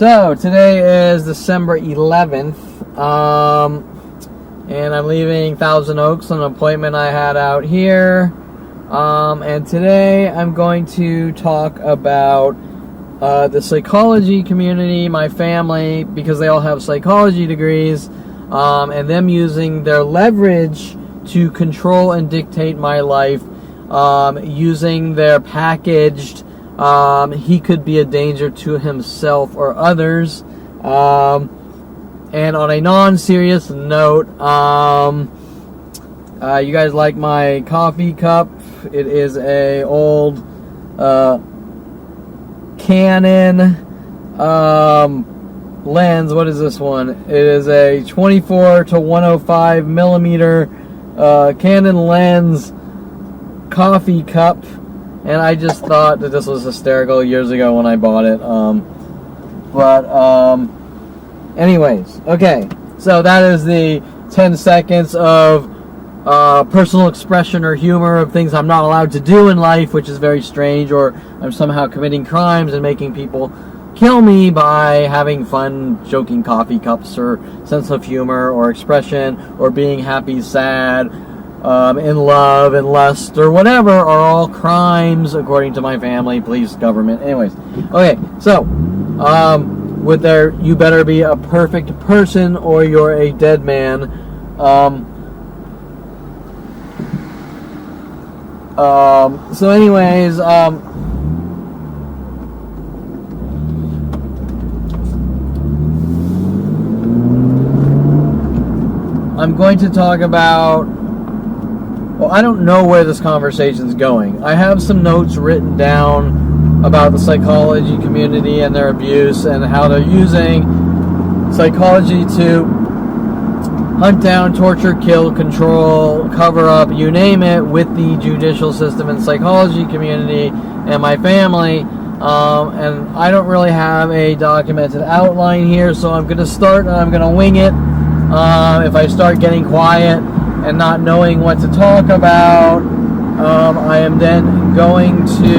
So today is December 11th, and I'm leaving Thousand Oaks on an appointment I had out here. And today I'm going to talk about the psychology community, my family, because they all have psychology degrees, and them using their leverage to control and dictate my life, using their packaged he could be a danger to himself or others. And on a non-serious note, you guys like my coffee cup? It is a old Canon lens. What is this one? It is a 24 to 105 millimeter Canon lens coffee cup. And I just thought that this was hysterical years ago when I bought it. Anyways, okay. So that is the 10 seconds of personal expression or humor of things I'm not allowed to do in life, which is very strange, or I'm somehow committing crimes and making people kill me by having fun, joking coffee cups, or sense of humor, or expression, or being happy, sad, in love and lust or whatever are all crimes according to my family, police, government. Anyways, okay, so with their you better be a perfect person or you're a dead man. So anyways, I'm going to talk about, well, I don't know where this conversation's going. I have some notes written down about the psychology community and their abuse and how they're using psychology to hunt down, torture, kill, control, cover up, you name it, with the judicial system and psychology community and my family. And I don't really have a documented outline here, so I'm going to start and I'm going to wing it. If I start getting quiet and not knowing what to talk about, I am then going to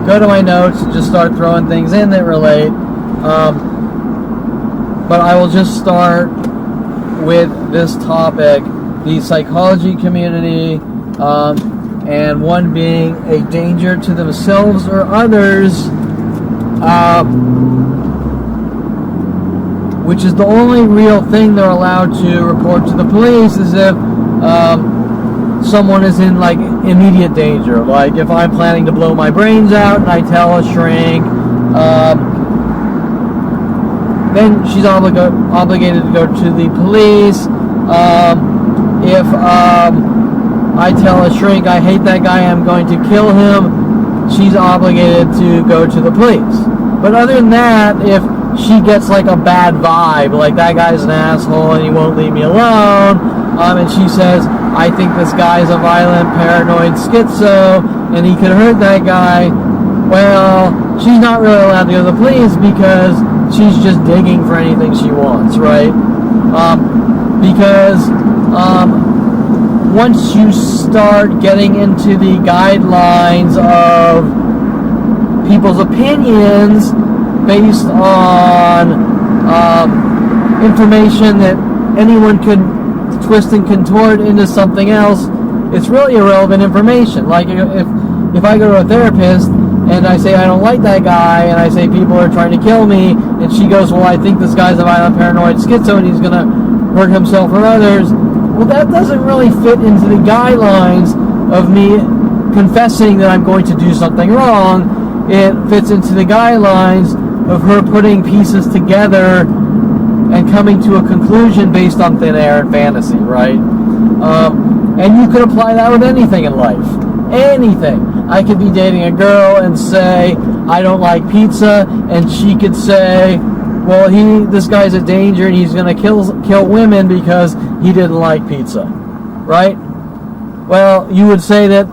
go to my notes and just start throwing things in that relate. But I will just start with this topic, the psychology community, and one being a danger to themselves or others, which is the only real thing they're allowed to report to the police, is if someone is in like immediate danger. Like if I'm planning to blow my brains out and I tell a shrink, then she's obligated to go to the police. If I tell a shrink I hate that guy, I'm going to kill him, she's obligated to go to the police. But other than that, if she gets like a bad vibe, like that guy's an asshole and he won't leave me alone, and she says, I think this guy's a violent, paranoid schizo, and he could hurt that guy, well, she's not really allowed to go to the police because she's just digging for anything she wants, right? Because once you start getting into the guidelines of people's opinions based on information that anyone could twist and contort into something else, it's really irrelevant information. Like if I go to a therapist and I say I don't like that guy, and I say people are trying to kill me, and she goes, well, I think this guy's a violent, paranoid schizo and he's going to hurt himself or others, well, that doesn't really fit into the guidelines of me confessing that I'm going to do something wrong. It fits into the guidelines of her putting pieces together and coming to a conclusion based on thin air and fantasy, right? And you could apply that with anything in life. Anything. I could be dating a girl and say, I don't like pizza, and she could say, well, this guy's a danger and he's going to kill women because he didn't like pizza, right? Well, you would say that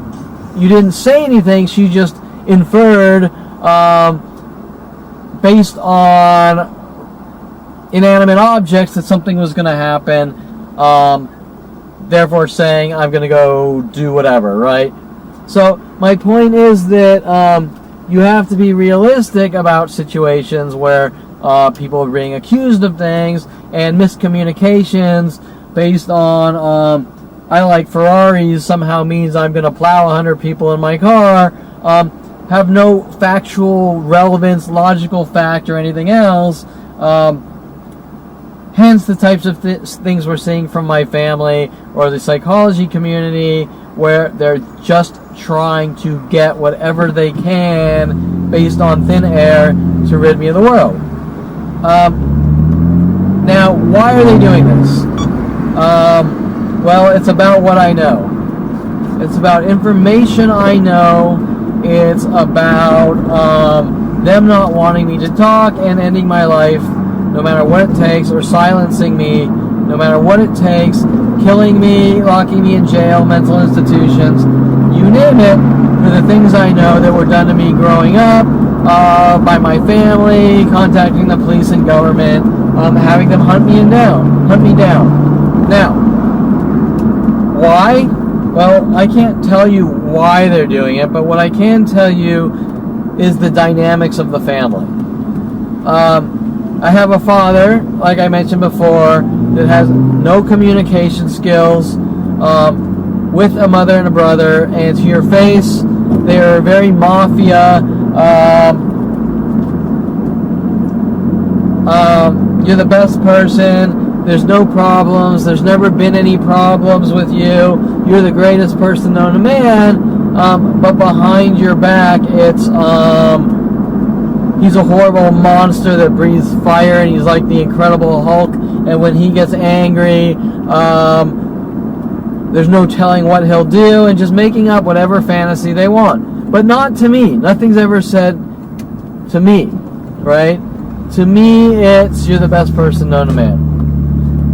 you didn't say anything, she just inferred based on inanimate objects that something was going to happen, therefore saying I'm going to go do whatever, right? So my point is that you have to be realistic about situations where people are being accused of things, and miscommunications based on I like Ferraris somehow means I'm going to plow 100 people in my car, have no factual relevance, logical fact, or anything else. Hence the types of things we're seeing from my family or the psychology community, where they're just trying to get whatever they can based on thin air to rid me of the world. Now, why are they doing this? Well, it's about what I know. It's about information I know. It's about them not wanting me to talk and ending my life, no matter what it takes, or silencing me, no matter what it takes, killing me, locking me in jail, mental institutions, you name it, for the things I know that were done to me growing up, by my family, contacting the police and government, having them hunt me down. Now, why? Well, I can't tell you why they're doing it, but what I can tell you is the dynamics of the family. I have a father, like I mentioned before, that has no communication skills, with a mother and a brother, and to your face, they are very mafia. You're the best person. There's no problems. There's never been any problems with you. You're the greatest person known to man. But behind your back, it's he's a horrible monster that breathes fire, and he's like the Incredible Hulk. And when he gets angry, there's no telling what he'll do, and just making up whatever fantasy they want. But not to me. Nothing's ever said to me, right? To me, it's you're the best person known to man.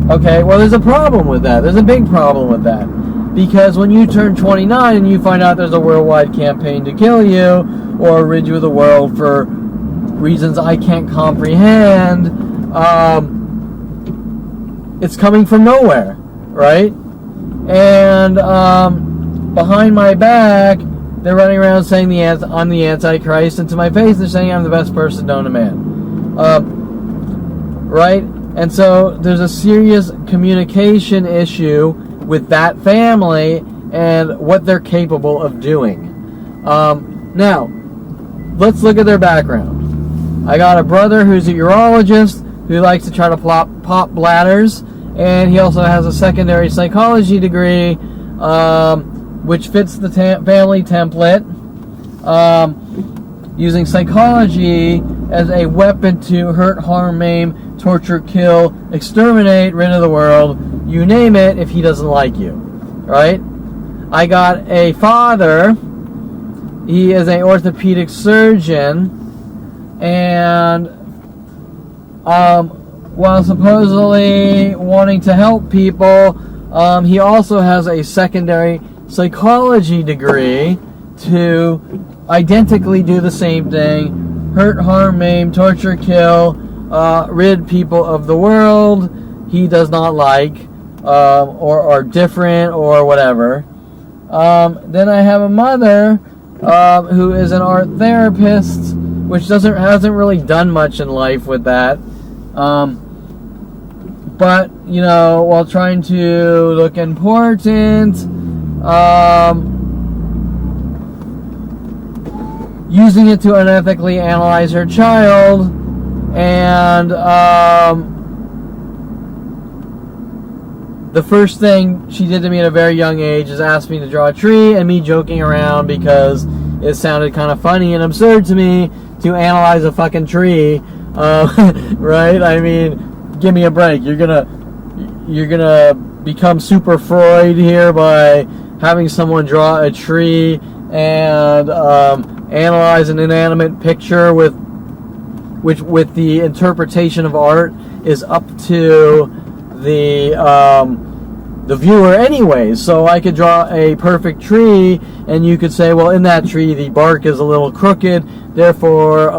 Okay, well, there's a problem with that. There's a big problem with that. Because when you turn 29 and you find out there's a worldwide campaign to kill you or rid you of the world for reasons I can't comprehend, it's coming from nowhere, right? And behind my back, they're running around saying I'm the Antichrist, and to my face, they're saying I'm the best person known to man. Right? And so there's a serious communication issue with that family and what they're capable of doing. Now, let's look at their background. I got a brother who's a urologist who likes to try to pop bladders, and he also has a secondary psychology degree, which fits the family template, using psychology as a weapon to hurt, harm, maim, torture, kill, exterminate, rid of the world, you name it, if he doesn't like you, right? I got a father. He is an orthopedic surgeon, and while supposedly wanting to help people, he also has a secondary psychology degree to identically do the same thing: hurt, harm, maim, torture, kill, rid people of the world he does not like, or are different, or whatever. Then I have a mother who is an art therapist, which hasn't really done much in life with that. But, you know, while trying to look important, using it to unethically analyze her child, and the first thing she did to me at a very young age is ask me to draw a tree, and me joking around because it sounded kind of funny and absurd to me to analyze a fucking tree, right? I mean, give me a break. You're gonna become super Freud here by having someone draw a tree and analyze an inanimate picture with the interpretation of art is up to the viewer anyways. So I could draw a perfect tree, and you could say, well, in that tree the bark is a little crooked, therefore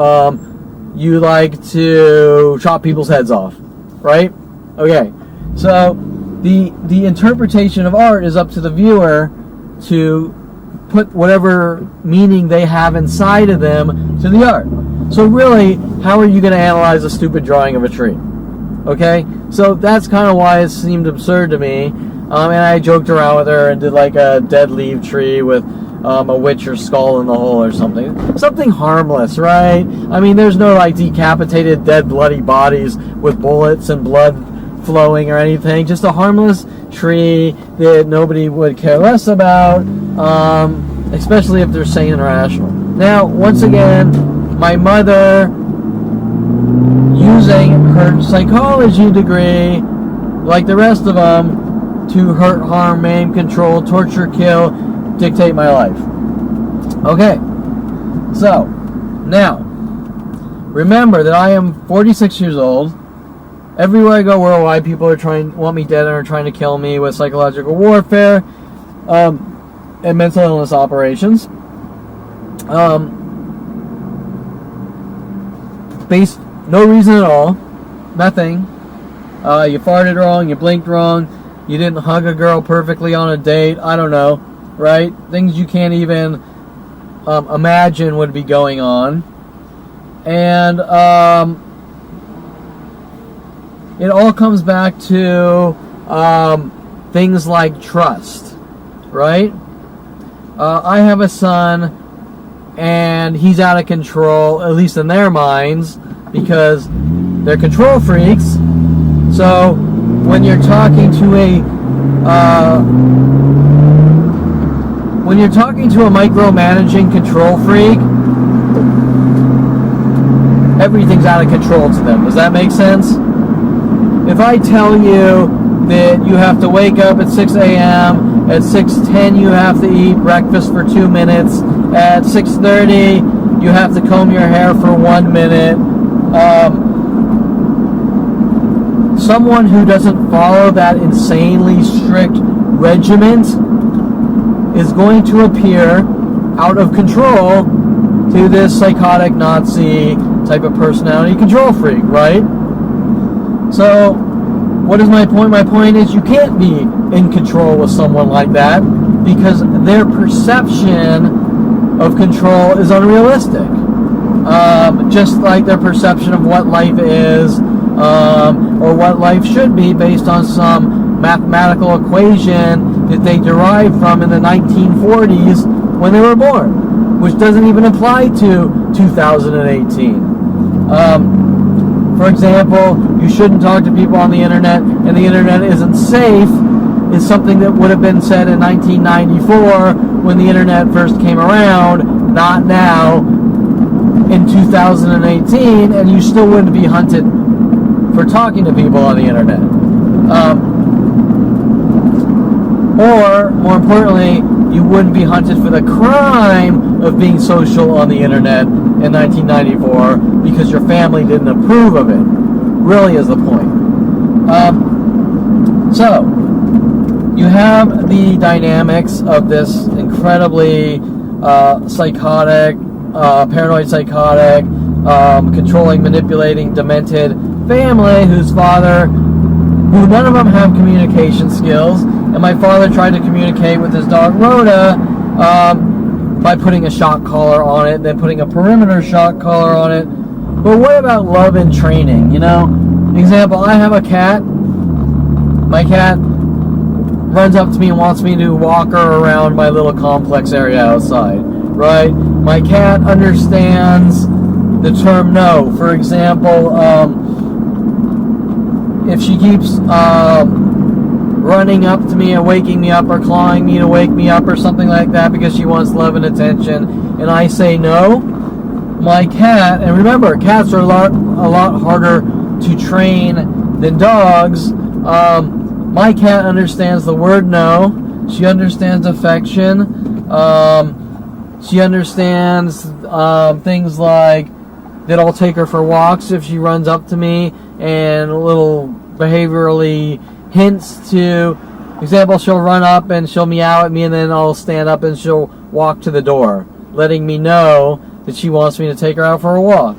you like to chop people's heads off, right? Okay, so the interpretation of art is up to the viewer to put whatever meaning they have inside of them to the art. So really, how are you going to analyze a stupid drawing of a tree? Okay, so that's kind of why it seemed absurd to me. And I joked around with her and did like a dead leaf tree with a witch or skull in the hole or something. Something harmless, right? I mean, there's no like decapitated, dead, bloody bodies with bullets and blood flowing or anything. Just a harmless tree that nobody would care less about, especially if they're sane and rational. Now, once again, my mother, using her psychology degree, like the rest of them, to hurt, harm, maim, control, torture, kill, dictate my life. Okay, so now remember that I am 46 years old. Everywhere I go worldwide, people want me dead and are trying to kill me with psychological warfare and mental illness operations. Based no reason at all, nothing. You farted wrong, you blinked wrong, you didn't hug a girl perfectly on a date. I don't know, right? Things you can't even imagine would be going on, and it all comes back to things like trust, right? I have a son, and he's out of control, at least in their minds, because they're control freaks. So when you're talking to a micromanaging control freak, everything's out of control to them. Does that make sense? If I tell you that you have to wake up at 6 a.m., at 6:10 you have to eat breakfast for 2 minutes, at 6:30 you have to comb your hair for 1 minute, someone who doesn't follow that insanely strict regiment is going to appear out of control to this psychotic Nazi type of personality control freak, right? So, what is my point? My point is you can't be in control with someone like that because their perception of control is unrealistic. Just like their perception of what life is, or what life should be based on some mathematical equation that they derived from in the 1940s when they were born, which doesn't even apply to 2018. For example, you shouldn't talk to people on the internet, and the internet isn't safe, is something that would have been said in 1994 when the internet first came around, not now in 2018, and you still wouldn't be hunted for talking to people on the internet. Or, more importantly, you wouldn't be hunted for the crime of being social on the internet in 1994 because your family didn't approve of it. Really is the point. So, you have the dynamics of this incredibly psychotic, paranoid psychotic, controlling, manipulating, demented family whose father, who none of them have communication skills, and my father tried to communicate with his dog Rhoda by putting a shock collar on it, then putting a perimeter shock collar on it. But what about love and training? You know, example, I have a cat. My cat runs up to me and wants me to walk her around my little complex area outside, right? My cat understands the term no. For example, if she keeps running up to me and waking me up or clawing me to wake me up or something like that because she wants love and attention, and I say no, my cat, and remember, cats are a lot harder to train than dogs. My cat understands the word no. She understands affection. She understands things like that I'll take her for walks if she runs up to me, and little behaviorally hints to, example, she'll run up and she'll meow at me, and then I'll stand up and she'll walk to the door, letting me know that she wants me to take her out for a walk.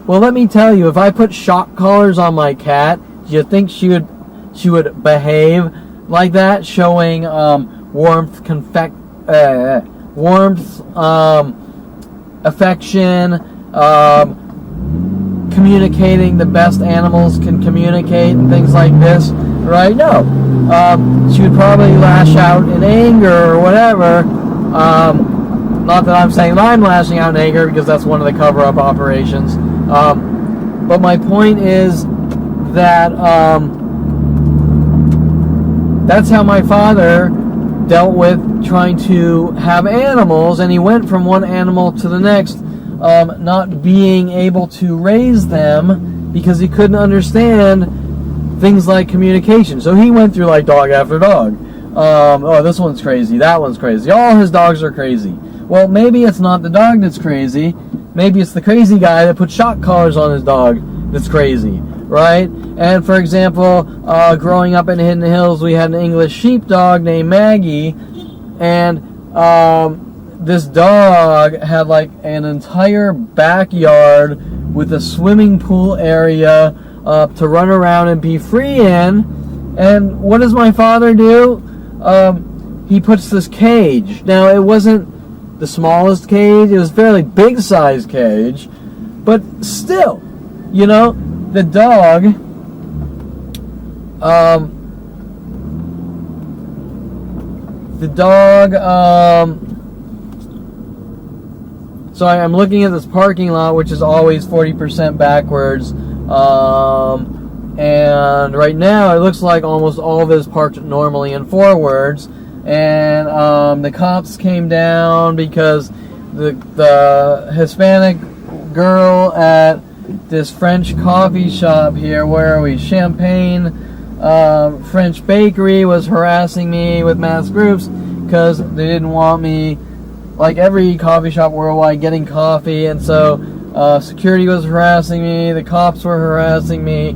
Well, let me tell you, if I put shock collars on my cat, do you think she would behave like that, showing warmth, warmth, affection, communicating the best animals can communicate and things like this, right? No. She would probably lash out in anger or whatever. Not that I'm saying that I'm lashing out in anger, because that's one of the cover-up operations. But my point is that that's how my father dealt with trying to have animals, and he went from one animal to the next, not being able to raise them because he couldn't understand things like communication. So he went through like dog after dog. Oh, this one's crazy, that one's crazy, all his dogs are crazy. Well, maybe it's not the dog that's crazy, maybe it's the crazy guy that put shock collars on his dog that's crazy, right? And for example, growing up in Hidden Hills, we had an English sheepdog named Maggie, and this dog had like an entire backyard with a swimming pool area to run around and be free in. And what does my father do? He puts this cage. Now, it wasn't the smallest cage, it was a fairly big size cage, but still, you know, the dog so I'm looking at this parking lot, which is always 40% backwards, and right now it looks like almost all of it is parked normally and forwards. And the cops came down because the Hispanic girl at this French coffee shop here, where are we? Champagne French Bakery, was harassing me with mass groups because they didn't want me, like every coffee shop worldwide, getting coffee. And so security was harassing me, the cops were harassing me,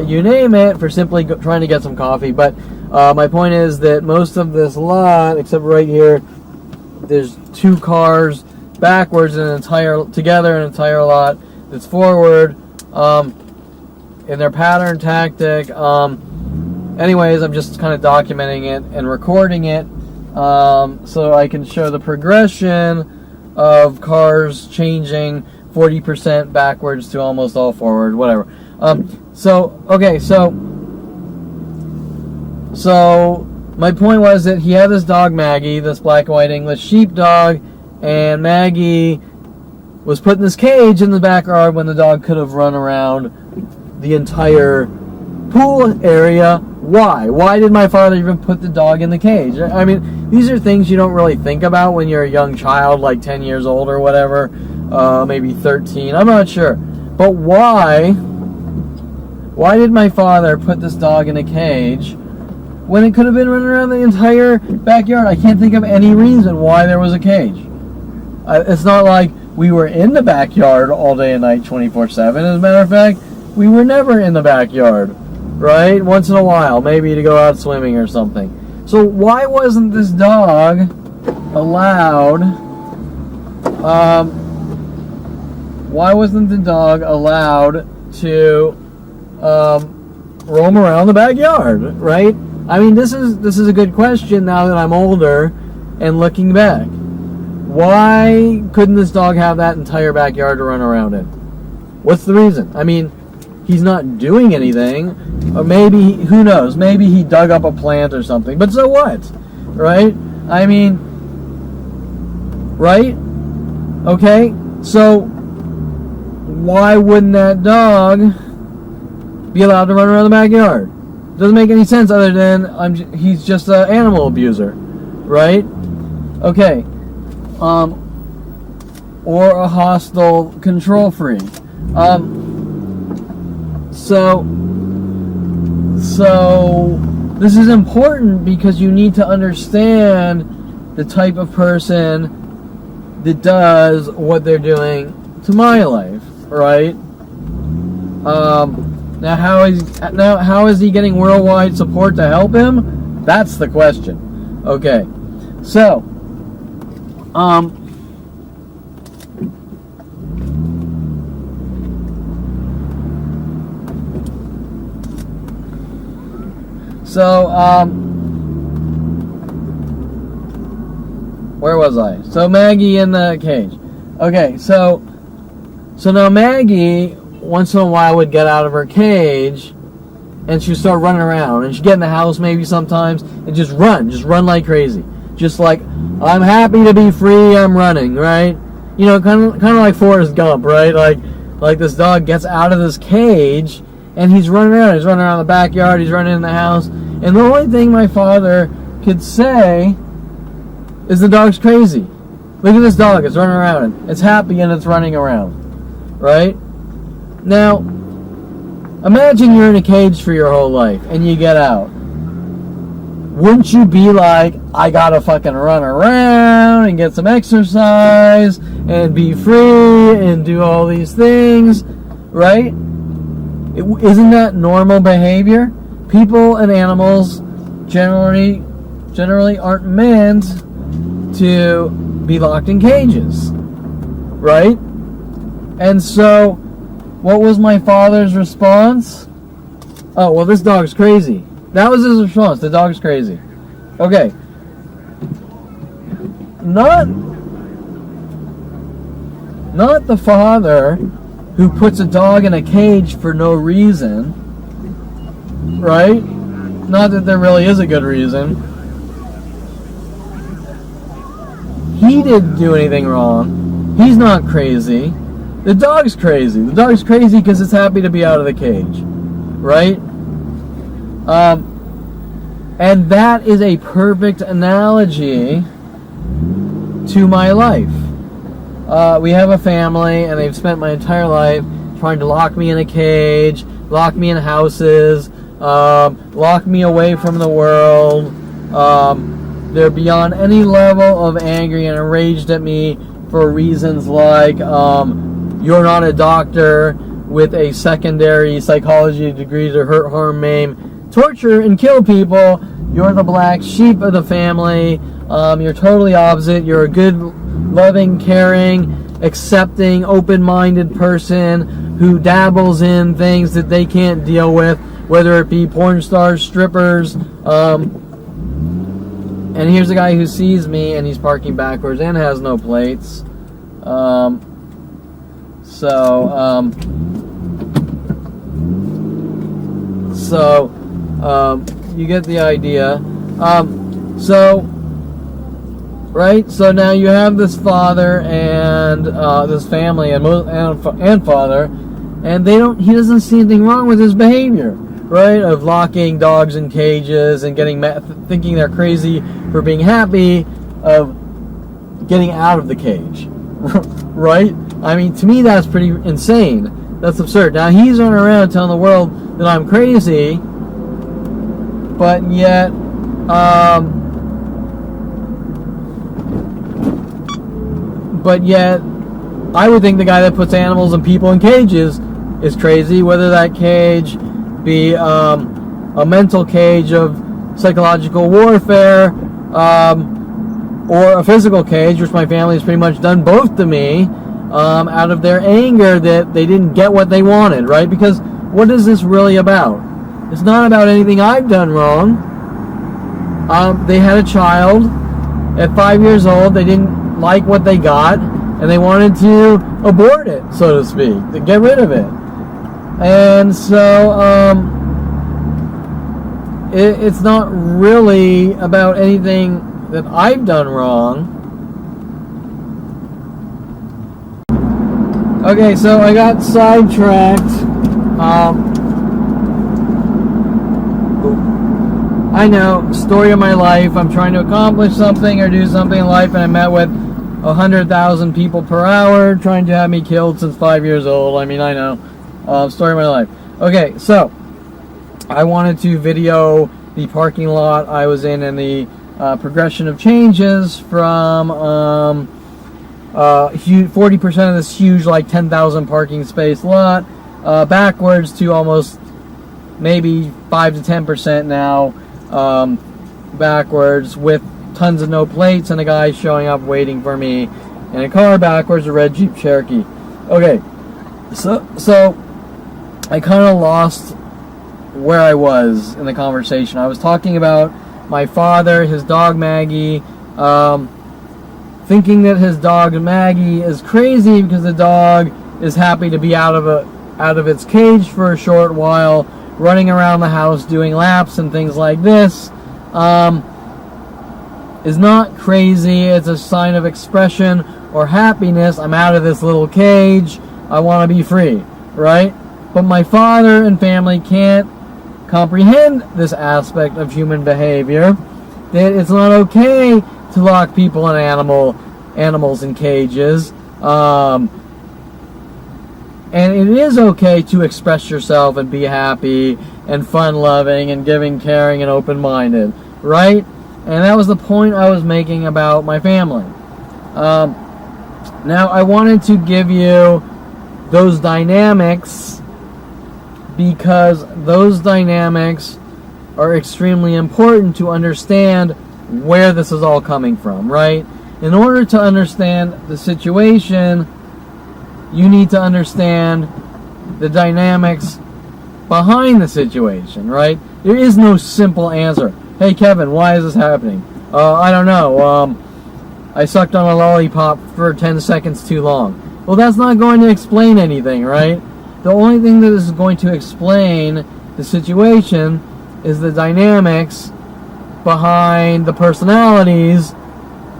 you name it, for simply trying to get some coffee. But my point is that most of this lot, except right here, there's two cars backwards and an entire lot that's forward in their pattern tactic. Anyways, I'm just kind of documenting it and recording it so I can show the progression of cars changing 40% backwards to almost all forward, whatever. So my point was that he had this dog Maggie, this black and white English sheepdog, and Maggie was put in this cage in the backyard when the dog could have run around the entire pool area. Why? Why did my father even put the dog in the cage? I mean, these are things you don't really think about when you're a young child, like 10 years old or whatever, maybe 13, I'm not sure. But why did my father put this dog in a cage when it could have been running around the entire backyard? I can't think of any reason why there was a cage. It's not like we were in the backyard all day and night, 24/7. As a matter of fact, we were never in the backyard, right? Once in a while, maybe to go out swimming or something. So why wasn't this dog allowed? Why wasn't the dog allowed to roam around the backyard, right? I mean, this is a good question now that I'm older and looking back. Why couldn't this dog have that entire backyard to run around in? What's the reason? I mean, he's not doing anything, or maybe, who knows, maybe he dug up a plant or something, but so what, right? I mean, right? Okay, so why wouldn't that dog be allowed to run around the backyard? Doesn't make any sense other than he's just an animal abuser, right? Okay, or a hostile control freak. So this is important because you need to understand the type of person that does what they're doing to my life, right? Now how is he getting worldwide support to help him? That's the question. Okay, so where was I? So Maggie in the cage. Okay, so now Maggie, once in a while, would get out of her cage, and she'd start running around, and she'd get in the house maybe sometimes, and just run like crazy. Just like, I'm happy to be free, I'm running, right? You know, kind of like Forrest Gump, right? Like this dog gets out of this cage, and he's running around. He's running around the backyard, he's running in the house, and the only thing my father could say is the dog's crazy. Look at this dog, it's running around, it's happy and it's running around, right? Now, imagine you're in a cage for your whole life, and you get out. Wouldn't you be like, I gotta fucking run around and get some exercise and be free and do all these things, right? Isn't that normal behavior? People and animals generally aren't meant to be locked in cages, right? And so, what was my father's response? Oh, well, this dog's crazy. That was his response. The dog's crazy. Okay. Not the father who puts a dog in a cage for no reason, right? Not that there really is a good reason. He didn't do anything wrong. He's not crazy. The dog's crazy. The dog's crazy because it's happy to be out of the cage, right? And that is a perfect analogy to my life. We have a family, and they've spent my entire life trying to lock me in a cage, lock me in houses, lock me away from the world. They're beyond any level of angry and enraged at me for reasons like, you're not a doctor with a secondary psychology degree to hurt, harm, maim, torture, and kill people. You're the black sheep of the family. You're totally opposite. You're a good, loving, caring, accepting, open-minded person who dabbles in things that they can't deal with, whether it be porn stars, strippers. And here's a guy who sees me, and he's parking backwards and has no plates. You get the idea. Right? So now you have this father and this family and father, and he doesn't see anything wrong with his behavior, right? Of locking dogs in cages and thinking they're crazy for being happy, of getting out of the cage, right? I mean, to me, that's pretty insane. That's absurd. Now, he's running around telling the world that I'm crazy, but yet, I would think the guy that puts animals and people in cages is crazy, whether that cage be a mental cage of psychological warfare, or a physical cage, which my family has pretty much done both to me, out of their anger that they didn't get what they wanted, right? Because what is this really about? It's not about anything I've done wrong. They had a child at 5 years old. They didn't like what they got, and they wanted to abort it, so to speak, to get rid of it. And so it's not really about anything that I've done wrong. Okay, so I got sidetracked. I know, story of my life. I'm trying to accomplish something or do something in life, and I met with 100,000 people per hour trying to have me killed since 5 years old. I mean, I know. Story of my life. Okay, so I wanted to video the parking lot I was in and the progression of changes from 40% of this huge, like 10,000 parking space lot backwards to almost maybe 5 to 10% now backwards, with tons of no plates and a guy showing up waiting for me in a car backwards, a red Jeep Cherokee. Okay, so I kind of lost where I was in the conversation. I was talking about my father, his dog Maggie, thinking that his dog Maggie is crazy because the dog is happy to be out of its cage for a short while, running around the house doing laps and things like this, is not crazy. It's a sign of expression or happiness. I'm out of this little cage. I want to be free, right? But my father and family can't comprehend this aspect of human behavior, that it's not okay to lock people and animals in cages, and it is okay to express yourself and be happy and fun-loving and giving, caring, and open-minded, right? And that was the point I was making about my family. Now, I wanted to give you those dynamics because those dynamics are extremely important to understand where this is all coming from, right? In order to understand the situation, you need to understand the dynamics behind the situation, right? There is no simple answer. Hey, Kevin, why is this happening? I don't know. I sucked on a lollipop for 10 seconds too long. Well, that's not going to explain anything, right? The only thing that is going to explain the situation is the dynamics behind the personalities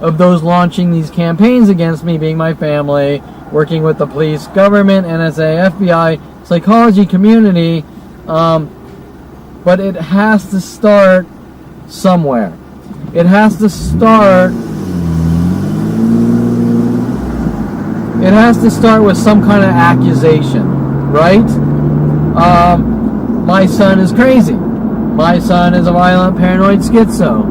of those launching these campaigns against me, being my family, working with the police, government, NSA, FBI, psychology community, but it has to start somewhere. It has to start with some kind of accusation, right? My son is crazy. My son is a violent paranoid schizo.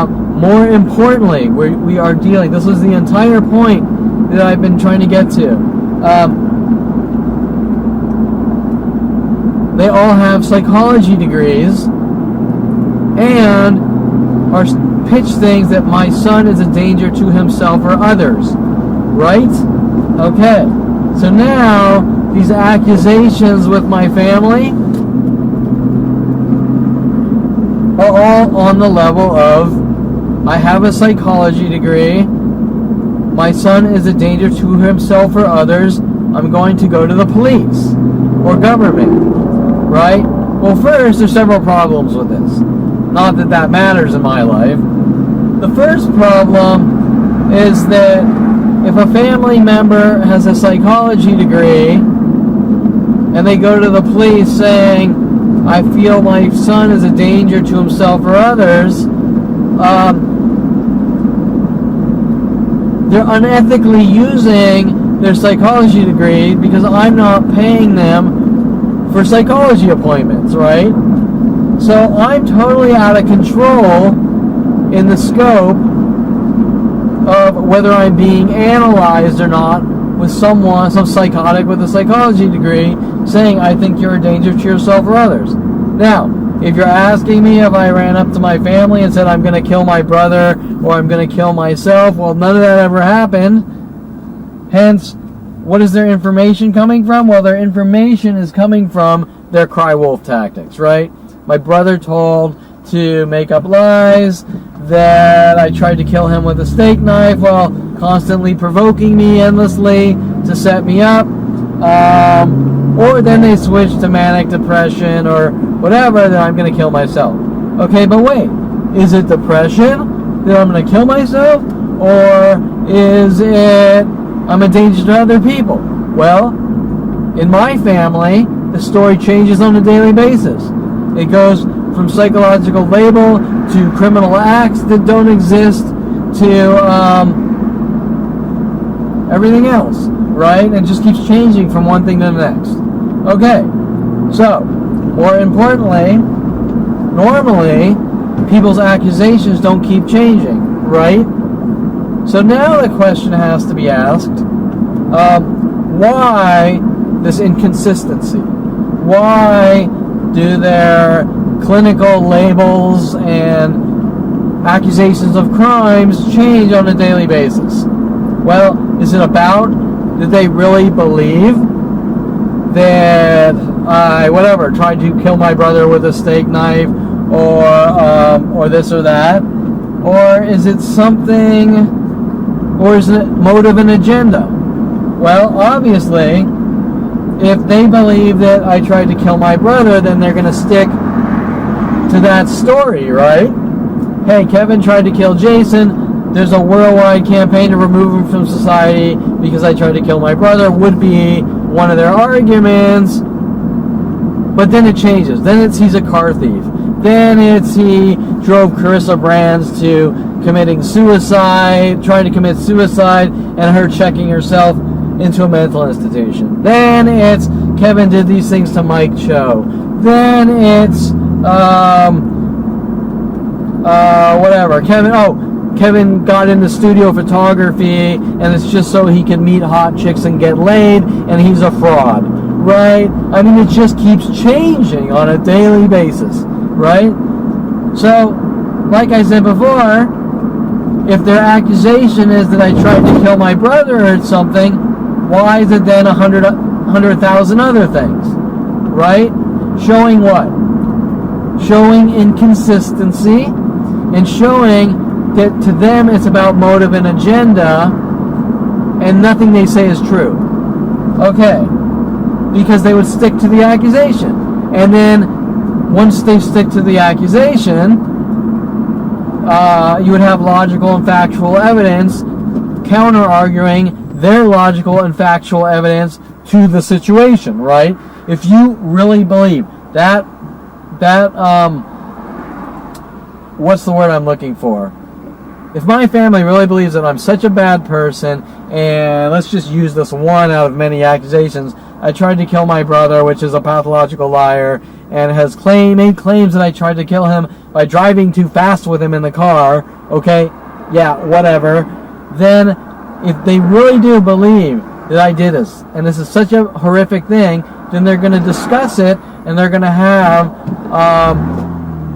More importantly, we are dealing, this was the entire point that I've been trying to get to. They all have psychology degrees and are pitch things that my son is a danger to himself or others, right? Okay, so now these accusations with my family are all on the level of, I have a psychology degree, my son is a danger to himself or others, I'm going to go to the police or government, right? Well, first, there's several problems with this. Not that that matters in my life. The first problem is that if a family member has a psychology degree and they go to the police saying, I feel my son is a danger to himself or others, they're unethically using their psychology degree because I'm not paying them for psychology appointments, right? So I'm totally out of control in the scope of whether I'm being analyzed or not with some psychotic with a psychology degree saying, I think you're a danger to yourself or others. Now, if you're asking me if I ran up to my family and said I'm going to kill my brother or I'm going to kill myself, well, none of that ever happened. Hence, what is their information coming from? Well, their information is coming from their cry wolf tactics, right? My brother told to make up lies that I tried to kill him with a steak knife while constantly provoking me endlessly to set me up. Or then they switch to manic depression or whatever, that I'm going to kill myself. Okay, but wait, is it depression that I'm going to kill myself? Or is it I'm a danger to other people? Well, in my family, the story changes on a daily basis. It goes from psychological label to criminal acts that don't exist to everything else, right? And just keeps changing from one thing to the next. Okay, so, more importantly, normally, people's accusations don't keep changing, right? So now the question has to be asked, why this inconsistency? Why do their clinical labels and accusations of crimes change on a daily basis? Well, is it about that they really believe that I, tried to kill my brother with a steak knife or this or that? Or is it something or is it motive and agenda? Well, obviously, if they believe that I tried to kill my brother, then they're going to stick to that story, right? Hey, Kevin tried to kill Jason. There's a worldwide campaign to remove him from society because I tried to kill my brother, would be one of their arguments. But then it changes. Then it's he's a car thief. Then it's he drove Carissa Brands to committing suicide, trying to commit suicide, and her checking herself into a mental institution. Then it's Kevin did these things to Mike Cho. Then it's whatever. Kevin got into studio photography, and it's just so he can meet hot chicks and get laid, and he's a fraud, right? I mean, it just keeps changing on a daily basis, right? So, like I said before, if their accusation is that I tried to kill my brother or something, why is it then 100,000 other things, right? Showing what? Showing inconsistency and showing that to them it's about motive and agenda and nothing they say is true. Okay. Because they would stick to the accusation. And then once they stick to the accusation, you would have logical and factual evidence counter-arguing their logical and factual evidence to the situation, right? If you really believe that what's the word I'm looking for? If my family really believes that I'm such a bad person, and let's just use this one out of many accusations, I tried to kill my brother, which is a pathological liar, and has made claims that I tried to kill him by driving too fast with him in the car, okay, yeah, whatever, then if they really do believe that I did this, and this is such a horrific thing, then they're going to discuss it, and they're going to have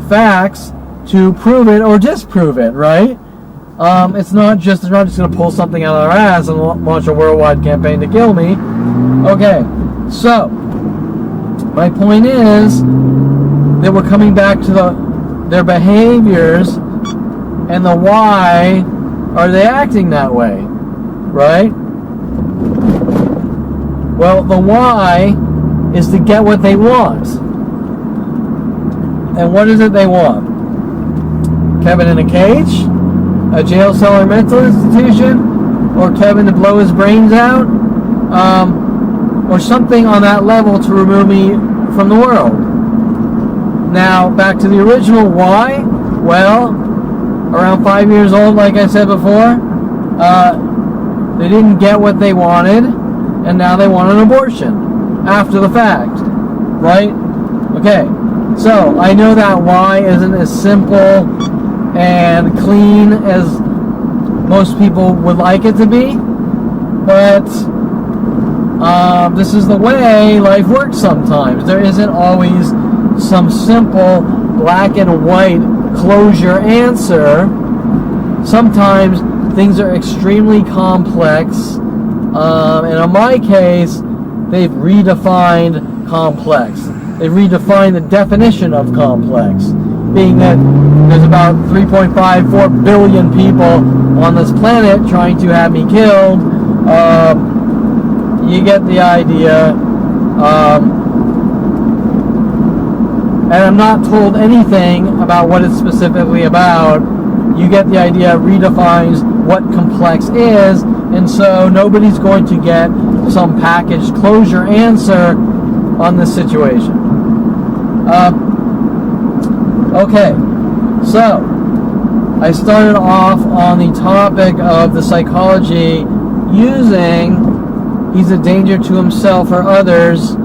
facts to prove it or disprove it, right? They're not just going to pull something out of their ass and launch a worldwide campaign to kill me. Okay, so my point is that we're coming back to their behaviors and the why are they acting that way, right? Well, the why is to get what they want. And what is it they want? Kevin in a cage? A jail cell or mental institution? Or Kevin to blow his brains out? Or something on that level to remove me from the world. Now, back to the original why. Well, around 5 years old, like I said before, they didn't get what they wanted, and now they want an abortion after the fact, right? Okay, so I know that why isn't as simple and clean as most people would like it to be, but this is the way life works sometimes. There isn't always some simple black and white closure answer. Sometimes things are extremely complex, and in my case, they've redefined complex. They've redefined the definition of complex, being that there's about 3.54 billion people on this planet trying to have me killed. You get the idea. And I'm not told anything about what it's specifically about. You get the idea. It redefines what complex is, and so nobody's going to get some packaged closure answer on this situation. Okay, so I started off on the topic of the psychology using he's a danger to himself or others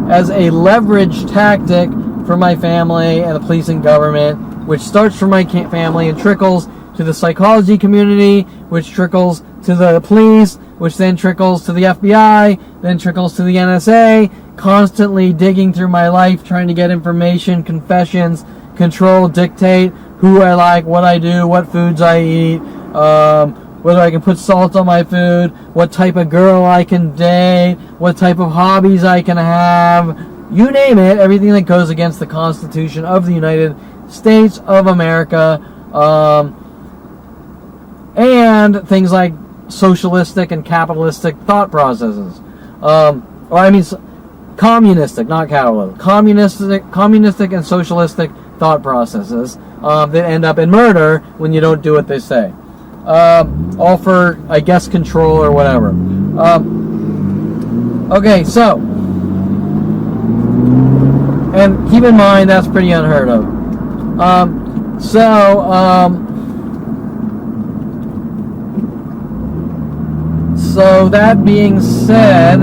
as a leverage tactic for my family and the police and government, which starts from my family and trickles to the psychology community, which trickles to the police, which then trickles to the FBI, then trickles to the NSA, constantly digging through my life, trying to get information, confessions, control, dictate who I like, what I do, what foods I eat, whether I can put salt on my food, what type of girl I can date, what type of hobbies I can have, you name it, everything that goes against the Constitution of the United States of America. and things like socialistic and capitalistic thought processes. Communistic, not capitalist. Communistic and socialistic thought processes that end up in murder when you don't do what they say. All for, I guess, control or whatever. Okay, so, and keep in mind that's pretty unheard of. So that being said,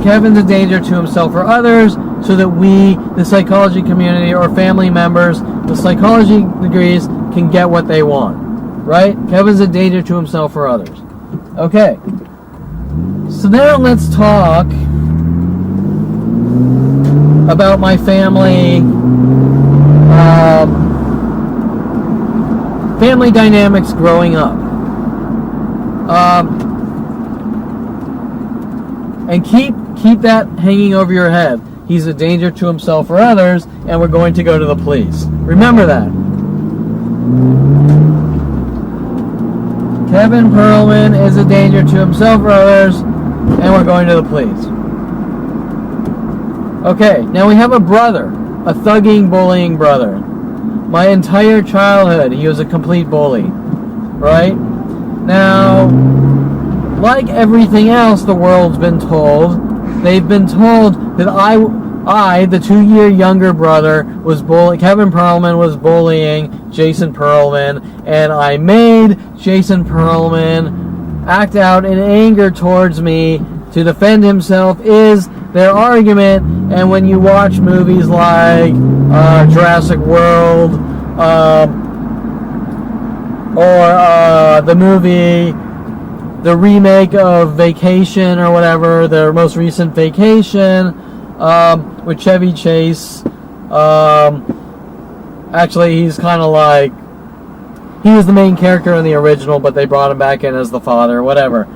Kevin's a danger to himself or others, so that we, the psychology community or family members with psychology degrees, can get what they want. Right? Kevin's a danger to himself or others. Okay. So now let's talk about my family dynamics growing up. And keep that hanging over your head. He's a danger to himself or others, and we're going to go to the police. Remember that. Kevin Perlman is a danger to himself or others, and we're going to the police. Okay, now we have a brother, a thugging, bullying brother. My entire childhood, he was a complete bully, right? Now, like everything else the world's been told, they've been told that I, the 2-year younger brother, Kevin Perlman was bullying Jason Perlman, and I made Jason Perlman act out in anger towards me to defend himself, is their argument. And when you watch movies like Jurassic World, or the remake of Vacation or whatever, their most recent Vacation, with Chevy Chase. Actually, he's kind of like, he was the main character in the original, but they brought him back in as the father, whatever.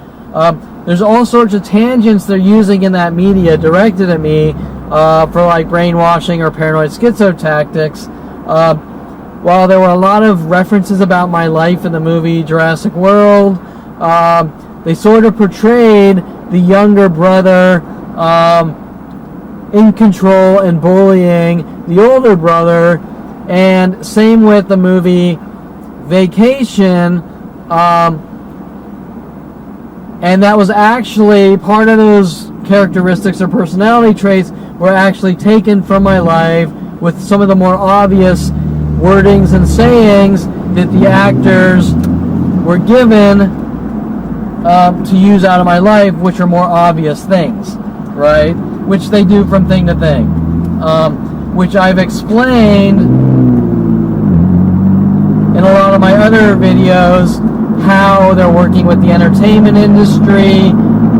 There's all sorts of tangents they're using in that media directed at me for like brainwashing or paranoid schizo tactics. While there were a lot of references about my life in the movie Jurassic World, they sort of portrayed the younger brother in control and bullying the older brother, and same with the movie Vacation, and that was actually part of those characteristics or personality traits were actually taken from my life, with some of the more obvious wordings and sayings that the actors were given to use out of my life, which are more obvious things, right? Which they do from thing to thing, which I've explained in a lot of my other videos, how they're working with the entertainment industry,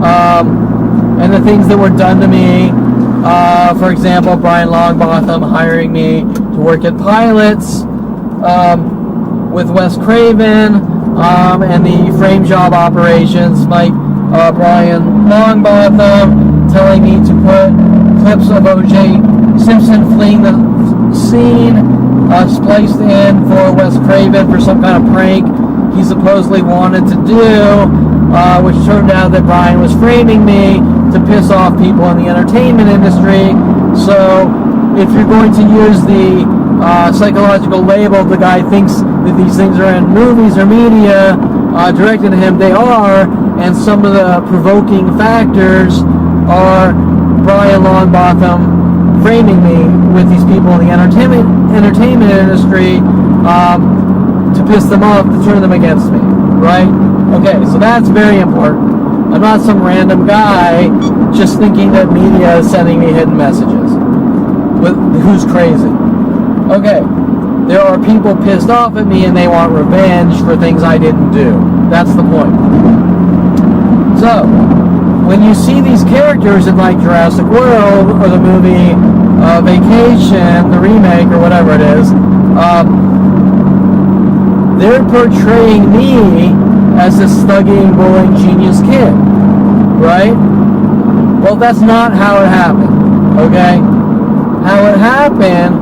and the things that were done to me. For example, Brian Longbotham hiring me to work at Pilots with Wes Craven, and the frame job operations, Brian Longbotham telling me to put clips of O.J. Simpson fleeing the scene spliced in for Wes Craven for some kind of prank he supposedly wanted to do, which turned out that Brian was framing me to piss off people in the entertainment industry. So if you're going to use the psychological label, the guy thinks that these things are in movies or media directed to him, they are, and some of the provoking factors are Brian Longbotham framing me with these people in the entertainment industry to piss them off, to turn them against me, right? Okay, so that's very important. I'm not some random guy just thinking that media is sending me hidden messages. Who's crazy? Okay, there are people pissed off at me and they want revenge for things I didn't do. That's the point. So, when you see these characters in like Jurassic World or the movie Vacation, the remake or whatever it is, they're portraying me as this thugging, bullying, genius kid, right? Well, that's not how it happened, okay? How it happened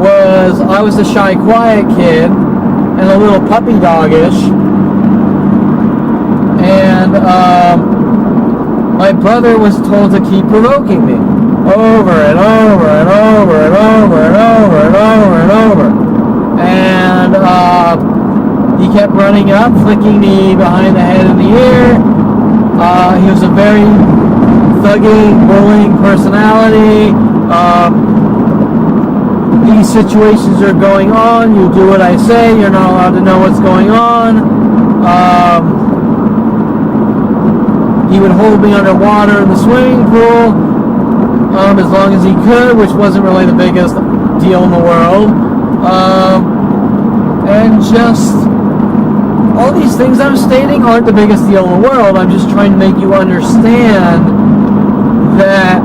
was I was a shy, quiet kid and a little puppy doggish, and my brother was told to keep provoking me over and over and over and over and over and over and over, and he kept running up, flicking me behind the head and the ear. He was a very thugging, bullying personality. These situations are going on, you do what I say, you're not allowed to know what's going on. He would hold me underwater in the swimming pool as long as he could, which wasn't really the biggest deal in the world. And just all these things I'm stating aren't the biggest deal in the world. I'm just trying to make you understand that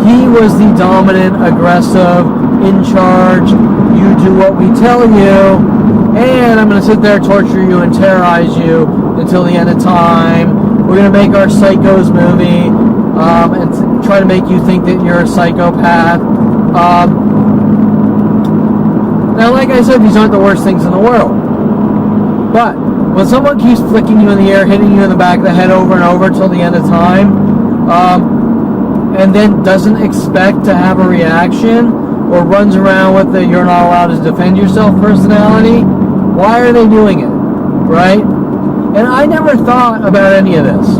he was the dominant, aggressive, in charge, you do what we tell you, and I'm going to sit there, torture you, and terrorize you until the end of time. We're going to make our Psychos movie and try to make you think that you're a psychopath. Now, like I said, these aren't the worst things in the world. But when someone keeps flicking you in the air, hitting you in the back of the head over and over till the end of time, and then doesn't expect to have a reaction, or runs around with the "you're not allowed to defend yourself" personality, why are they doing it, right? And I never thought about any of this.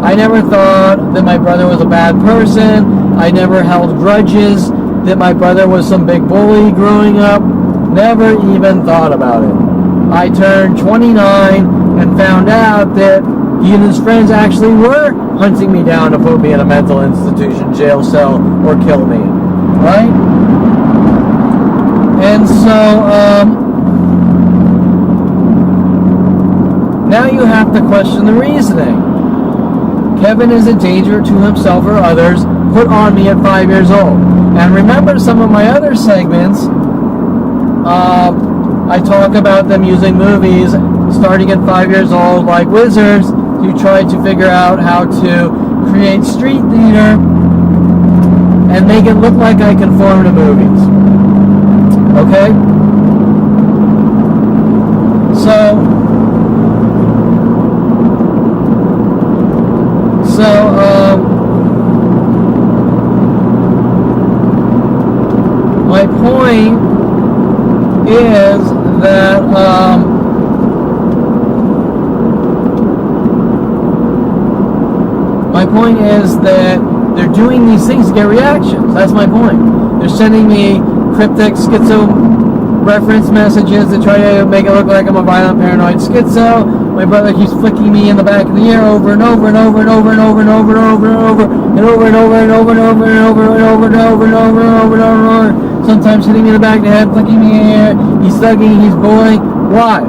I never thought that my brother was a bad person. I never held grudges that my brother was some big bully growing up. Never even thought about it. I turned 29 and found out that he and his friends actually were hunting me down to put me in a mental institution, jail cell, or kill me, right? And so, now you have to question the reasoning. Kevin is a danger to himself or others, put on me at 5 years old. And remember some of my other segments, I talk about them using movies starting at 5 years old, like Wizards, to try to figure out how to create street theater and make it look like I conform to movies. Okay? So, my point is that, they're doing these things to get reactions. That's my point. They're sending me cryptic schizo reference messages to try to make it look like I'm a violent paranoid schizo. My brother keeps flicking me in the back of the ear over and over and over and over and over and over and over and over and over and over and over and over and over and over and over and over and over and over. Sometimes hitting me in the back of the head, flicking me in the ear. He's thugging, he's bullying. Why?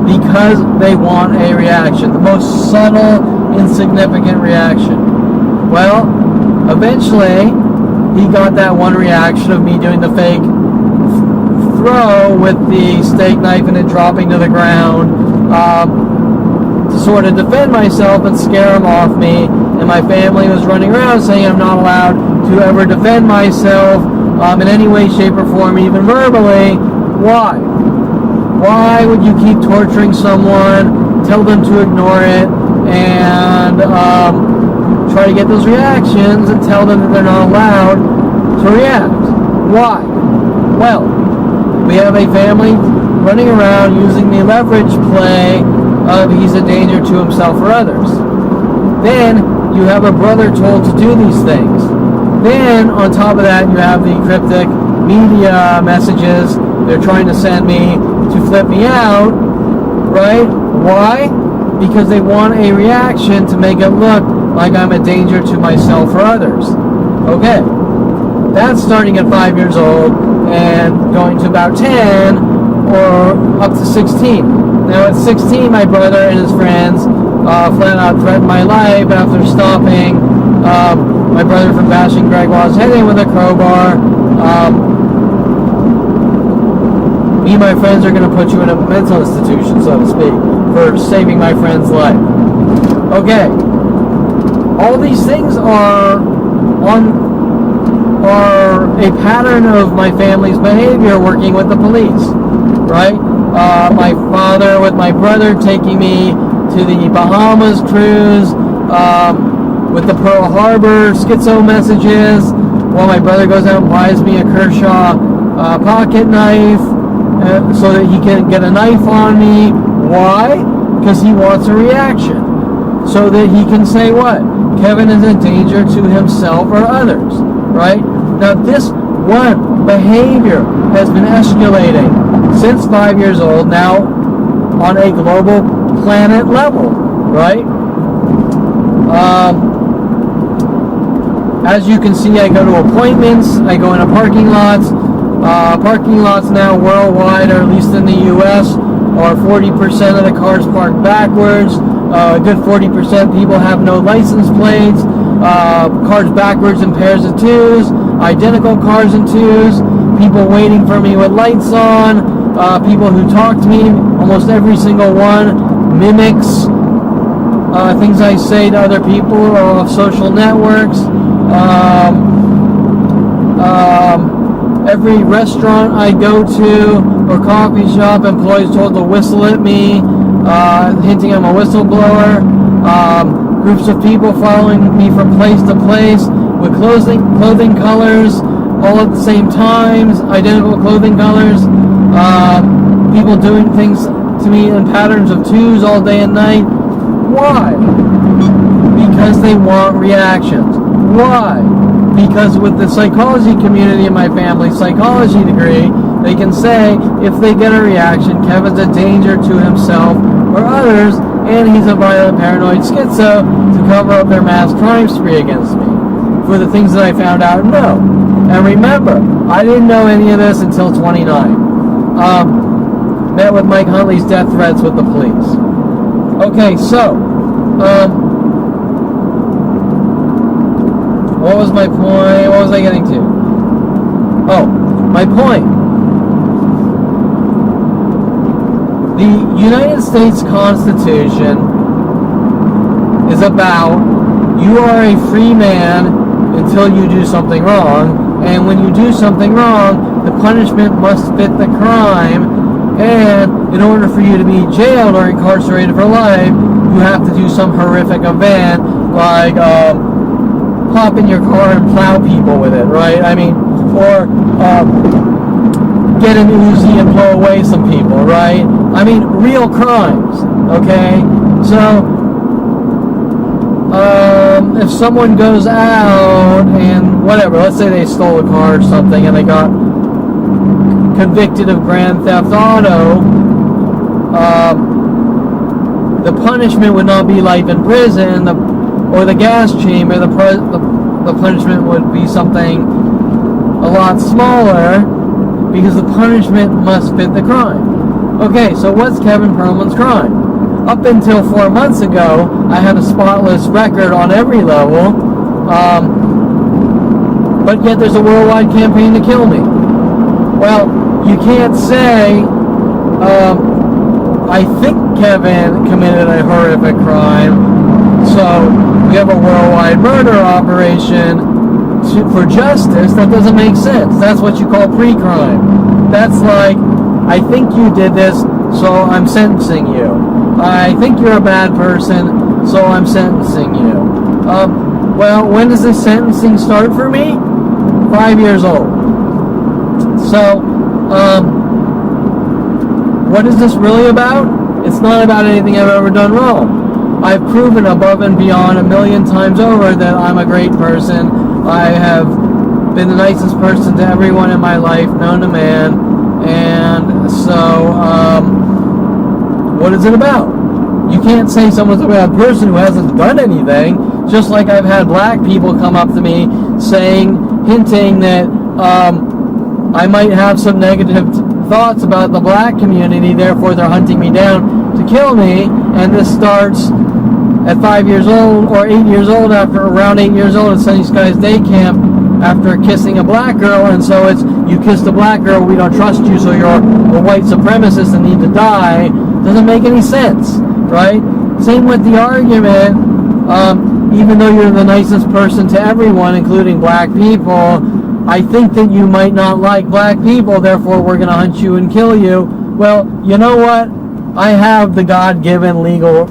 Because they want a reaction, the most subtle, insignificant reaction. Well, eventually, he got that one reaction of me doing the fake throw with the steak knife and it dropping to the ground to sort of defend myself and scare him off me. And my family was running around saying I'm not allowed to ever defend myself in any way, shape, or form, even verbally. Why? Why would you keep torturing someone, tell them to ignore it, and try to get those reactions and tell them that they're not allowed to react? Why? Well, we have a family running around using the leverage play of he's a danger to himself or others. Then you have a brother told to do these things. Then on top of that, you have the cryptic media messages they're trying to send me to flip me out, right? Why? Because they want a reaction to make it look like I'm a danger to myself or others. Okay, that's starting at 5 years old and going to about 10 or up to 16. Now at 16, my brother and his friends flat out threatened my life after stopping my brother from bashing Greg Waugh's head in with a crowbar. Me and my friends are going to put you in a mental institution, so to speak, for saving my friend's life. Okay. All these things are on are a pattern of my family's behavior working with the police, right? My father with my brother taking me to the Bahamas cruise, with the Pearl Harbor schizo messages, while my brother goes out and buys me a Kershaw pocket knife so that he can get a knife on me. Why? Because he wants a reaction. So that he can say what? Kevin is a danger to himself or others, right? Now this one behavior has been escalating since 5 years old, now on a global planet level, right? As you can see, I go to appointments, I go into parking lots. Parking lots now worldwide, or at least in the U.S., are 40% of the cars parked backwards. A good 40% people have no license plates. Cars backwards in pairs of twos. Identical cars in twos. People waiting for me with lights on. People who talk to me, almost every single one mimics things I say to other people off social networks. Every restaurant I go to or coffee shop, employees told to whistle at me, hinting I'm a whistleblower. Groups of people following me from place to place with clothing colors all at the same times, identical clothing colors. People doing things to me in patterns of twos all day and night. Why? Because they want reactions. Why? Because with the psychology community in my family psychology degree, they can say if they get a reaction, Kevin's a danger to himself or others, and he's a violent paranoid schizo to cover up their mass crime spree against me. For the things that I found out, no. And remember, I didn't know any of this until 29. Met with Mike Huntley's death threats with the police. Okay, so, what was my point? What was I getting to? Oh, my point. The United States Constitution is about you are a free man until you do something wrong, and when you do something wrong, the punishment must fit the crime, and in order for you to be jailed or incarcerated for life, you have to do some horrific event like hop in your car and plow people with it, right? I mean, or get an Uzi and blow away some people, right? I mean, real crimes, okay? So, if someone goes out and whatever, let's say they stole a car or something and they got convicted of Grand Theft Auto, the punishment would not be life in prison, or the gas chamber. The punishment would be something a lot smaller because the punishment must fit the crime. Okay, so what's Kevin Perlman's crime? Up until 4 months ago, I had a spotless record on every level, but yet there's a worldwide campaign to kill me. Well, you can't say, I think Kevin committed a horrific crime, so we have a worldwide murder operation for justice. That doesn't make sense. That's what you call pre-crime. That's like, I think you did this, so I'm sentencing you. I think you're a bad person, so I'm sentencing you. Well, when does this sentencing start for me? 5 years old. So, what is this really about? It's not about anything I've ever done wrong. I've proven above and beyond 1,000,000 times over that I'm a great person. I have been the nicest person to everyone in my life, known to man. And so, what is it about? You can't say someone's a bad person who hasn't done anything. Just like I've had black people come up to me hinting that I might have some negative thoughts about the black community, therefore they're hunting me down to kill me. And this starts at 5 years old or 8 years old, after around 8 years old at Sunny Skies Day Camp, after kissing a black girl. And so it's, you kissed a black girl, we don't trust you, so you're a white supremacist and need to die. Doesn't make any sense, right? Same with the argument, even though you're the nicest person to everyone, including black people, I think that you might not like black people, therefore we're going to hunt you and kill you. Well, you know what? I have the God-given legal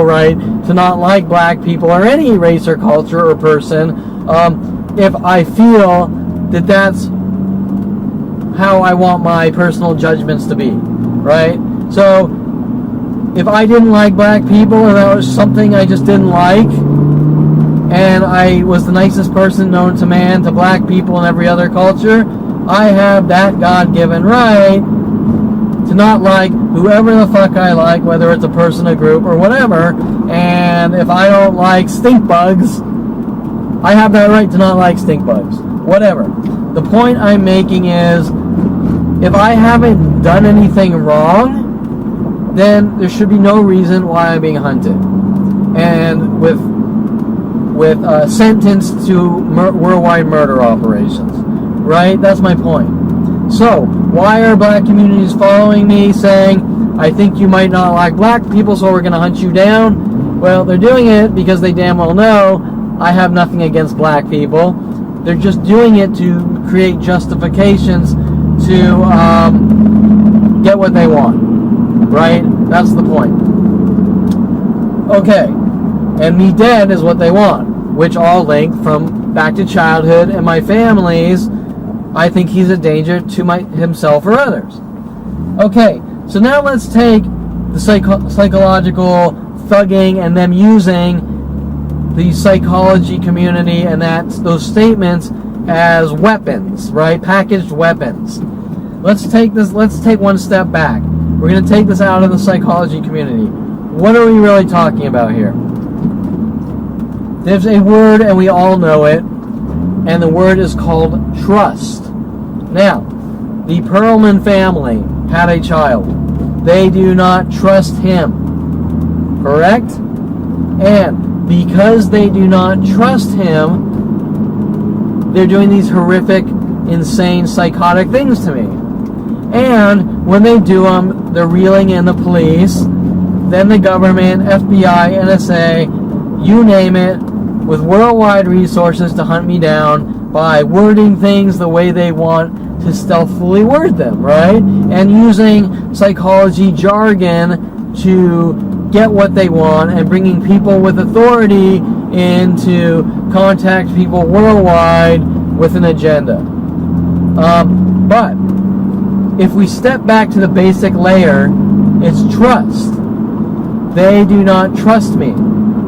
right to not like black people or any race or culture or person if I feel that that's how I want my personal judgments to be, right? So if I didn't like black people, or that was something I just didn't like, and I was the nicest person known to man to black people and every other culture, I have that God-given right to not like whoever the fuck I like, whether it's a person, a group, or whatever. And if I don't like stink bugs, I have that right to not like stink bugs. Whatever. The point I'm making is, if I haven't done anything wrong, then there should be no reason why I'm being hunted. And with sentenced to worldwide murder operations. Right? That's my point. So, why are black communities following me saying, I think you might not like black people, so we're going to hunt you down? Well, they're doing it because they damn well know I have nothing against black people. They're just doing it to create justifications to get what they want. Right? That's the point. Okay. And me dead is what they want, which all link from back to childhood and my family's. I think he's a danger to himself or others. Okay, so now let's take the psychological thugging and them using the psychology community and those statements as weapons, right? Packaged weapons. Let's take one step back. We're going to take this out of the psychology community. What are we really talking about here? There's a word, and we all know it, and the word is called trust. Now, the Perlman family had a child. They do not trust him. Correct? And because they do not trust him, they're doing these horrific, insane, psychotic things to me. And when they do them, they're reeling in the police, then the government, FBI, NSA, you name it, with worldwide resources to hunt me down by wording things the way they want to stealthily word them, right? And using psychology jargon to get what they want, and bringing people with authority in to contact people worldwide with an agenda. But if we step back to the basic layer, it's trust. They do not trust me.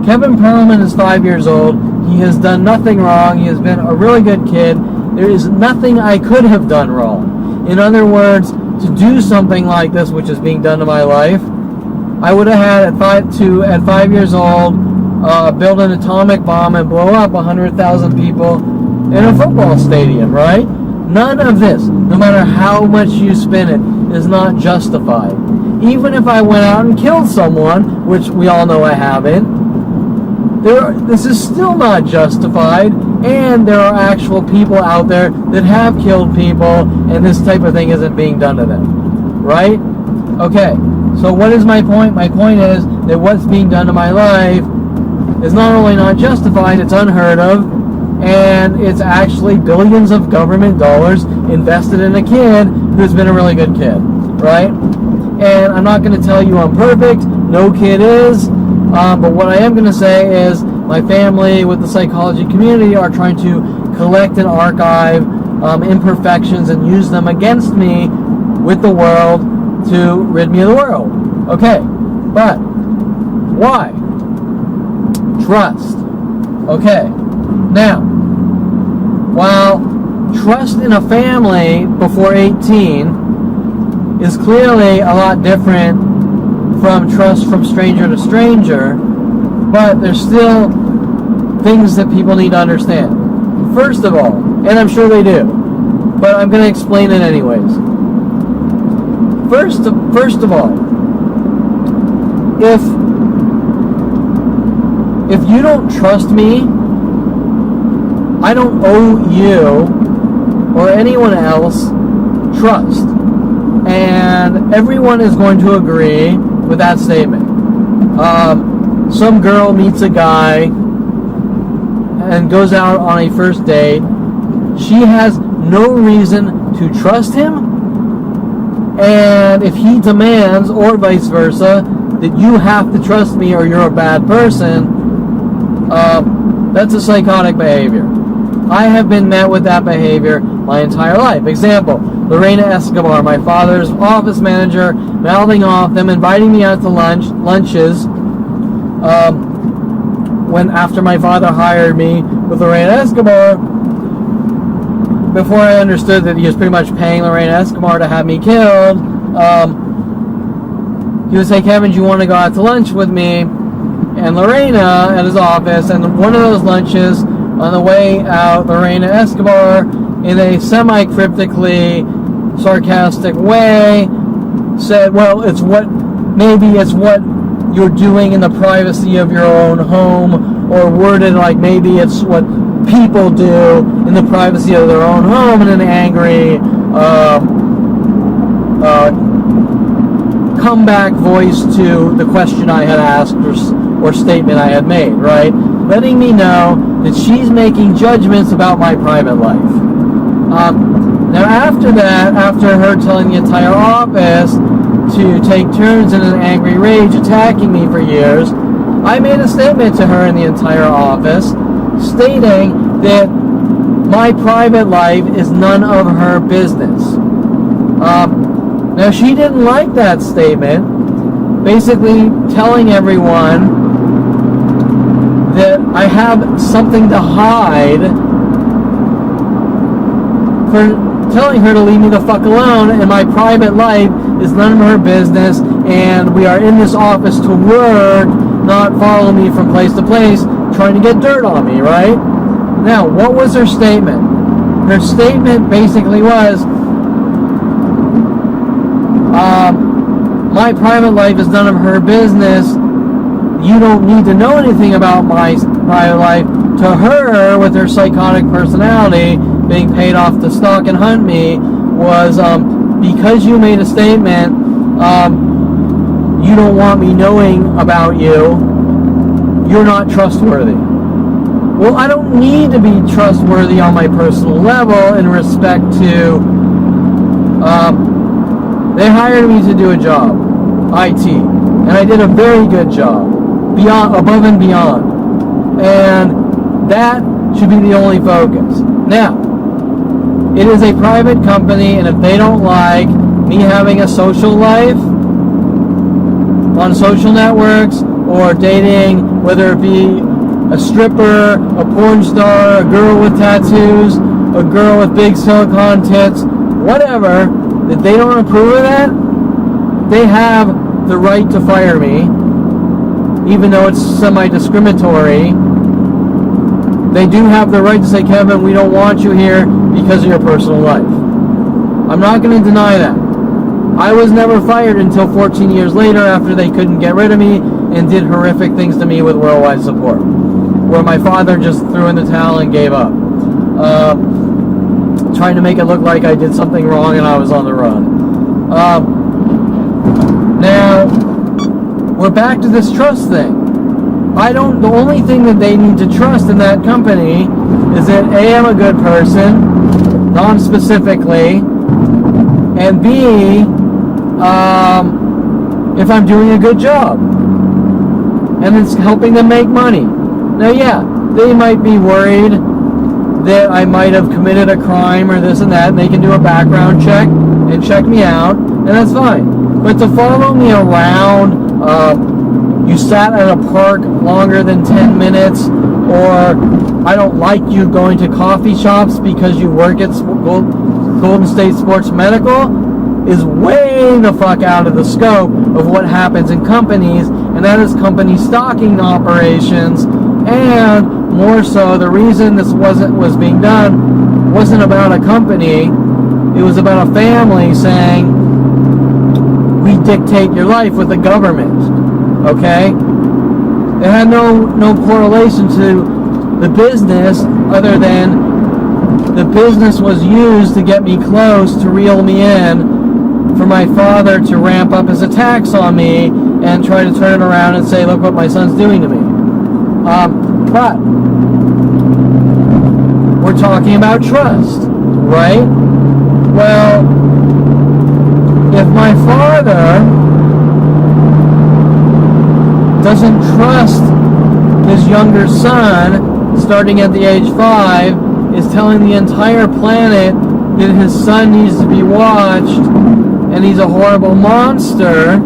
Kevin Perlman is 5 years old. He has done nothing wrong. He has been a really good kid. There is nothing I could have done wrong. In other words, to do something like this, which is being done to my life, I would have had at 5 years old, build an atomic bomb and blow up 100,000 people in a football stadium, right? None of this, no matter how much you spin it, is not justified. Even if I went out and killed someone, which we all know I haven't, this is still not justified, and there are actual people out there that have killed people, and this type of thing isn't being done to them, right? Okay, so what is my point? My point is that what's being done to my life is not only not justified, it's unheard of, and it's actually billions of government dollars invested in a kid who's been a really good kid, right? And I'm not going to tell you I'm perfect, no kid is, but what I am going to say is my family with the psychology community are trying to collect and archive imperfections and use them against me with the world to rid me of the world. Okay, but why? Trust. Okay, now, while trust in a family before 18 is clearly a lot different from trust from stranger to stranger, but there's still things that people need to understand. First of all, and I'm sure they do, but I'm going to explain it anyways. First of all, if you don't trust me, I don't owe you or anyone else trust. And everyone is going to agree with that statement. Some girl meets a guy and goes out on a first date, she has no reason to trust him. And if he demands, or vice versa, that you have to trust me or you're a bad person, that's a psychotic behavior. I have been met with that behavior my entire life. Example, Lorena Escobar, my father's office manager, mouthing off them, inviting me out to lunches, when after my father hired me with Lorena Escobar, before I understood that he was pretty much paying Lorena Escobar to have me killed, he would say, Kevin, do you want to go out to lunch with me? And Lorena at his office, and one of those lunches, on the way out, Lorena Escobar, in a semi-cryptically sarcastic way, said, well, maybe it's what you're doing in the privacy of your own home, or worded like maybe it's what people do in the privacy of their own home, in an angry comeback voice to the question I had asked or statement I had made, right? Letting me know that she's making judgments about my private life. Now after that, after her telling the entire office to take turns in an angry rage attacking me for years, I made a statement to her in the entire office stating that my private life is none of her business. Now she didn't like that statement, basically telling everyone that I have something to hide, for telling her to leave me the fuck alone, and my private life is none of her business, and we are in this office to work, not follow me from place to place, trying to get dirt on me, right? Now, what was her statement? Her statement basically was, my private life is none of her business. You don't need to know anything about my private life. To her, with her psychotic personality, being paid off to stalk and hunt me, was because you made a statement, you don't want me knowing about you, you're not trustworthy. Well, I don't need to be trustworthy on my personal level in respect to, they hired me to do a job, IT, and I did a very good job, above and beyond, and that should be the only focus. Now, it is a private company, and if they don't like me having a social life on social networks, or dating, whether it be a stripper, a porn star, a girl with tattoos, a girl with big silicone tits, whatever, if they don't approve of that, they have the right to fire me, even though it's semi-discriminatory. They do have the right to say, Kevin, we don't want you here because of your personal life. I'm not going to deny that. I was never fired until 14 years later, after they couldn't get rid of me and did horrific things to me with worldwide support, where my father just threw in the towel and gave up, trying to make it look like I did something wrong and I was on the run. Now, we're back to this trust thing. The only thing that they need to trust in that company is that A, I'm a good person, non-specifically, and B, if I'm doing a good job, and it's helping them make money. Now, yeah, they might be worried that I might have committed a crime or this and that, and they can do a background check and check me out, and that's fine. But to follow me around, you sat at a park longer than 10 minutes, or I don't like you going to coffee shops because you work at Golden State Sports Medical, is way the fuck out of the scope of what happens in companies, and that is company stalking operations. And more so, the reason this was being done wasn't about a company, it was about a family saying, we dictate your life with the government, okay? It had no correlation to the business, other than the business was used to get me close, to reel me in, for my father to ramp up his attacks on me and try to turn it around and say, look what my son's doing to me. But we're we're talking about trust, right? Well, if my father doesn't trust his younger son, starting at the age 5, is telling the entire planet that his son needs to be watched and he's a horrible monster,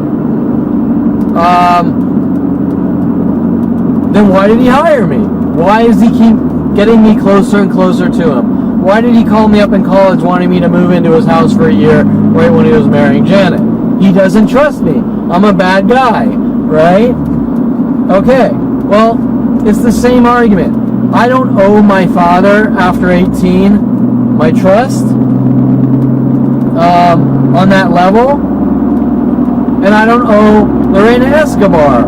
then why did he hire me? Why does he keep getting me closer and closer to him? Why did he call me up in college wanting me to move into his house for a year right when he was marrying Janet? He doesn't trust me. I'm a bad guy, right? Okay, well, it's the same argument. I don't owe my father, after 18, my trust on that level. And I don't owe Lorena Escobar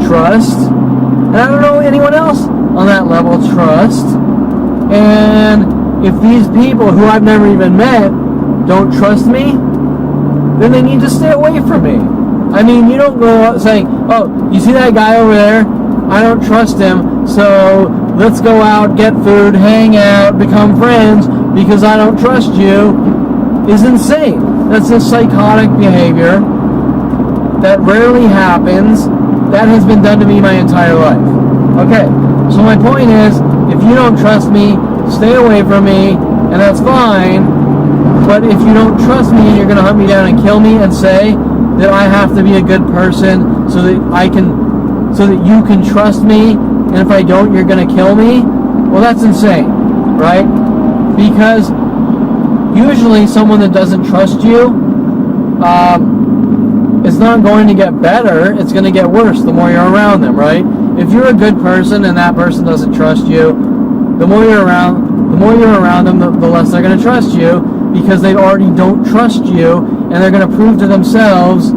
trust. And I don't owe anyone else on that level trust. And if these people who I've never even met don't trust me, then they need to stay away from me. I mean, you don't go out saying, oh, you see that guy over there? I don't trust him, so let's go out, get food, hang out, become friends because I don't trust you, is insane. That's a psychotic behavior that rarely happens. That has been done to me my entire life. Okay, so my point is, if you don't trust me, stay away from me, and that's fine. But if you don't trust me and you're going to hunt me down and kill me and say that I have to be a good person so that you can trust me, and if I don't, you're going to kill me, well, that's insane, right? Because usually someone that doesn't trust you, it's not going to get better, it's going to get worse the more you're around them, right? If you're a good person and that person doesn't trust you, the more you're around them, the less they're going to trust you, because they already don't trust you, and they're going to prove to themselves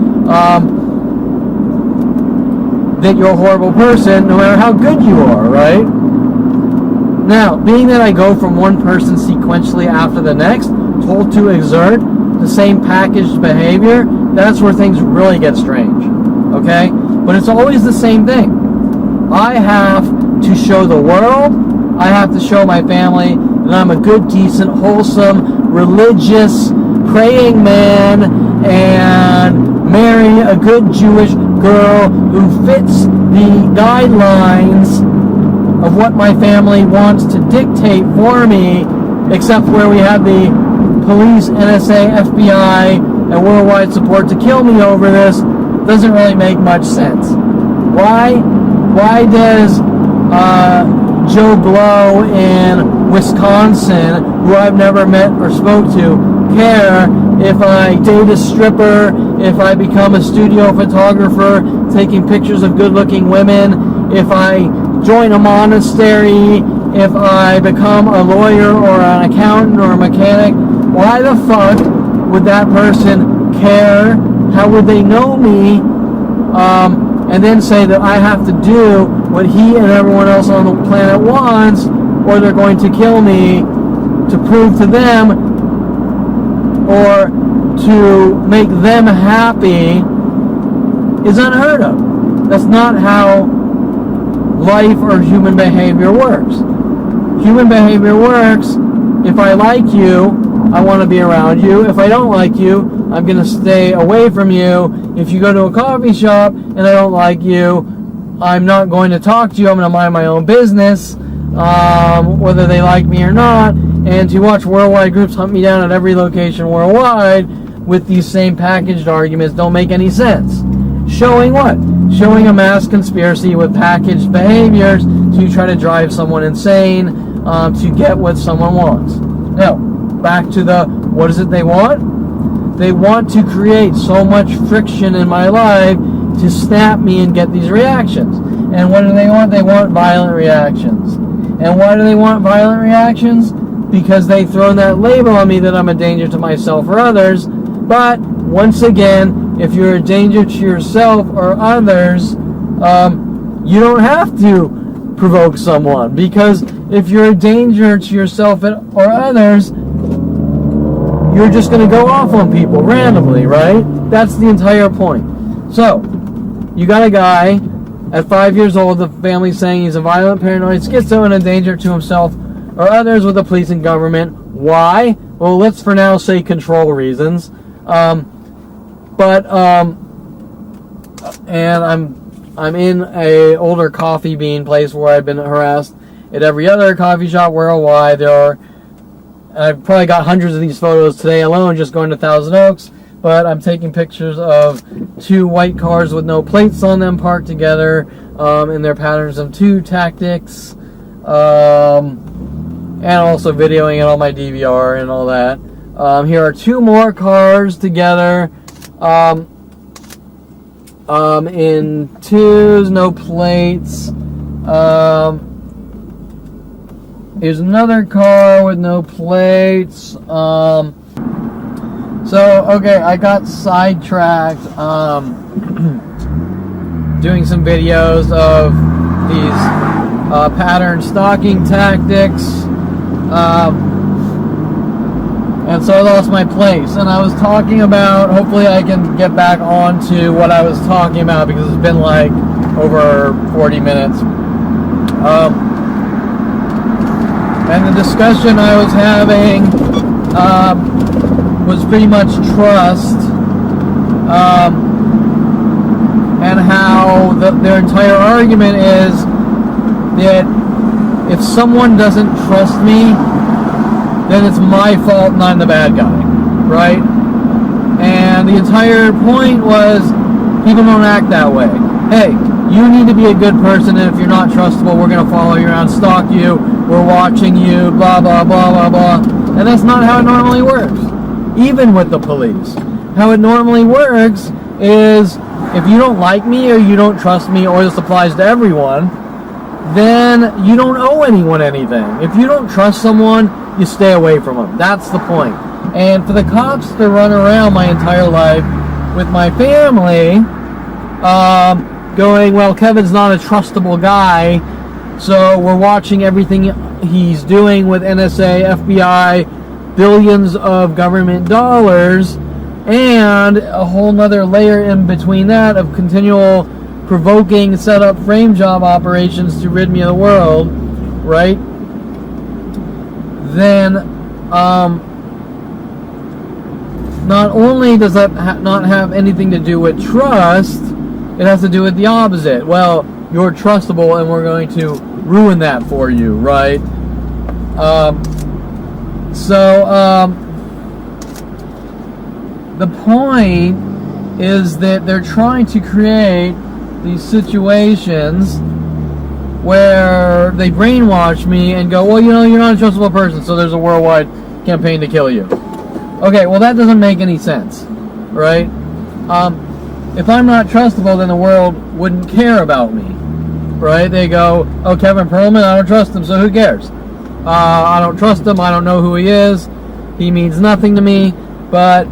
that you're a horrible person, no matter how good you are, right? Now, being that I go from one person sequentially after the next, told to exert the same packaged behavior, that's where things really get strange, okay? But it's always the same thing. I have to show the world, I have to show my family that I'm a good, decent, wholesome, religious, praying man, and marry a good Jewish girl who fits the guidelines of what my family wants to dictate for me, except where we have the police, NSA, FBI, and worldwide support to kill me over this. Doesn't really make much sense. Why does Joe Blow in Wisconsin, who I've never met or spoke to, care if I date a stripper, if I become a studio photographer taking pictures of good-looking women, if I join a monastery, if I become a lawyer or an accountant or a mechanic? Why the fuck would that person care? How would they know me? And then say that I have to do what he and everyone else on the planet wants, or they're going to kill me to prove to them or to make them happy, is unheard of. That's not how life or human behavior works. Human behavior works, if I like you, I want to be around you. If I don't like you, I'm going to stay away from you. If you go to a coffee shop and I don't like you, I'm not going to talk to you. I'm going to mind my own business, whether they like me or not. And to watch worldwide groups hunt me down at every location worldwide with these same packaged arguments don't make any sense. Showing what? Showing a mass conspiracy with packaged behaviors to try to drive someone insane, to get what someone wants. Now, back to what is it they want? They want to create so much friction in my life to snap me and get these reactions. And what do they want? They want violent reactions. And why do they want violent reactions? Because they've thrown that label on me that I'm a danger to myself or others. But, once again, if you're a danger to yourself or others, you don't have to provoke someone. Because if you're a danger to yourself or others, you're just going to go off on people randomly, right? That's the entire point. So, you got a guy at 5 years old, the family saying he's a violent, paranoid schizo and a danger to himself or others with the police and government. Why? Well, let's for now say control reasons. And I'm in a older coffee bean place where I've been harassed at every other coffee shop worldwide. I've probably got hundreds of these photos today alone, just going to Thousand Oaks. But I'm taking pictures of 2 white cars with no plates on them parked together, in their patterns of 2 tactics, and also videoing it on my DVR and all that. Here are 2 more cars together, in 2s, no plates. Here's another car with no plates. Okay, I got sidetracked doing some videos of these pattern stalking tactics, and so I lost my place. And I was talking about, hopefully I can get back onto what I was talking about, because it's been like over 40 minutes. And the discussion I was having was pretty much trust, and how their entire argument is that if someone doesn't trust me, then it's my fault and I'm the bad guy, right? And the entire point was, people don't act that way. Hey, you need to be a good person, and if you're not trustable, we're going to follow you around, stalk you, we're watching you, blah, blah, blah, blah, blah. And that's not how it normally works. Even with the police. How it normally works is, if you don't like me or you don't trust me, or this applies to everyone, then you don't owe anyone anything. If you don't trust someone, you stay away from them. That's the point. And for the cops to run around my entire life with my family, going, well, Kevin's not a trustable guy, so we're watching everything he's doing with NSA, FBI, billions of government dollars, and a whole nother layer in between that of continual provoking, set up frame job operations to rid me of the world, right? Then not only does that not have anything to do with trust, it has to do with the opposite. Well, you're trustable and we're going to ruin that for you, right? The point is that they're trying to create these situations where they brainwash me and go, well, you're not a trustable person, so there's a worldwide campaign to kill you. Okay, well, that doesn't make any sense, right? If I'm not trustable, then the world wouldn't care about me, right? They go, oh, Kevin Perlman, I don't trust him, so who cares? I don't trust him, I don't know who he is, he means nothing to me. But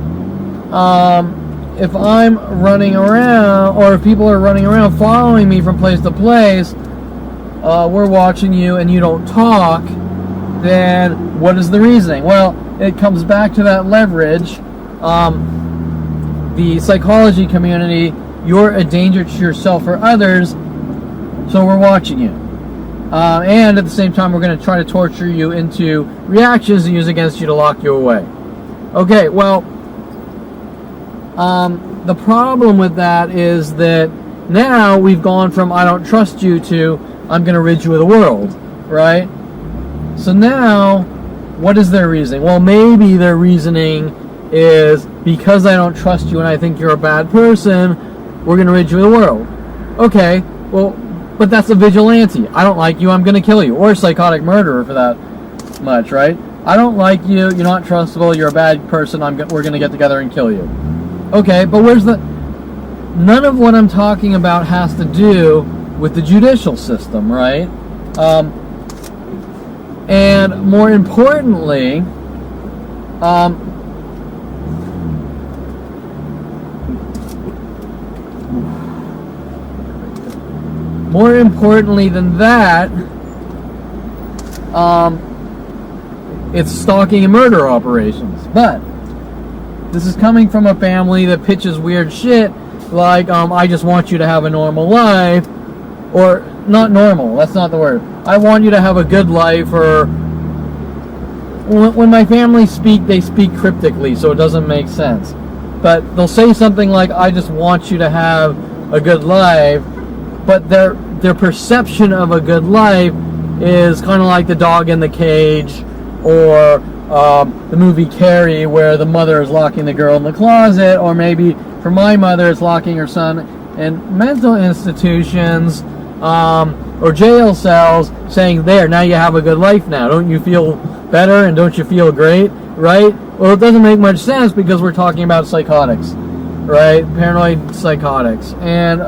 if I'm running around, or if people are running around following me from place to place, we're watching you and you don't talk, then what is the reasoning? Well, it comes back to that leverage. The psychology community, you're a danger to yourself or others, so we're watching you. And at the same time, we're going to try to torture you into reactions and use against you to lock you away. Okay, well, the problem with that is that now we've gone from I don't trust you to I'm going to rid you of the world, right? So now, what is their reasoning? Well, maybe their reasoning is because I don't trust you and I think you're a bad person, we're going to rid you of the world. Okay, well, but that's a vigilante. I don't like you, I'm going to kill you. Or a psychotic murderer for that much, right? I don't like you, you're not trustable, you're a bad person, we're going to get together and kill you. Okay, but none of what I'm talking about has to do with the judicial system, right? And more importantly, than that, it's stalking and murder operations. But this is coming from a family that pitches weird shit like, I just want you to have a normal life, or not normal, that's not the word. I want you to have a good life, or when my family speak, they speak cryptically, so it doesn't make sense. But they'll say something like, I just want you to have a good life, but their perception of a good life is kind of like the dog in the cage, or the movie Carrie, where the mother is locking the girl in the closet, or maybe for my mother, it's locking her son in mental institutions, or jail cells, saying, there, now you have a good life now. Don't you feel better and don't you feel great, right? Well, it doesn't make much sense because we're talking about psychotics, right? Paranoid psychotics. And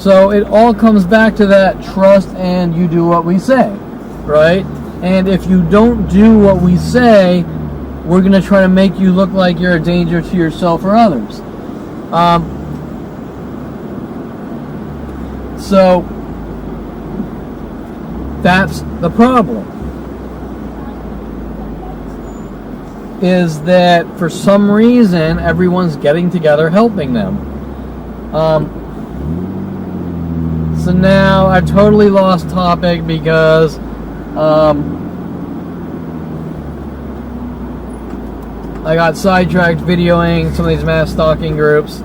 So it all comes back to that trust and you do what we say, right? And if you don't do what we say, we're going to try to make you look like you're a danger to yourself or others. So that's the problem. Is that for some reason everyone's getting together helping them. So now I've totally lost topic because I got sidetracked videoing some of these mass stalking groups.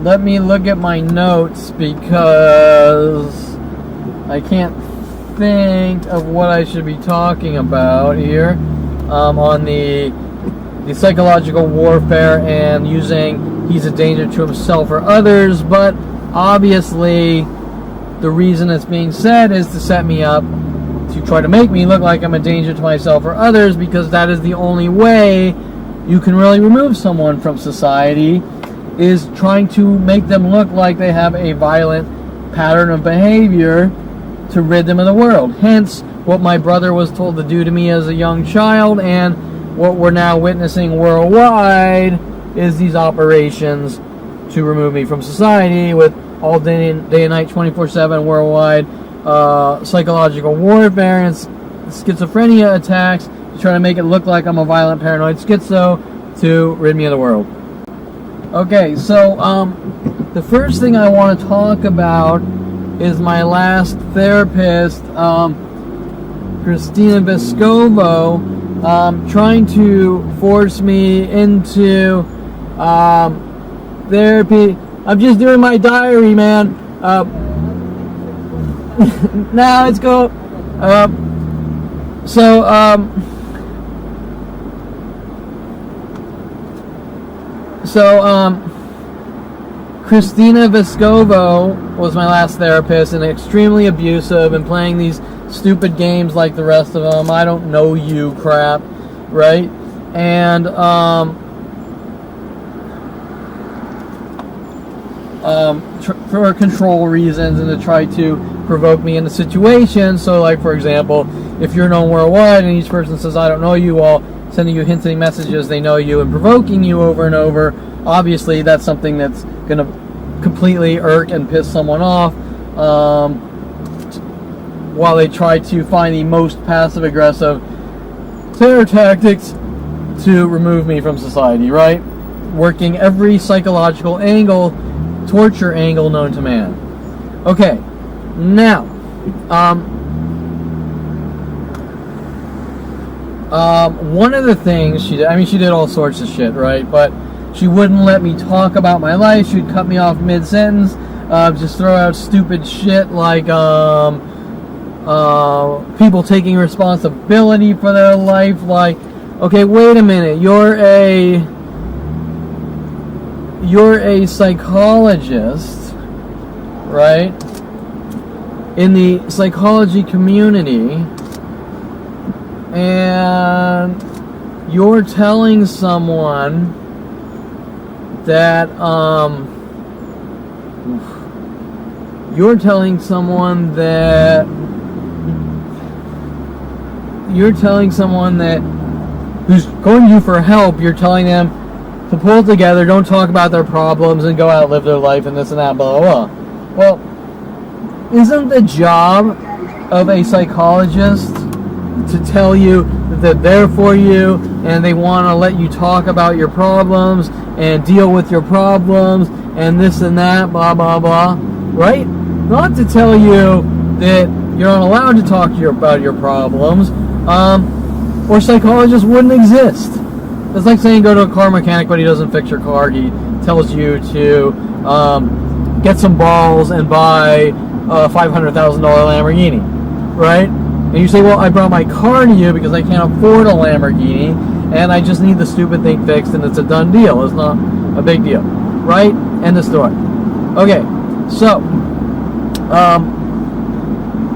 Let me look at my notes because I can't think of what I should be talking about here on the psychological warfare and using he's a danger to himself or others, but obviously the reason it's being said is to set me up to try to make me look like I'm a danger to myself or others, because that is the only way you can really remove someone from society, is trying to make them look like they have a violent pattern of behavior to rid them of the world. Hence what my brother was told to do to me as a young child, and what we're now witnessing worldwide is these operations to remove me from society with all day and night, 24/7 worldwide psychological warfare and schizophrenia attacks to try to make it look like I'm a violent paranoid schizo to rid me of the world. Okay, so the first thing I want to talk about is my last therapist, Christina Vescovo, trying to force me into therapy. I'm just doing my diary, man. Now let's go. Christina Vescovo was my last therapist, and extremely abusive and playing these stupid games like the rest of them. I don't know you crap, right? And for control reasons and to try to provoke me into situations. So like, for example, if you're known worldwide and each person says I don't know you, while sending you hinting messages they know you and provoking you over and over, obviously that's something that's going to completely irk and piss someone off, while they try to find the most passive-aggressive terror tactics to remove me from society, right? Working every psychological angle, torture angle known to man. Okay, now, one of the things she did, she did all sorts of shit, right? But she wouldn't let me talk about my life. She'd cut me off mid-sentence, just throw out stupid shit like, people taking responsibility for their life. Like, okay, wait a minute, you're a psychologist, right? In the psychology community, and you're telling someone that who's going to you for help, you're telling them to pull it together, don't talk about their problems, and go out and live their life and this and that, blah, blah, blah. Well, isn't the job of a psychologist to tell you that they're there for you and they want to let you talk about your problems and deal with your problems and this and that, blah, blah, blah, right? Not to tell you that you're not allowed to talk to you about your problems, or psychologists wouldn't exist. It's like saying go to a car mechanic, but he doesn't fix your car. He tells you to get some balls and buy a $500,000 Lamborghini, right? And you say, well, I brought my car to you because I can't afford a Lamborghini, and I just need the stupid thing fixed, and it's a done deal. It's not a big deal, right? End of story. Okay, so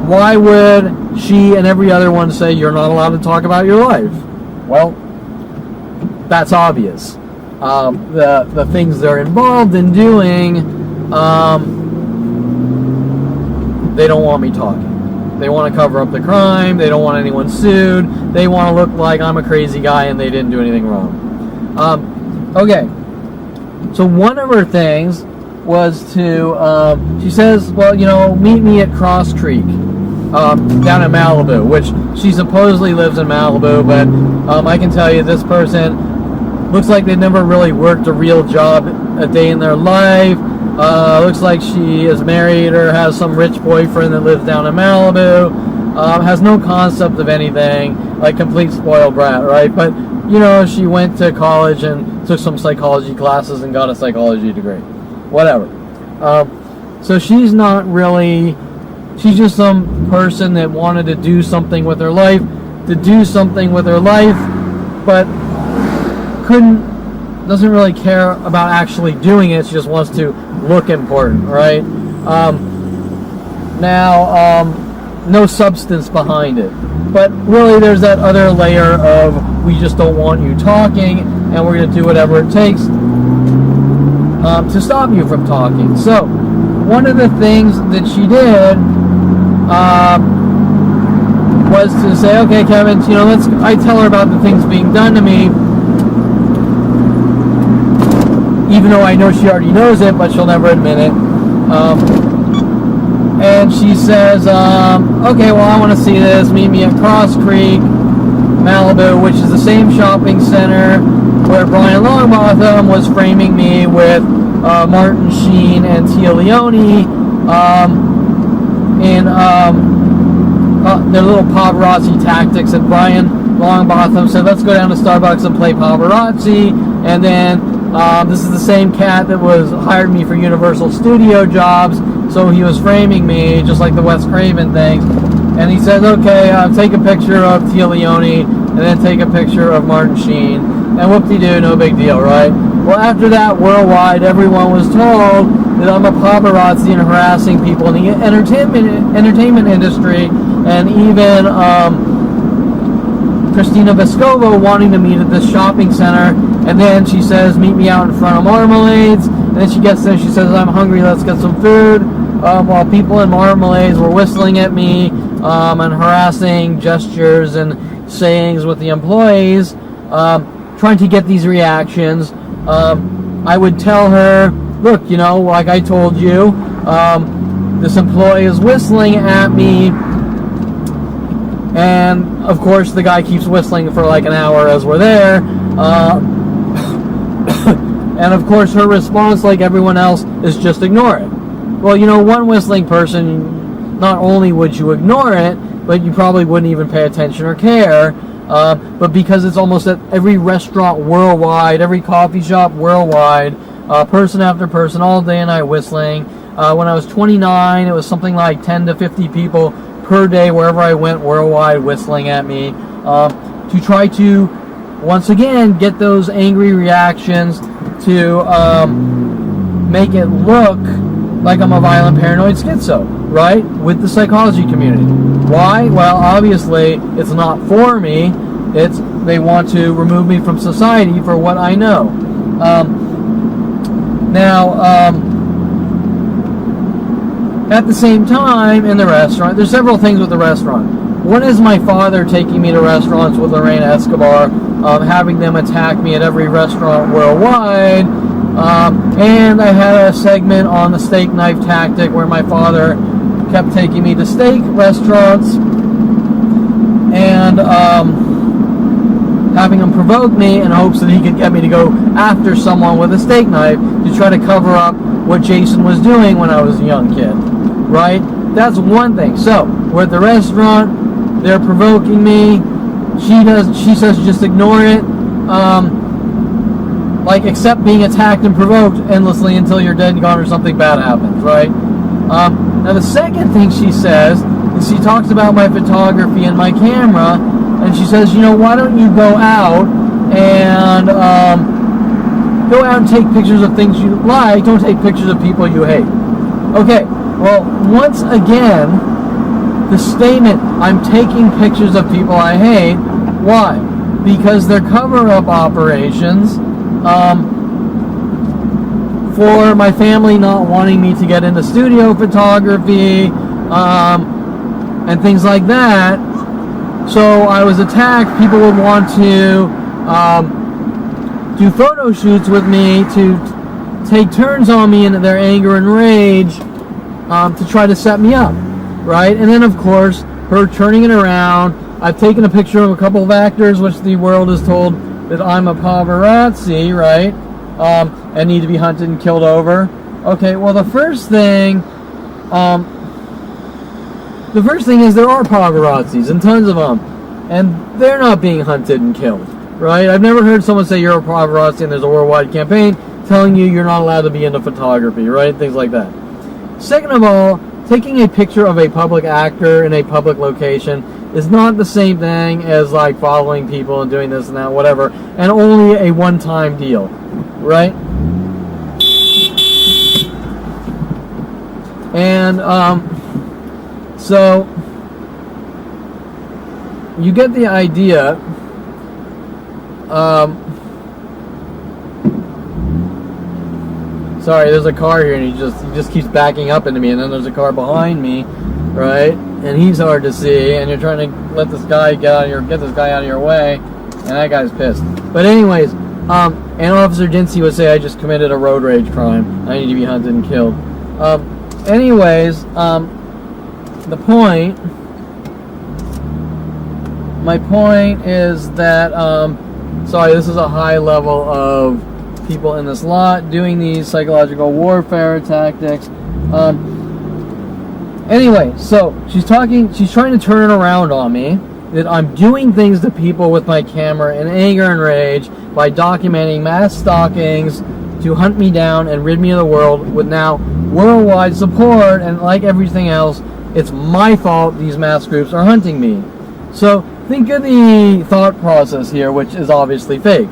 why would she and every other one say you're not allowed to talk about your life? Well, that's obvious. The things they're involved in doing, they don't want me talking. They want to cover up the crime. They don't want anyone sued. They want to look like I'm a crazy guy and they didn't do anything wrong. Okay. So one of her things was to, she says, well, meet me at Cross Creek down in Malibu, which she supposedly lives in Malibu, but I can tell you this person looks like they never really worked a real job a day in their life. Looks like she is married or has some rich boyfriend that lives down in Malibu. Has no concept of anything, like complete spoiled brat, right? But, she went to college and took some psychology classes and got a psychology degree. Whatever. So she's not really, she's just some person that wanted to do something with her life, but doesn't really care about actually doing it. She just wants to look important, right? No substance behind it. But really there's that other layer of we just don't want you talking and we're going to do whatever it takes to stop you from talking. So one of the things that she did was to say, okay, Kevin, I tell her about the things being done to me, even though I know she already knows it, but she'll never admit it. And she says, okay, well, I want to see this. Meet me at Cross Creek, Malibu, which is the same shopping center where Brian Longbotham was framing me with Martin Sheen and Tia Leone in their little paparazzi tactics. And Brian Longbotham said, let's go down to Starbucks and play paparazzi. And then this is the same cat that was hired me for Universal Studio jobs, so he was framing me, just like the Wes Craven things. And he says, okay, take a picture of Tia Leone, and then take a picture of Martin Sheen, and whoop-de-doo, no big deal, right? Well, after that, worldwide, everyone was told that I'm a paparazzi and harassing people in the entertainment industry, and even Christina Vescovo wanting to meet at this shopping center. And then she says, meet me out in front of Marmalades. And then she gets there, she says, I'm hungry, let's get some food. While people in Marmalades were whistling at me and harassing gestures and sayings with the employees, trying to get these reactions. I would tell her, look, like I told you, this employee is whistling at me. And, of course, the guy keeps whistling for like an hour as we're there. And of course her response, like everyone else, is just ignore it. Well, one whistling person, not only would you ignore it, but you probably wouldn't even pay attention or care. But because it's almost at every restaurant worldwide, every coffee shop worldwide, person after person, all day and night whistling. When I was 29, it was something like 10 to 50 people per day wherever I went worldwide whistling at me to try to, once again, get those angry reactions to make it look like I'm a violent paranoid schizo, right? With the psychology community. Why? Well, obviously, it's not for me. They want to remove me from society for what I know. At the same time, in the restaurant, there's several things with the restaurant. One is my father taking me to restaurants with Lorena Escobar, having them attack me at every restaurant worldwide. And I had a segment on the steak knife tactic where my father kept taking me to steak restaurants and having him provoke me in hopes that he could get me to go after someone with a steak knife to try to cover up what Jason was doing when I was a young kid, right? That's one thing. So we're at the restaurant, they're provoking me. She says just ignore it. Like accept being attacked and provoked endlessly until you're dead and gone or something bad happens, right? Now the second thing she says is she talks about my photography and my camera, and she says, you know, why don't you go out and take pictures of things you like, don't take pictures of people you hate. Okay, well, once again, the statement, I'm taking pictures of people I hate, why? Because they're cover-up operations for my family not wanting me to get into studio photography and things like that. So I was attacked. People would want to do photo shoots with me to take turns on me in their anger and rage to try to set me up, right? And then, of course, her turning it around. I've taken a picture of a couple of actors, which the world is told that I'm a paparazzi, right? And need to be hunted and killed over. Okay, well, the first thing is there are paparazzis, and tons of them, and they're not being hunted and killed, right? I've never heard someone say you're a paparazzi and there's a worldwide campaign telling you you're not allowed to be into photography, right? Things like that. Second of all, taking a picture of a public actor in a public location is not the same thing as like following people and doing this and that, whatever, and only a one-time deal, right? And so you get the idea. Sorry, there's a car here, and he just keeps backing up into me, and then there's a car behind me, right? And he's hard to see, and you're trying to let this guy get this guy out of your way, and that guy's pissed. But anyways, and Officer Dincy would say I just committed a road rage crime. I need to be hunted and killed. Anyways, my point is that, sorry, this is a high level of people in this lot doing these psychological warfare tactics. Anyway, so she's trying to turn it around on me, that I'm doing things to people with my camera in anger and rage by documenting mass stalkings to hunt me down and rid me of the world with now worldwide support, and like everything else, it's my fault these mass groups are hunting me. So think of the thought process here, which is obviously fake.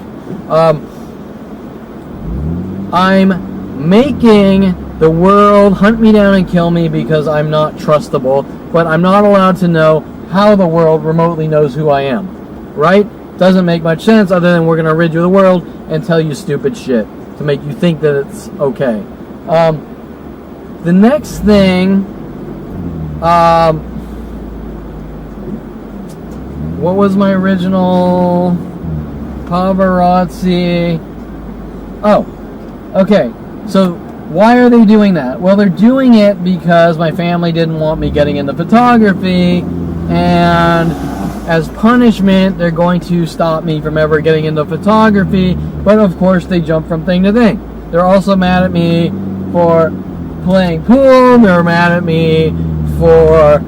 I'm making the world hunt me down and kill me because I'm not trustable, but I'm not allowed to know how the world remotely knows who I am, right? Doesn't make much sense other than we're going to rid you of the world and tell you stupid shit to make you think that it's okay. The next thing, what was my original paparazzi? Oh, okay. So why are they doing that? Well, they're doing it because my family didn't want me getting into photography, and as punishment, they're going to stop me from ever getting into photography. But of course, they jump from thing to thing. They're also mad at me for playing pool. They're mad at me for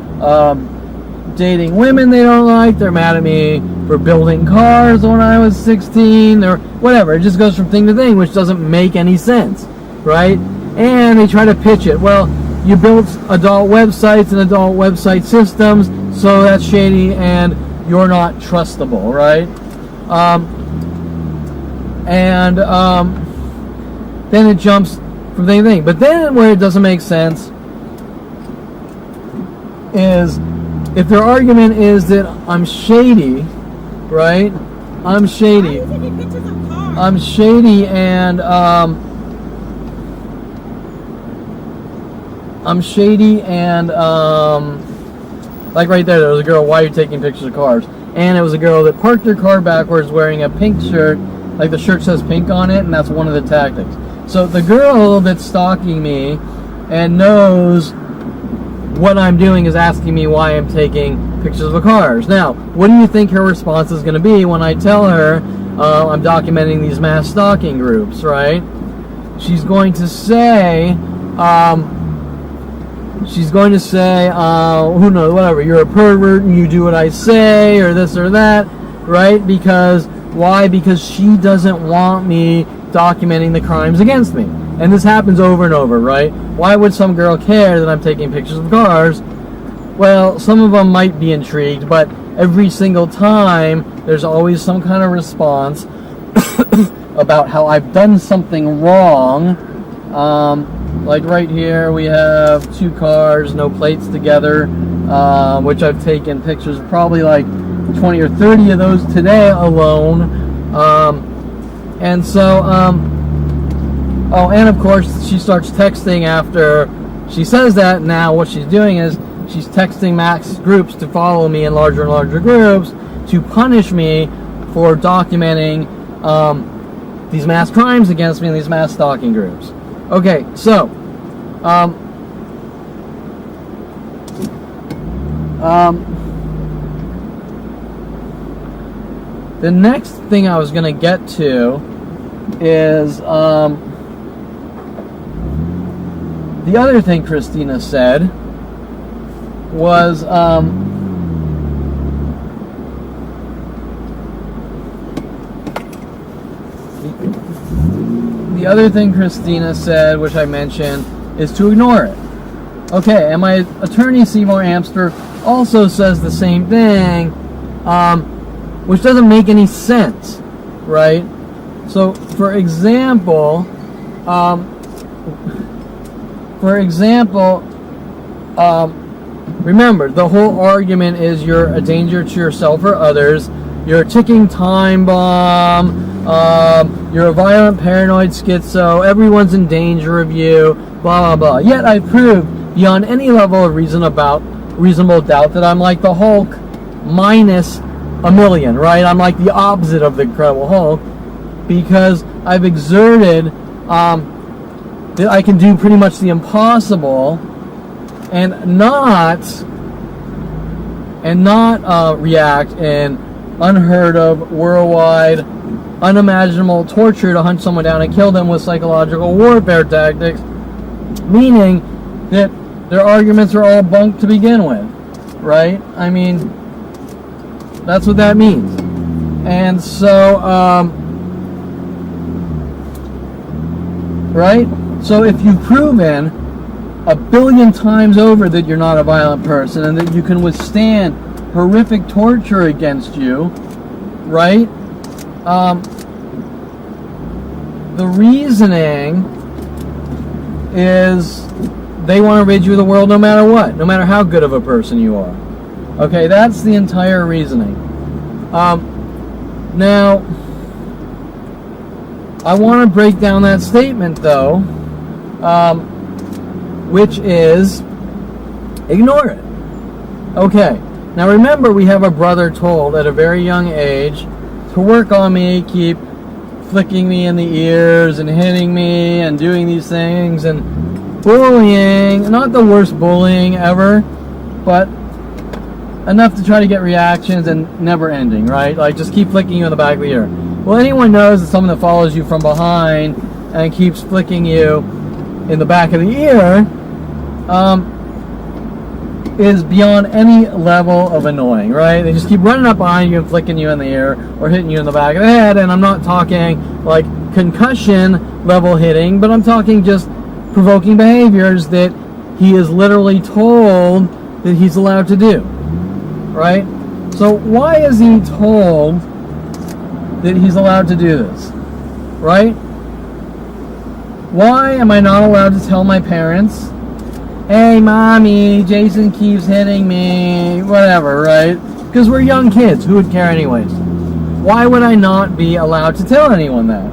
dating women they don't like. They're mad at me for building cars when I was 16, or whatever. It just goes from thing to thing, which doesn't make any sense, right? And they try to pitch it. Well, you built adult websites and adult website systems, so that's shady and you're not trustable, right? Then it jumps from thing to thing. But then where it doesn't make sense is if their argument is that I'm shady, right? I'm shady. I'm shady and like right there was a girl, why are you taking pictures of cars? And it was a girl that parked her car backwards wearing a pink shirt, like the shirt says pink on it, and that's one of the tactics. So the girl that's stalking me and knows what I'm doing is asking me why I'm taking pictures of cars. Now, what do you think her response is going to be when I tell her I'm documenting these mass stalking groups, right? She's going to say, who knows, whatever, you're a pervert and you do what I say, or this or that, right? Because, why? Because she doesn't want me documenting the crimes against me. And this happens over and over, right? Why would some girl care that I'm taking pictures of cars? Well, some of them might be intrigued, but every single time, there's always some kind of response about how I've done something wrong. Like right here, we have 2 cars, no plates together, which I've taken pictures of probably like 20 or 30 of those today alone. And so, oh, and of course, she starts texting after she says that. Now what she's doing is she's texting max groups to follow me in larger and larger groups to punish me for documenting these mass crimes against me in these mass stalking groups. Okay, so the next thing I was going to get to is the other thing Christina said was the other thing Christina said, which I mentioned, is to ignore it. Okay, and my attorney Seymour Amster also says the same thing, which doesn't make any sense, right? So, for example, remember, the whole argument is you're a danger to yourself or others, you're a ticking time bomb, you're a violent paranoid schizo, everyone's in danger of you, blah, blah, blah. Yet I've proved beyond any level of reasonable doubt that I'm like the Hulk minus a million, right? I'm like the opposite of the Incredible Hulk, because I've exerted that I can do pretty much the impossible and not react in unheard of, worldwide, unimaginable torture to hunt someone down and kill them with psychological warfare tactics, meaning that their arguments are all bunk to begin with, right? I mean, that's what that means. And so, right? So if you've proven 1 billion times over that you're not a violent person and that you can withstand horrific torture against you, right? The reasoning is they want to rid you of the world no matter what, no matter how good of a person you are. Okay, that's the entire reasoning. Now, I want to break down that statement, though, which is ignore it. Okay, now remember, we have a brother told at a very young age to work on me, keep flicking me in the ears and hitting me and doing these things and bullying. Not the worst bullying ever, but enough to try to get reactions and never ending, right? Like just keep flicking you in the back of the ear. Well, anyone knows that someone that follows you from behind and keeps flicking you in the back of the ear is beyond any level of annoying, right? They just keep running up behind you and flicking you in the ear or hitting you in the back of the head. And I'm not talking like concussion level hitting, but I'm talking just provoking behaviors that he is literally told that he's allowed to do, right? So why is he told that he's allowed to do this, right? Why am I not allowed to tell my parents, hey, mommy, Jason keeps hitting me, whatever, right? Because we're young kids. Who would care anyways? Why would I not be allowed to tell anyone that?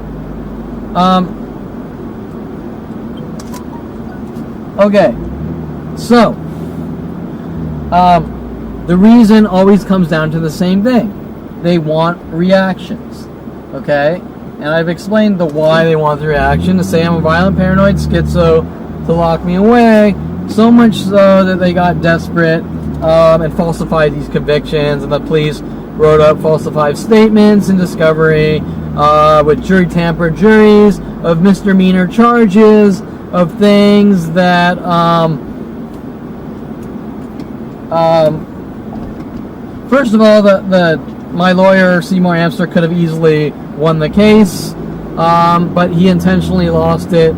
Okay. So, the reason always comes down to the same thing. They want reactions, okay? And I've explained the why they want the reaction, to say I'm a violent paranoid schizo, to lock me away, So much so that they got desperate and falsified these convictions, and the police wrote up falsified statements in discovery with jury-tampered juries of misdemeanor charges of things that first of all, my lawyer, Seymour Amster, could have easily won the case, but he intentionally lost it,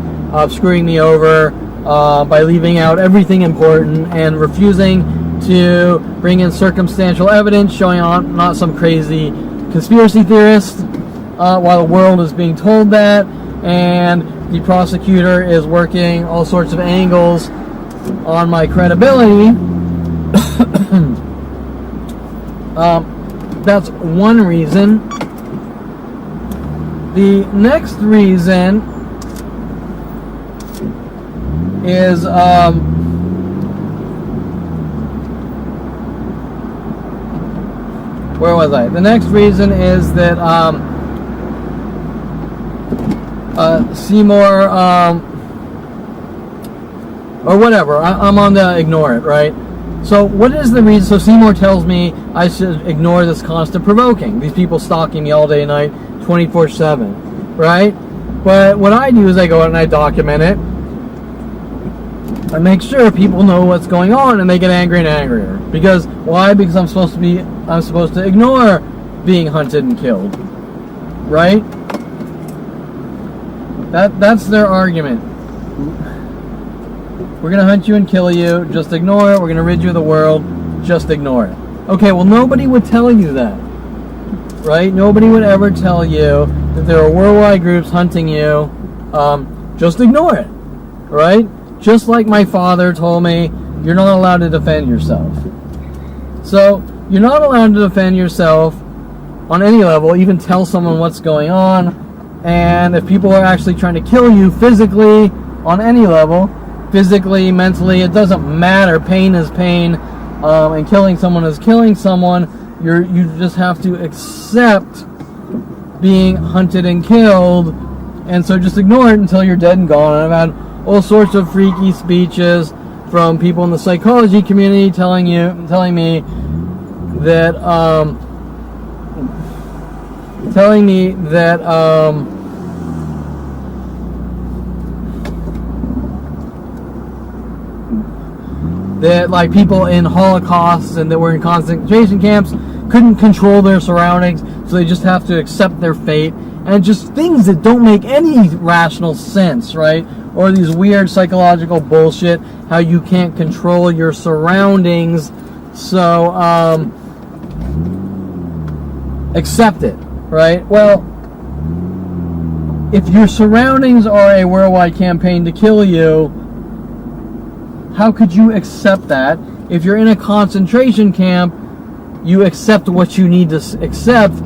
screwing me over by leaving out everything important and refusing to bring in circumstantial evidence showing I'm not some crazy conspiracy theorist, while the world is being told that, and the prosecutor is working all sorts of angles on my credibility. That's one reason. The next reason is where was I? The next reason is that Seymour or whatever, I'm on the ignore it, right? So what is the reason? So Seymour tells me I should ignore this constant provoking. These people stalking me all day and night, 24/7, right? But what I do is I go out and I document it. I make sure people know what's going on, and they get angry and angrier. Because why? Because I'm supposed to ignore being hunted and killed, right? That's their argument. We're going to hunt you and kill you. Just ignore it. We're going to rid you of the world. Just ignore it. Okay, well, nobody would tell you that, right? Nobody would ever tell you that there are worldwide groups hunting you. Just ignore it, right? Just like my father told me, you're not allowed to defend yourself. So, you're not allowed to defend yourself on any level, even tell someone what's going on. And if people are actually trying to kill you physically, on any level, physically, mentally, it doesn't matter. Pain is pain, and killing someone is killing someone. You just have to accept being hunted and killed, and so just ignore it until you're dead and gone. And I've had all sorts of freaky speeches from people in the psychology community telling me that that like people in Holocausts and that were in concentration camps couldn't control their surroundings, so they just have to accept their fate, and just things that don't make any rational sense, right? Or these weird psychological bullshit, how you can't control your surroundings, so accept it, right? Well, if your surroundings are a worldwide campaign to kill you, how could you accept that? If you're in a concentration camp, you accept what you need to accept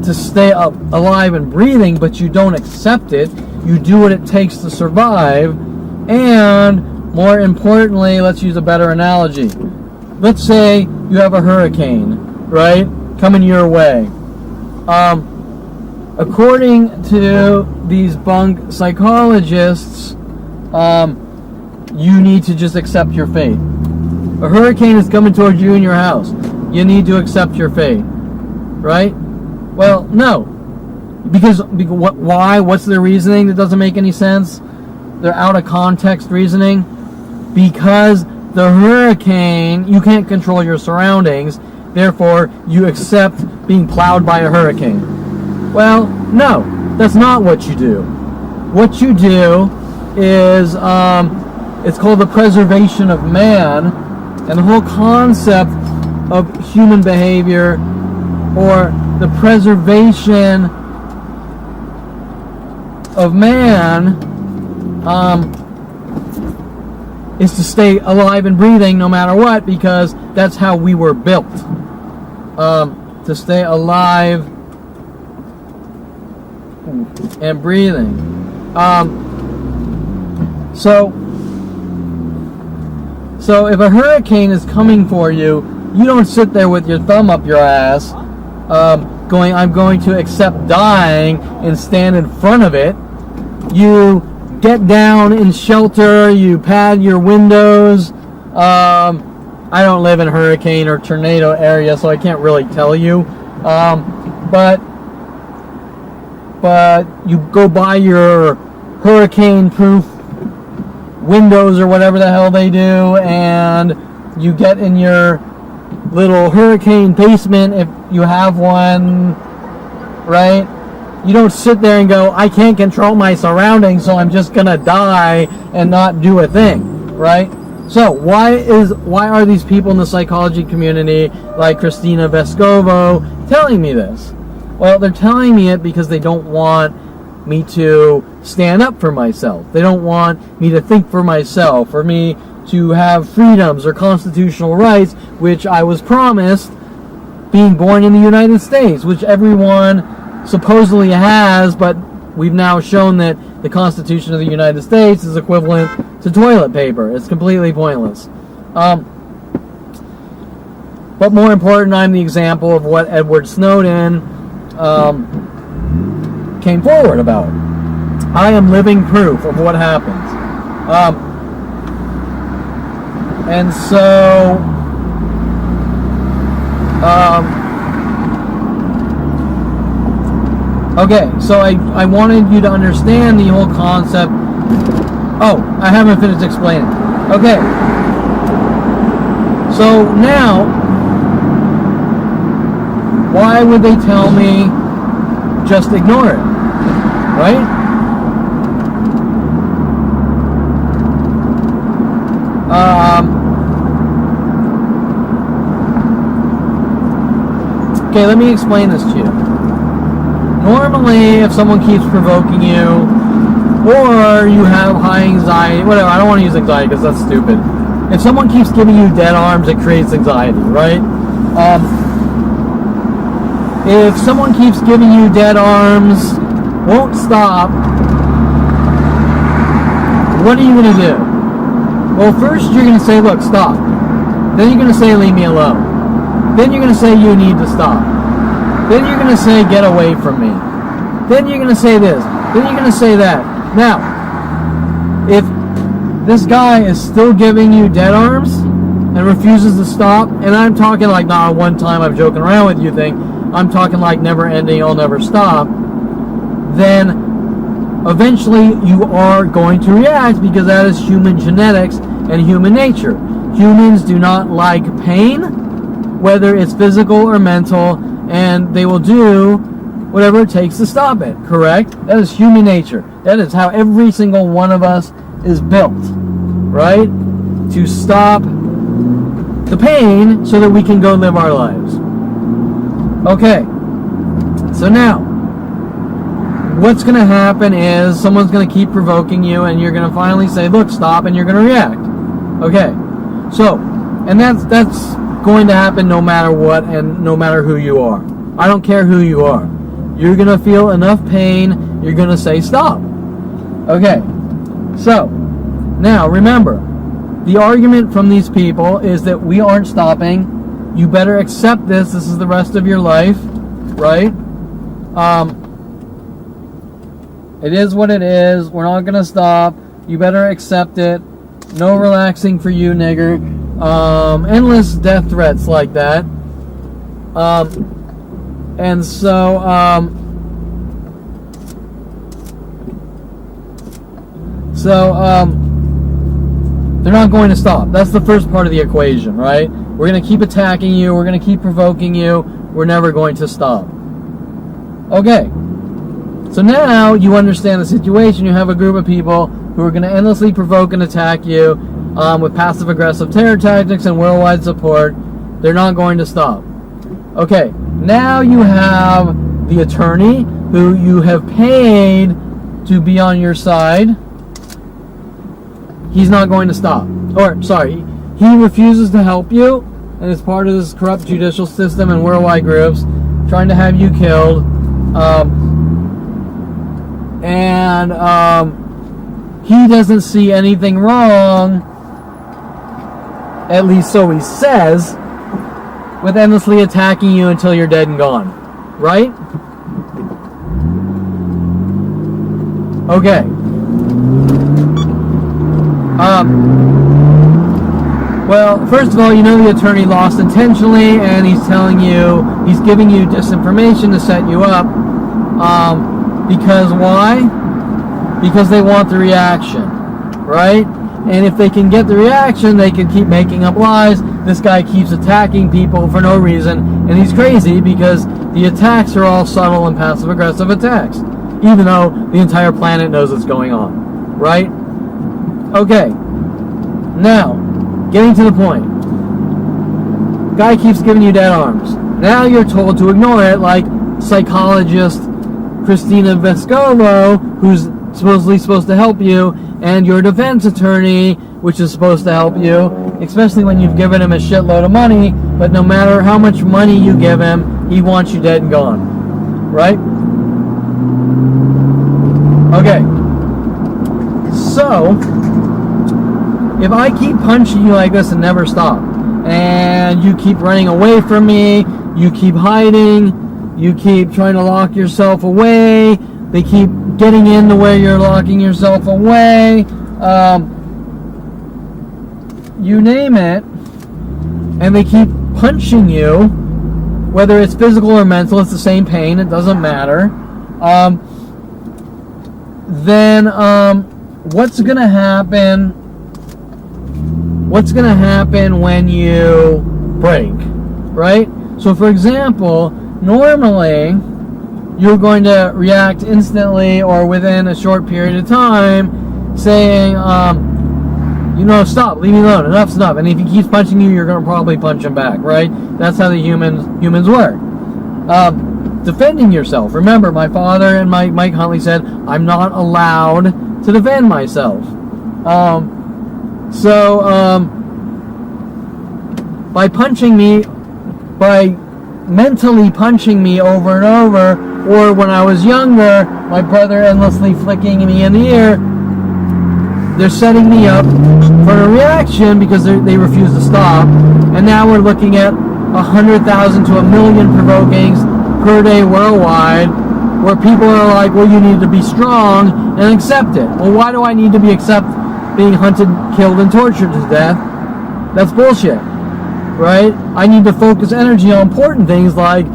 to stay alive and breathing, but you don't accept it. You do what it takes to survive. And more importantly, let's use a better analogy. Let's say you have a hurricane, right, coming your way. According to these bunk psychologists, you need to just accept your fate. A hurricane is coming towards you in your house. You need to accept your fate, right? Well, no. Because why? What's their reasoning that doesn't make any sense? They're out of context reasoning. Because the hurricane, you can't control your surroundings, therefore you accept being plowed by a hurricane. Well, no, that's not what you do. What you do is, it's called the preservation of man, and the whole concept of human behavior, or the preservation of man, is to stay alive and breathing no matter what, because that's how we were built, to stay alive and breathing. So if a hurricane is coming for you, you don't sit there with your thumb up your ass, I'm going to accept dying and stand in front of it. You get down in shelter, you pad your windows. I don't live in hurricane or tornado area, so I can't really tell you. But you go buy your hurricane-proof windows or whatever the hell they do, and you get in your little hurricane basement if you have one, right? You don't sit there and go, I can't control my surroundings, so I'm just gonna die and not do a thing, right? So why are these people in the psychology community like Christina Vescovo telling me this? Well, they're telling me it because they don't want me to stand up for myself. They don't want me to think for myself, or me to have freedoms or constitutional rights, which I was promised being born in the United States, which everyone supposedly has, but we've now shown that the Constitution of the United States is equivalent to toilet paper. It's completely pointless. But more important, I'm the example of what Edward Snowden came forward about. I am living proof of what happens. And so, okay, so I wanted you to understand the whole concept. Oh, I haven't finished explaining. Okay, so now, why would they tell me just ignore it, right? Okay, let me explain this to you. Normally, if someone keeps provoking you, or you have high anxiety, whatever, I don't want to use anxiety because that's stupid. If someone keeps giving you dead arms, it creates anxiety, right? If someone keeps giving you dead arms, won't stop, what are you going to do? Well, first you're going to say, look, stop. Then you're going to say, leave me alone. Then you're going to say, you need to stop. Then you're going to say, get away from me. Then you're going to say this. Then you're going to say that. Now, if this guy is still giving you dead arms and refuses to stop, and I'm talking like not one time I'm joking around with you thing, I'm talking like never ending, I'll never stop, then eventually you are going to react, because that is human genetics and human nature. Humans do not like pain, whether it's physical or mental, and they will do whatever it takes to stop it, correct? That is human nature. That is how every single one of us is built, right? To stop the pain so that we can go live our lives. Okay, so now, what's going to happen is someone's going to keep provoking you, and you're going to finally say, look, stop, and you're going to react. Okay, so, and that's going to happen no matter what and no matter who you are. I don't care who you are. You're going to feel enough pain, you're going to say stop. Okay, so, now remember, the argument from these people is that we aren't stopping. You better accept this. This is the rest of your life, right? It is what it is. We're not going to stop. You better accept it. No relaxing for you, nigger. Endless death threats like that. And so, they're not going to stop. That's the first part of the equation, right? We're going to keep attacking you. We're going to keep provoking you. We're never going to stop. Okay. So now you understand the situation. You have a group of people who are going to endlessly provoke and attack you with passive-aggressive terror tactics and worldwide support. They're not going to stop. Okay. Now you have the attorney who you have paid to be on your side. He's not going to stop. Or, sorry, he refuses to help you, and is part of this corrupt judicial system and worldwide groups trying to have you killed. He doesn't see anything wrong, at least so he says, with endlessly attacking you until you're dead and gone. Right? Okay. Well, first of all, you know the attorney lost intentionally, and he's giving you disinformation to set you up. Because why? Because they want the reaction, right? And if they can get the reaction, they can keep making up lies. This guy keeps attacking people for no reason, and he's crazy because the attacks are all subtle and passive-aggressive attacks, even though the entire planet knows what's going on, right? Okay, now, getting to the point. Guy keeps giving you dead arms. Now you're told to ignore it, like psychologist Christina Vescovo, who's supposedly supposed to help you, and your defense attorney, which is supposed to help you, especially when you've given him a shitload of money, but no matter how much money you give him, he wants you dead and gone. Right? Okay. So, if I keep punching you like this and never stop, and you keep running away from me, you keep hiding, you keep trying to lock yourself away, they keep getting in the way you're locking yourself away, you name it, and they keep punching you, whether it's physical or mental, it's the same pain, it doesn't matter, then what's going to happen? What's going to happen when you break, right? So, for example, normally you're going to react instantly or within a short period of time, saying, stop, leave me alone, enough's enough. And if he keeps punching you, you're going to probably punch him back, right? That's how the humans work. Defending yourself. Remember, my father and Mike Huntley said, I'm not allowed to defend myself. By punching me, by mentally punching me over and over, or when I was younger, my brother endlessly flicking me in the ear, they're setting me up for a reaction because they refuse to stop. And now we're looking at 100,000 to 1 million provokings per day worldwide, where people are like, well, you need to be strong and accept it. Well, why do I need to being hunted, killed, and tortured to death? That's bullshit, right? I need to focus energy on important things like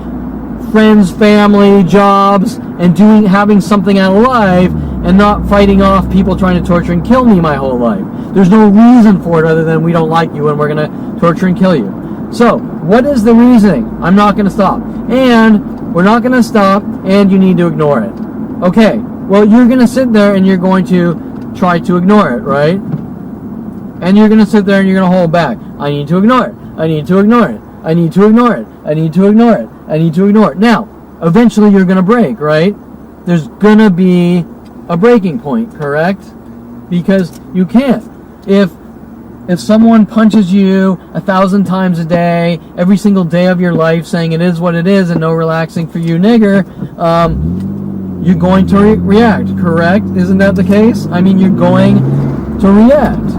friends, family, jobs, and having something out of life, and not fighting off people trying to torture and kill me my whole life. There's no reason for it other than we don't like you and we're going to torture and kill you. So, what is the reasoning? I'm not going to stop. And we're not going to stop, and you need to ignore it. Okay, well, you're going to sit there and you're going to try to ignore it, right? And you're going to sit there and you're going to hold back. I need to ignore it. I need to ignore it. I need to ignore it. I need to ignore it. I need to ignore it. Now, eventually you're going to break, right? There's going to be a breaking point, correct? Because you can't. If someone punches you 1,000 times a day, every single day of your life, saying it is what it is and no relaxing for you, nigger, you're going to react, correct? Isn't that the case? I mean, you're going to react.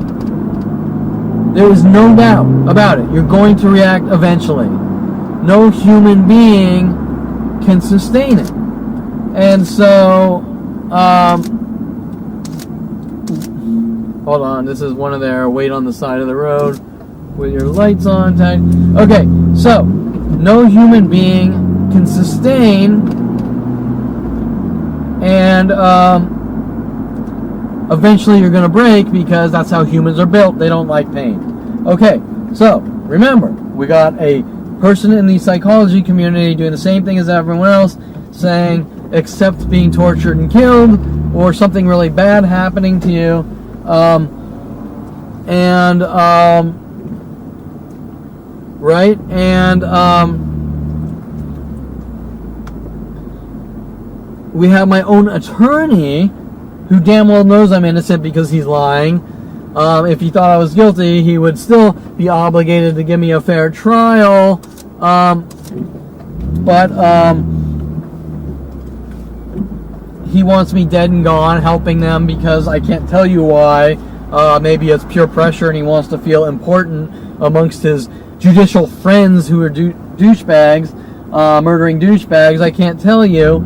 There is no doubt about it. You're going to react eventually. No human being can sustain it. And so, hold on, this is one of their wait on the side of the road with your lights on. Okay, so, no human being can sustain, and eventually you're going to break because that's how humans are built. They don't like pain. Okay, so, remember, we got a person in the psychology community doing the same thing as everyone else, saying, accept being tortured and killed, or something really bad happening to you, right? And we have my own attorney who damn well knows I'm innocent because he's lying. If he thought I was guilty, he would still be obligated to give me a fair trial. But he wants me dead and gone, helping them because I can't tell you why. Maybe it's pure pressure and he wants to feel important amongst his judicial friends who are douchebags, murdering douchebags. I can't tell you.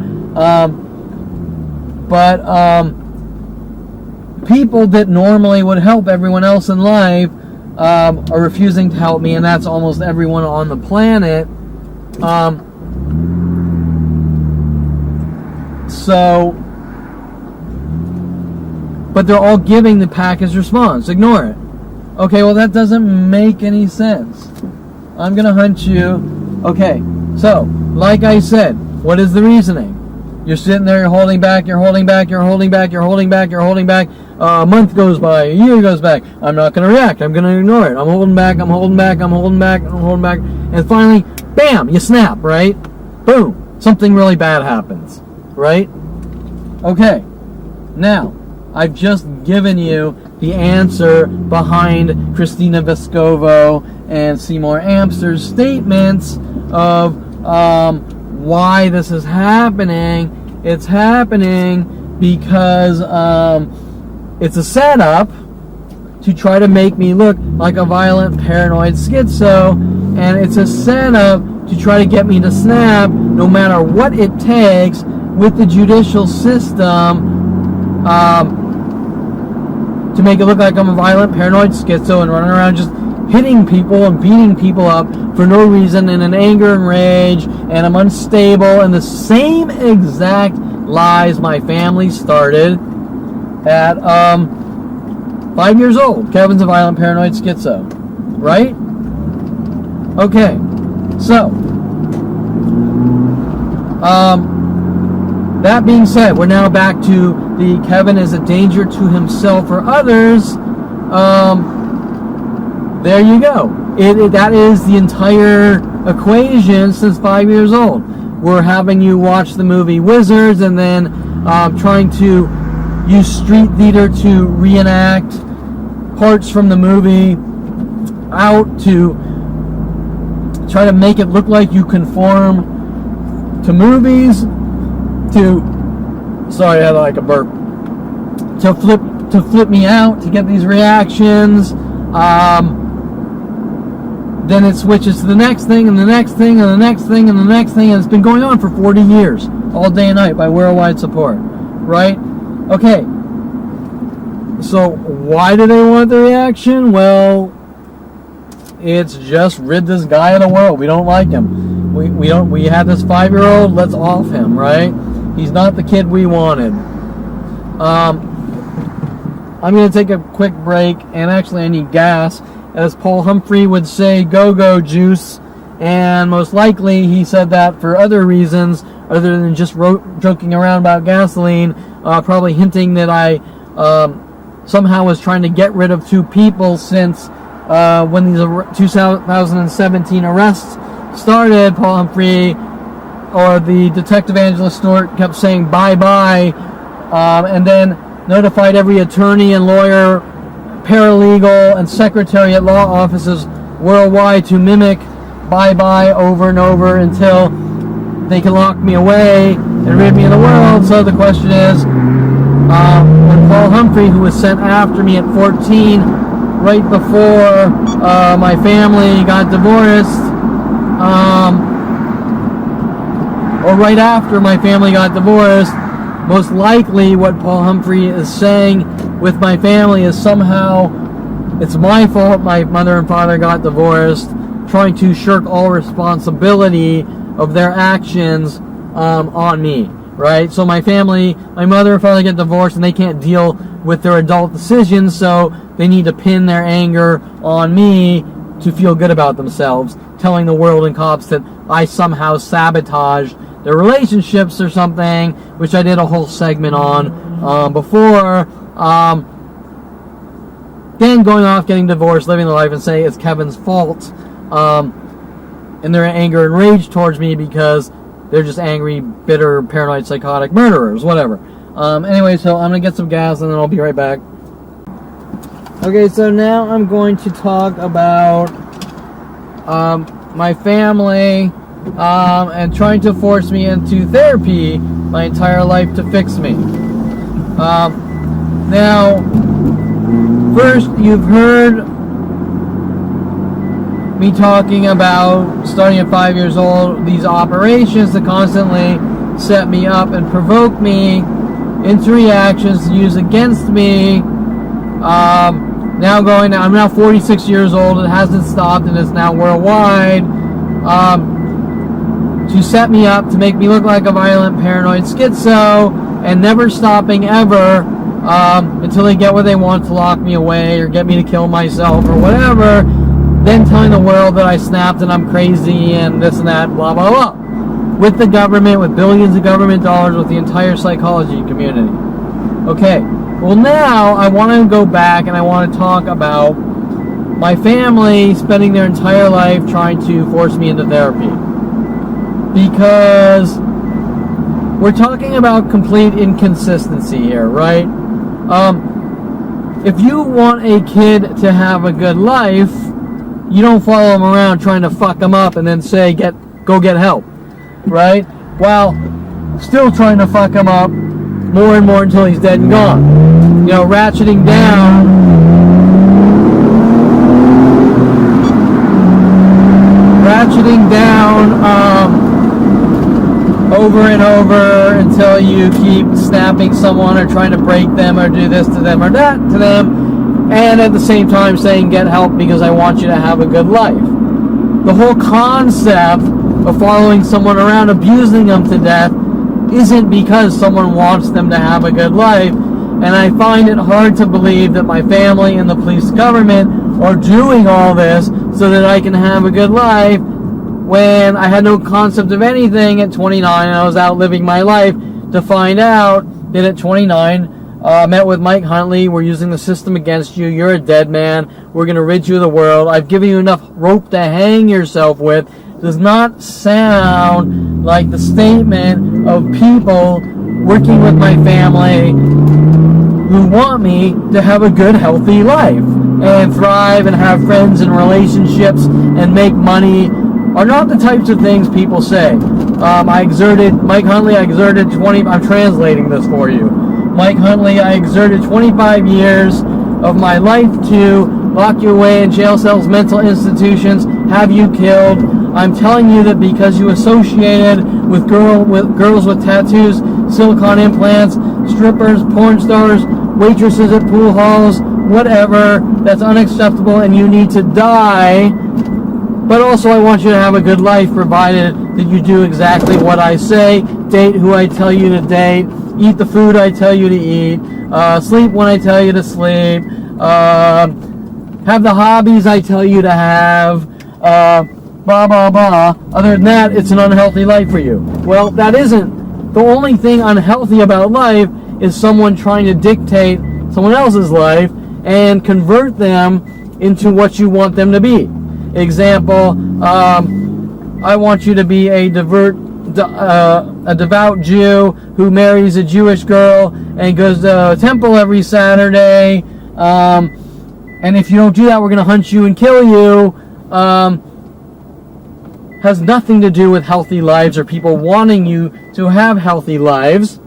But people that normally would help everyone else in life are refusing to help me, and that's almost everyone on the planet. But they're all giving the package response. Ignore it. Okay, well, that doesn't make any sense. I'm going to hunt you. Okay, so, like I said, what is the reasoning? You're sitting there, you're holding back, you're holding back, you're holding back, you're holding back, you're holding back. A month goes by, a year goes back. I'm not going to react. I'm going to ignore it. I'm holding back, I'm holding back, I'm holding back, I'm holding back. And finally, bam, you snap, right? Boom. Something really bad happens, right? Okay. Now, I've just given you the answer behind Christina Vescovo and Seymour Amster's statements of why this is happening. It's happening because it's a setup to try to make me look like a violent paranoid schizo, and it's a setup to try to get me to snap no matter what it takes with the judicial system to make it look like I'm a violent paranoid schizo and running around just hitting people and beating people up for no reason in an anger and rage, and I'm unstable, and the same exact lies my family started at 5 years old. Kevin's a violent paranoid schizo, right? Okay, so that being said, we're now back to the Kevin is a danger to himself or others. There you go. That is the entire equation since 5 years old. We're having you watch the movie Wizards and then trying to use street theater to reenact parts from the movie out to try to make it look like you conform to movies, sorry, I had like a burp, to flip me out, to get these reactions. Then it switches to the next thing, and the next thing, and the next thing, and the next thing, and it's been going on for 40 years, all day and night, by worldwide support, right? Okay, so why do they want the reaction? Well, it's just rid this guy of the world. We don't like him. We had this 5-year-old, let's off him, right? He's not the kid we wanted. I'm going to take a quick break, and actually I need gas. As Paul Humphrey would say, go-go juice, and most likely he said that for other reasons other than just joking around about gasoline, probably hinting that I somehow was trying to get rid of 2 people since when these 2017 arrests started. Paul Humphrey, or the detective Angela Stewart, kept saying bye-bye, and then notified every attorney and lawyer, paralegal, and secretary at law offices worldwide to mimic bye-bye over and over until they can lock me away and rid me of the world. So the question is, when Paul Humphrey, who was sent after me at 14, right before my family got divorced, or right after my family got divorced, most likely what Paul Humphrey is saying with my family is somehow it's my fault my mother and father got divorced, trying to shirk all responsibility of their actions on me, right? So my family, my mother and father get divorced and they can't deal with their adult decisions, so they need to pin their anger on me to feel good about themselves, telling the world and cops that I somehow sabotaged their relationships or something, which I did a whole segment on before. Then going off, getting divorced, living the life, and say it's Kevin's fault, and their anger and rage towards me because they're just angry, bitter, paranoid, psychotic murderers, whatever. Anyway, so I'm going to get some gas and then I'll be right back. Okay, so now I'm going to talk about my family and trying to force me into therapy my entire life to fix me. Now, first, you've heard me talking about, starting at 5 years old, these operations that constantly set me up and provoke me into reactions to use against me I'm now 46 years old. It hasn't stopped, and it's now worldwide. To set me up, to make me look like a violent, paranoid schizo, and never stopping ever until they get what they want to lock me away or get me to kill myself or whatever, then telling the world that I snapped and I'm crazy and this and that, blah, blah, blah. With the government, with billions of government dollars, with the entire psychology community. Okay, well now I want to go back and I want to talk about my family spending their entire life trying to force me into therapy. Because we're talking about complete inconsistency here, right? If you want a kid to have a good life, you don't follow them around trying to fuck them up and then say, go get help, right? While still trying to fuck him up more and more until he's dead and gone. You know, ratcheting down over and over until you keep snapping someone or trying to break them or do this to them or that to them, and at the same time saying get help because I want you to have a good life. The whole concept of following someone around, abusing them to death, isn't because someone wants them to have a good life. And I find it hard to believe that my family and the police government are doing all this so that I can have a good life when I had no concept of anything at 29 and I was out living my life to find out that at 29, met with Mike Huntley, we're using the system against you, you're a dead man, we're going to rid you of the world, I've given you enough rope to hang yourself with, does not sound like the statement of people working with my family who want me to have a good, healthy life and thrive and have friends and relationships and make money are not the types of things people say. I'm translating this for you. Mike Huntley, I exerted 25 years of my life to lock you away in jail cells, mental institutions, have you killed. I'm telling you that because you associated with girls with tattoos, silicone implants, strippers, porn stars, waitresses at pool halls, whatever, that's unacceptable and you need to die. But also I want you to have a good life provided that you do exactly what I say, date who I tell you to date, eat the food I tell you to eat, sleep when I tell you to sleep, have the hobbies I tell you to have, blah, blah, blah. Other than that, it's an unhealthy life for you. Well, that isn't. The only thing unhealthy about life is someone trying to dictate someone else's life and convert them into what you want them to be. Example, I want you to be a devout Jew who marries a Jewish girl and goes to a temple every Saturday. And if you don't do that, we're going to hunt you and kill you. Has nothing to do with healthy lives or people wanting you to have healthy lives.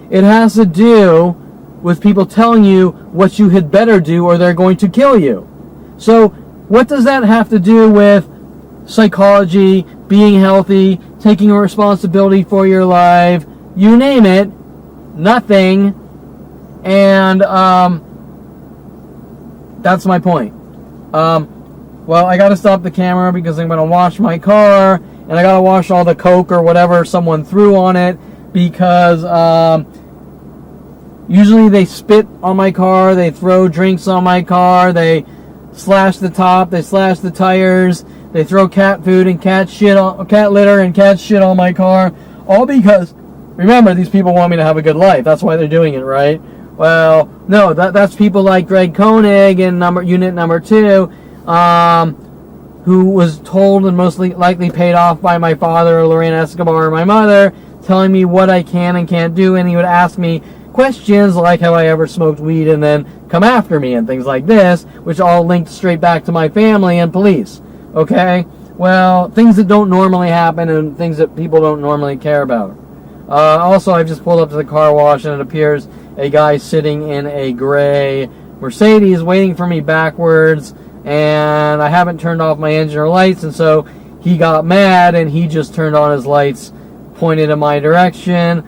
It has to do with people telling you what you had better do or they're going to kill you. So what does that have to do with psychology, being healthy, taking responsibility for your life, you name it? Nothing. And that's my point. Well, I got to stop the camera because I'm going to wash my car, and I got to wash all the Coke or whatever someone threw on it because usually they spit on my car, they throw drinks on my car, they slash the top, they slash the tires, they throw cat food and cat litter and cat shit on my car, all because, remember, these people want me to have a good life. That's why they're doing it, right? Well, no, that's people like Greg Koenig in unit number 2, who was told and most likely paid off by my father or Lorraine Escobar or my mother, telling me what I can and can't do, and he would ask me questions like have I ever smoked weed and then come after me and things like this, which all linked straight back to my family and police. Okay? Well, things that don't normally happen and things that people don't normally care about. Also, I've just pulled up to the car wash and it appears a guy sitting in a gray Mercedes waiting for me backwards, and I haven't turned off my engine or lights, and so he got mad and he just turned on his lights, pointed in my direction.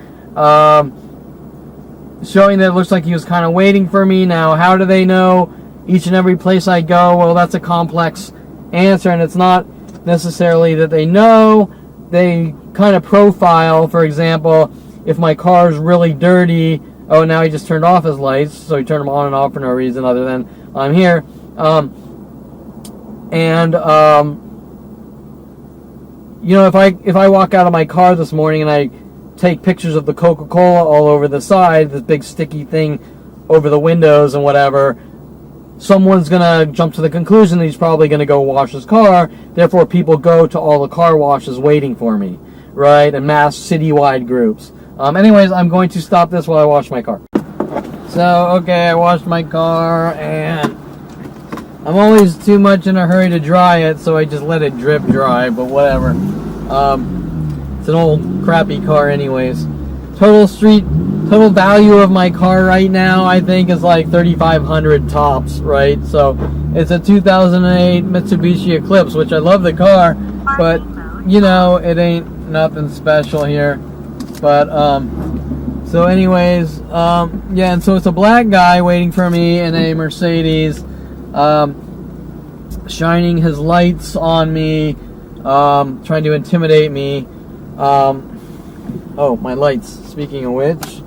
showing that it looks like he was kind of waiting for me. Now, how do they know each and every place I go? Well, that's a complex answer, and it's not necessarily that they know. They kind of profile. For example, if my car's really dirty, oh, now he just turned off his lights, so he turned them on and off for no reason other than I'm here. You know, if I walk out of my car this morning and I take pictures of the Coca-Cola all over the side, this big sticky thing over the windows and whatever, someone's going to jump to the conclusion that he's probably going to go wash his car. Therefore, people go to all the car washes waiting for me, right? And mass citywide groups. Anyways, I'm going to stop this while I wash my car. So, okay, I washed my car, and I'm always too much in a hurry to dry it, so I just let it drip dry, but whatever. It's an old crappy car anyways. Total value of my car right now, I think, is like $3,500 tops, right? So it's a 2008 Mitsubishi Eclipse, which I love the car, but you know, it ain't nothing special here. But so anyways, yeah, and so it's a black guy waiting for me in a Mercedes, shining his lights on me, trying to intimidate me. Oh, my lights, speaking of which.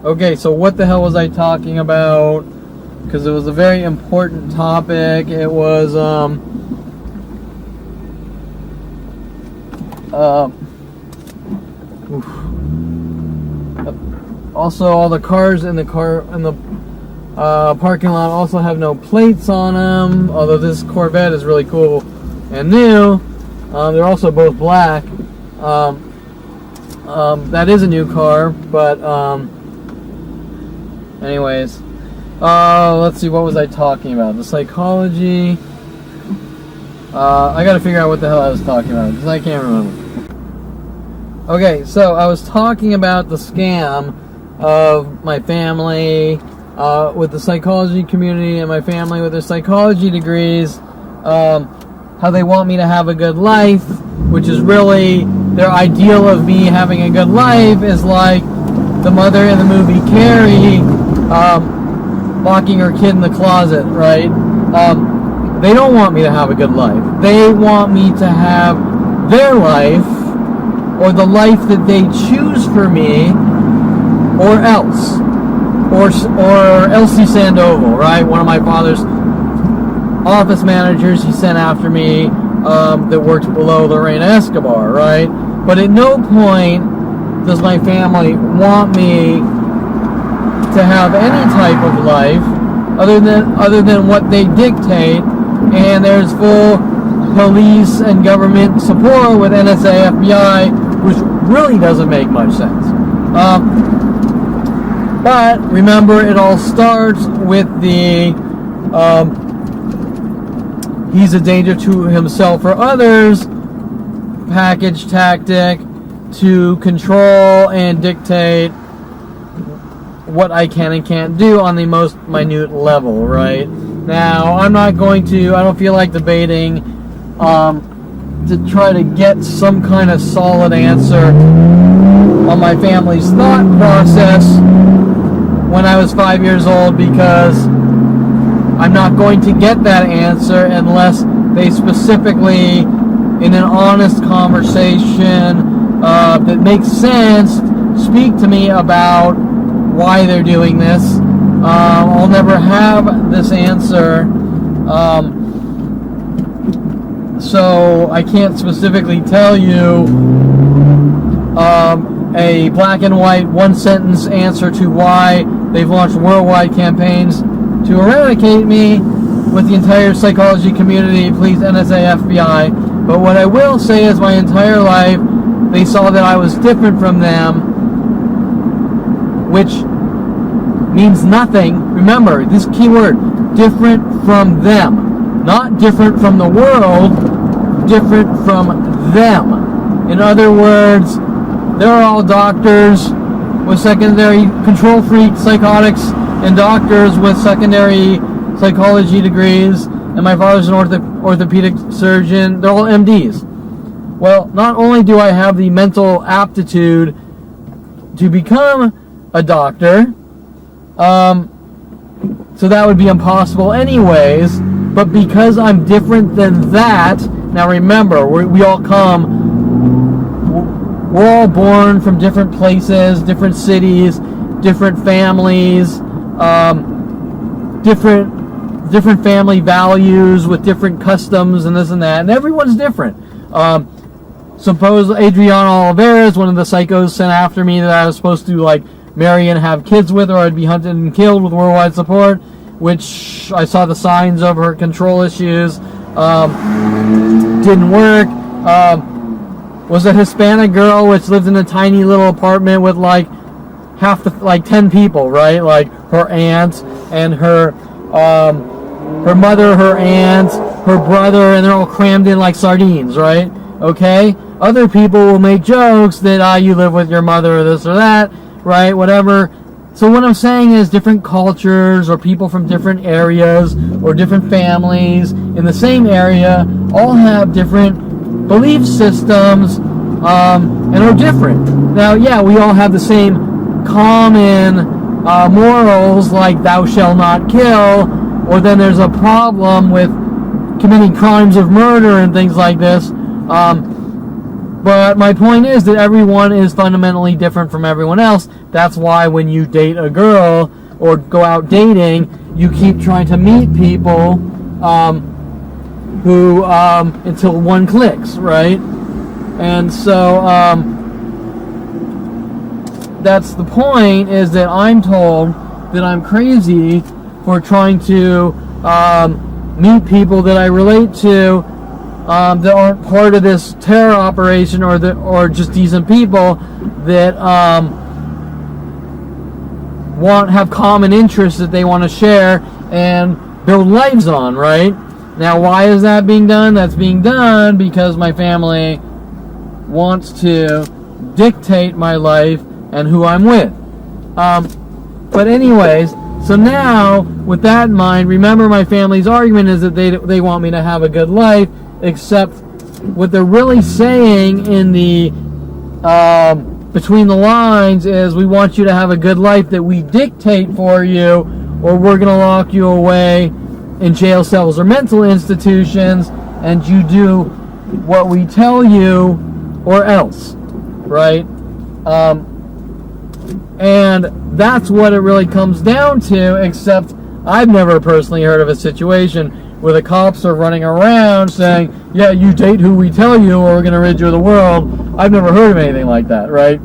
Okay, so what the hell was I talking about? Because it was a very important topic. It was, also all the cars in the parking lot also have no plates on them, although this Corvette is really cool and new. They're also both black. That is a new car, but anyways, let's see, what was I talking about? The psychology. I gotta figure out what the hell I was talking about, because I can't remember. Okay, so I was talking about the scam of my family with the psychology community, and my family with their psychology degrees, how they want me to have a good life, which is really their ideal of me having a good life is like the mother in the movie Carrie, locking her kid in the closet, right? They don't want me to have a good life. They want me to have their life, or the life that they choose for me, or else. Or Elsie Sandoval, right? One of my father's office managers he sent after me, that worked below Lorena Escobar, right? But at no point does my family want me to have any type of life other than what they dictate, and there's full police and government support with NSA, FBI, which really doesn't make much sense. But remember, it all starts with the he's a danger to himself or others package tactic to control and dictate what I can and can't do on the most minute level, right? Now, I don't feel like debating to try to get some kind of solid answer on my family's thought process when I was 5 years old, because I'm not going to get that answer unless they specifically, in an honest conversation that makes sense, speak to me about why they're doing this. I'll never have this answer, so I can't specifically tell you a black and white, one-sentence answer to why they've launched worldwide campaigns to eradicate me with the entire psychology community, please NSA, FBI. But what I will say is my entire life, they saw that I was different from them, which means nothing. Remember, this keyword, different from them. Not different from the world, different from them. In other words, they're all doctors with secondary control freak psychotics and doctors with secondary psychology degrees, and my father's an orthopedic surgeon. They're all MDs. Well, not only do I have the mental aptitude to become a doctor. So that would be impossible anyways. But because I'm different than that, now remember, we all come, we're all born from different places, different cities, different families, different family values with different customs and this and that, and everyone's different. Suppose Adriana Oliveira is one of the psychos sent after me that I was supposed to like marry and have kids with, or I'd be hunted and killed with worldwide support, which I saw the signs of her control issues. Didn't work. Was a Hispanic girl which lived in a tiny little apartment with like 10 people, right? Like her aunt and her mother, her aunt, her brother, and they're all crammed in like sardines, right? Okay? Other people will make jokes that you live with your mother or this or that, right? Whatever. So what I'm saying is different cultures or people from different areas or different families in the same area all have different belief systems and are different. Now, yeah, we all have the same common morals like thou shalt not kill, or then there's a problem with committing crimes of murder and things like this. But my point is that everyone is fundamentally different from everyone else. That's why when you date a girl or go out dating, you keep trying to meet people who until one clicks, right? And so that's the point, is that I'm told that I'm crazy for trying to meet people that I relate to that aren't part of this terror operation, or just decent people that have common interests that they want to share and build lives on, right? Now, why is that being done? That's being done because my family wants to dictate my life and who I'm with. But anyways, so now, with that in mind, remember my family's argument is that they want me to have a good life, except what they're really saying in the between the lines is, we want you to have a good life that we dictate for you, or we're going to lock you away in jail cells or mental institutions, and you do what we tell you or else, right? And that's what it really comes down to, except I've never personally heard of a situation where the cops are running around saying, yeah, you date who we tell you or we're going to rid you of the world. I've never heard of anything like that, right?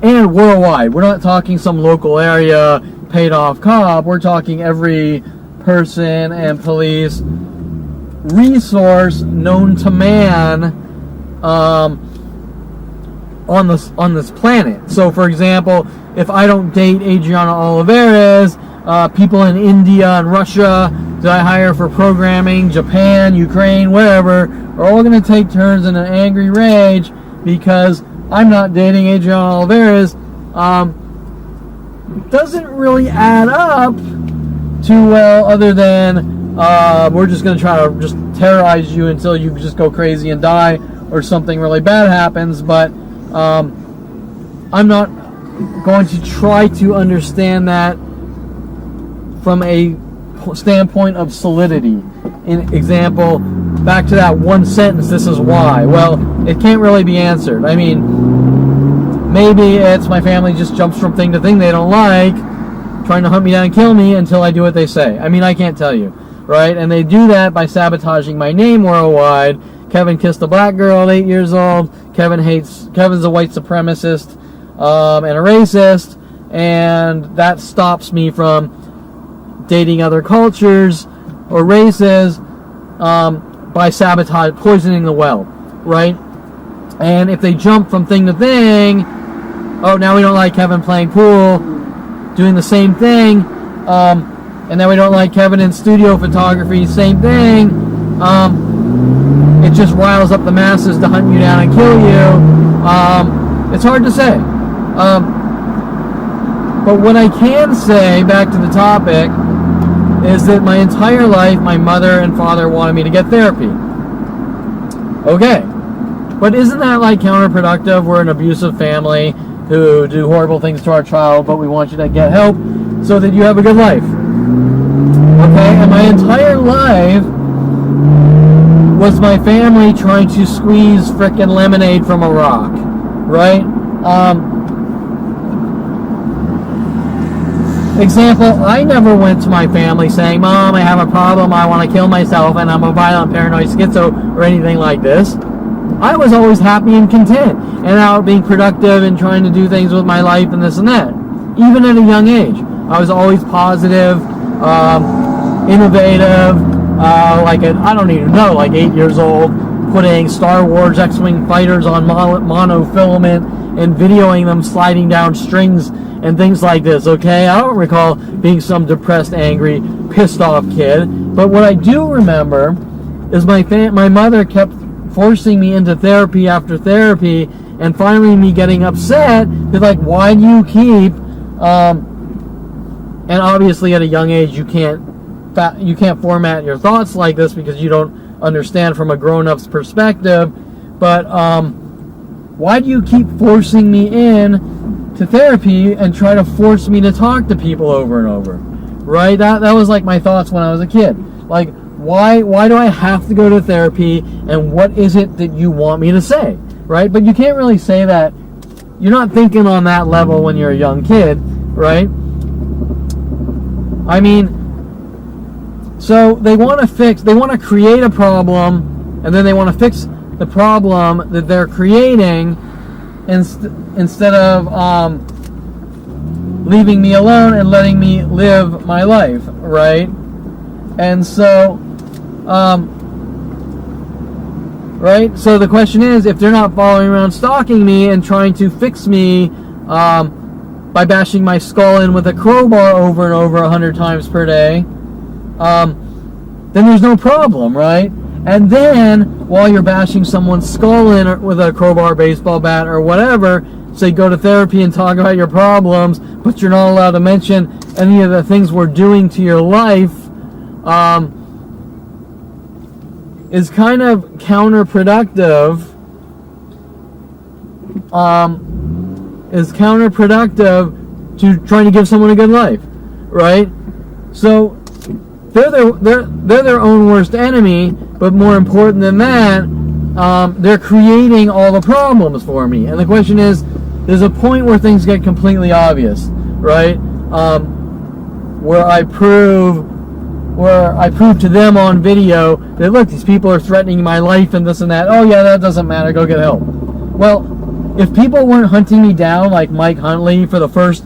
And worldwide. We're not talking some local area paid off cop. We're talking every person and police resource known to man on this planet. So, for example, if I don't date Adriana Olivares, people in India and Russia that I hire for programming, Japan, Ukraine, wherever, are all going to take turns in an angry rage because I'm not dating Adriana Olivares. Doesn't really add up too well, other than we're just going to try to just terrorize you until you just go crazy and die, or something really bad happens. But I'm not going to try to understand that from a standpoint of solidity. In example, back to that one sentence, this is why. Well, it can't really be answered. I mean, maybe it's my family just jumps from thing to thing they don't like, trying to hunt me down and kill me until I do what they say. I mean, I can't tell you, right? And they do that by sabotaging my name worldwide. Kevin kissed a black girl at 8 years old. Kevin's a white supremacist and a racist, and that stops me from dating other cultures or races by poisoning the well, right? And if they jump from thing to thing, oh, now we don't like Kevin playing pool, doing the same thing, and then we don't like Kevin in studio photography, same thing. It just riles up the masses to hunt you down and kill you. It's hard to say. But what I can say, back to the topic, is that my entire life, my mother and father wanted me to get therapy. Okay. But isn't that like counterproductive? We're an abusive family who do horrible things to our child, but we want you to get help so that you have a good life. Okay, and my entire life was my family trying to squeeze frickin' lemonade from a rock, right? Example, I never went to my family saying, Mom, I have a problem, I want to kill myself, and I'm a violent, paranoid schizo, or anything like this. I was always happy and content, and out being productive and trying to do things with my life and this and that. Even at a young age, I was always positive, innovative, like I don't even know, like 8 years old, putting Star Wars X-Wing fighters on monofilament and videoing them sliding down strings and things like this, okay? I don't recall being some depressed, angry, pissed off kid, but what I do remember is my mother kept forcing me into therapy after therapy, and finally me getting upset that, like, why do you keep, and obviously at a young age you can't format your thoughts like this because you don't understand from a grown-up's perspective, but why do you keep forcing me in to therapy and try to force me to talk to people over and over, right? That was like my thoughts when I was a kid. Like, why do I have to go to therapy, and what is it that you want me to say, right? But you can't really say that. You're not thinking on that level when you're a young kid, right? I mean, so they want to create a problem, and then they want to fix the problem that they're creating instead of leaving me alone and letting me live my life, right? And so, right? So the question is, if they're not following around stalking me and trying to fix me by bashing my skull in with a crowbar over and over 100 times per day, then there's no problem, right? And then, while you're bashing someone's skull in with a crowbar, baseball bat, or whatever, say go to therapy and talk about your problems, but you're not allowed to mention any of the things we're doing to your life, is kind of counterproductive. To trying to give someone a good life, right? So they're their own worst enemy, but more important than that, they're creating all the problems for me. And the question is, there's a point where things get completely obvious, right? Where I prove to them on video that, look, these people are threatening my life and this and that. Oh yeah, that doesn't matter, go get help. Well, if people weren't hunting me down like Mike Huntley for the first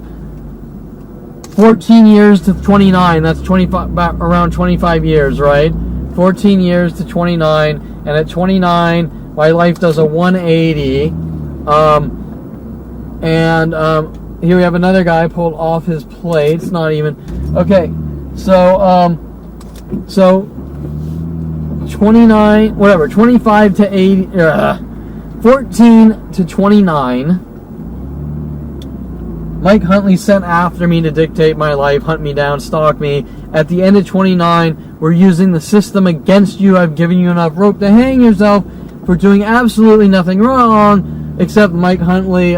14 years to 29, that's 25, around 25 years, right? 14 years to 29, and at 29, my life does a 180. Here we have another guy pulled off his plate. It's not even okay. So 29, whatever, 25 to 80, 14 to 29. Mike Huntley sent after me to dictate my life, hunt me down, stalk me. At the end of 29, we're using the system against you. I've given you enough rope to hang yourself for doing absolutely nothing wrong, except Mike Huntley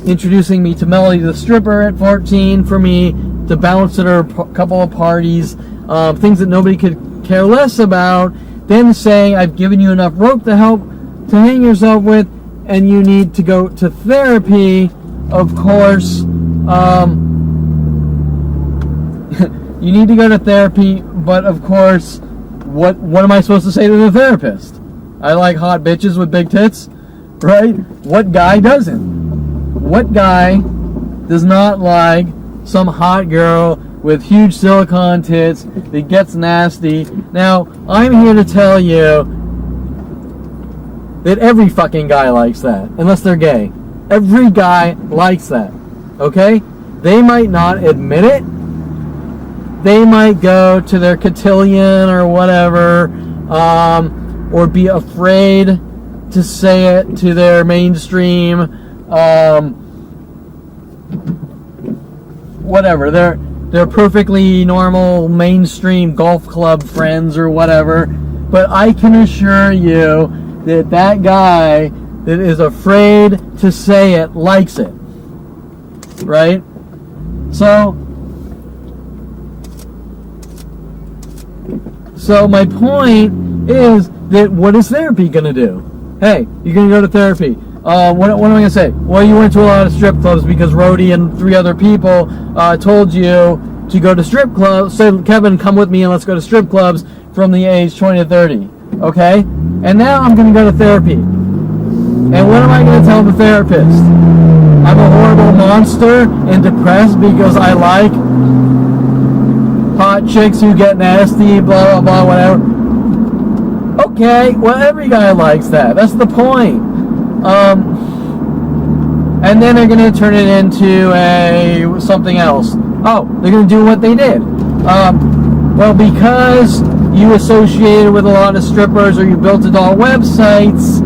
introducing me to Melody the stripper at 14 for me to bounce at her couple of parties, things that nobody could care less about, then saying I've given you enough rope to help to hang yourself with, and you need to go to therapy. Of course, you need to go to therapy, but of course, what am I supposed to say to the therapist? I like hot bitches with big tits, right? What guy doesn't? What guy does not like some hot girl with huge silicone tits that gets nasty? Now, I'm here to tell you that every fucking guy likes that, unless they're gay. Every guy likes that, okay? They might not admit it. They might go to their cotillion or whatever, or be afraid to say it to their mainstream, whatever. They're perfectly normal mainstream golf club friends or whatever. But I can assure you that that guy that is afraid to say it likes it, right? So my point is that what is therapy going to do? Hey, you're going to go to therapy. What am I going to say? Well, you went to a lot of strip clubs because Rhodey and 3 other people told you to go to strip clubs. Say, Kevin, come with me and let's go to strip clubs from the age 20 to 30. Okay? And now I'm going to go to therapy. And what am I going to tell the therapist? I'm a horrible monster and depressed because I like hot chicks who get nasty, blah, blah, blah, whatever. Okay, well, every guy likes that. That's the point. And then they're going to turn it into something else. Oh, they're going to do what they did. Well, because you associated with a lot of strippers or you built adult websites,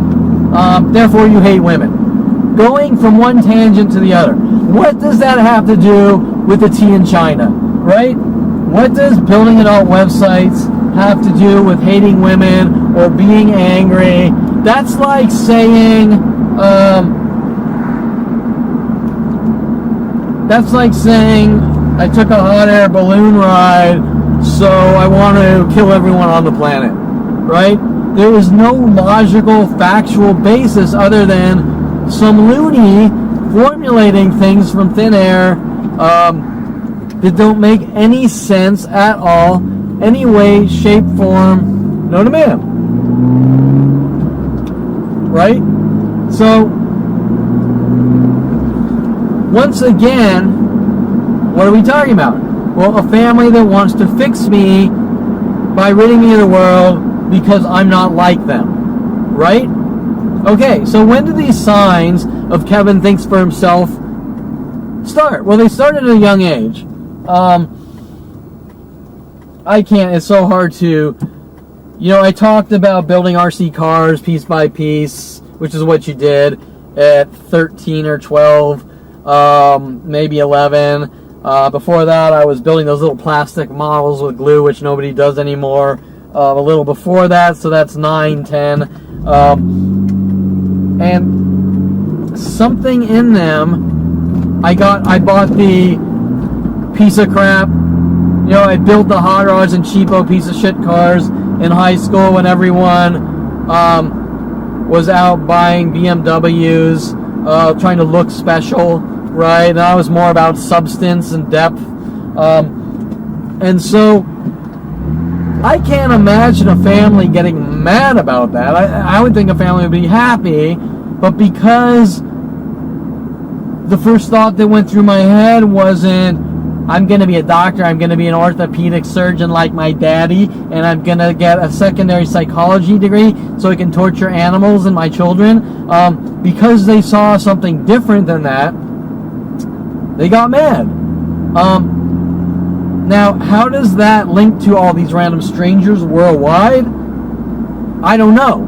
therefore you hate women. Going from one tangent to the other. What does that have to do with the tea in China, right? What does building adult websites have to do with hating women or being angry? That's like saying, I took a hot air balloon ride, so I want to kill everyone on the planet, right? There is no logical, factual basis other than some loony formulating things from thin air that don't make any sense at all, any way, shape, form, no to man. Right? So, once again, what are we talking about? Well, a family that wants to fix me by ridding me of the world because I'm not like them. Right? Okay, so when do these signs of Kevin thinks for himself start? Well, they start at a young age. It's so hard to, I talked about building RC cars piece by piece, which is what you did at 13 or 12, maybe 11. Before that, I was building those little plastic models with glue, which nobody does anymore. A little before that, so that's 9, 10. And something in them, I bought the piece of crap. I built the hot rods and cheapo piece of shit cars in high school when everyone was out buying BMWs, trying to look special, right? And I was more about substance and depth. And so I can't imagine a family getting mad about that. I would think a family would be happy, but because the first thought that went through my head wasn't, I'm going to be a doctor, I'm going to be an orthopedic surgeon like my daddy, and I'm going to get a secondary psychology degree so I can torture animals and my children. Because they saw something different than that, they got mad. Now, how does that link to all these random strangers worldwide? I don't know.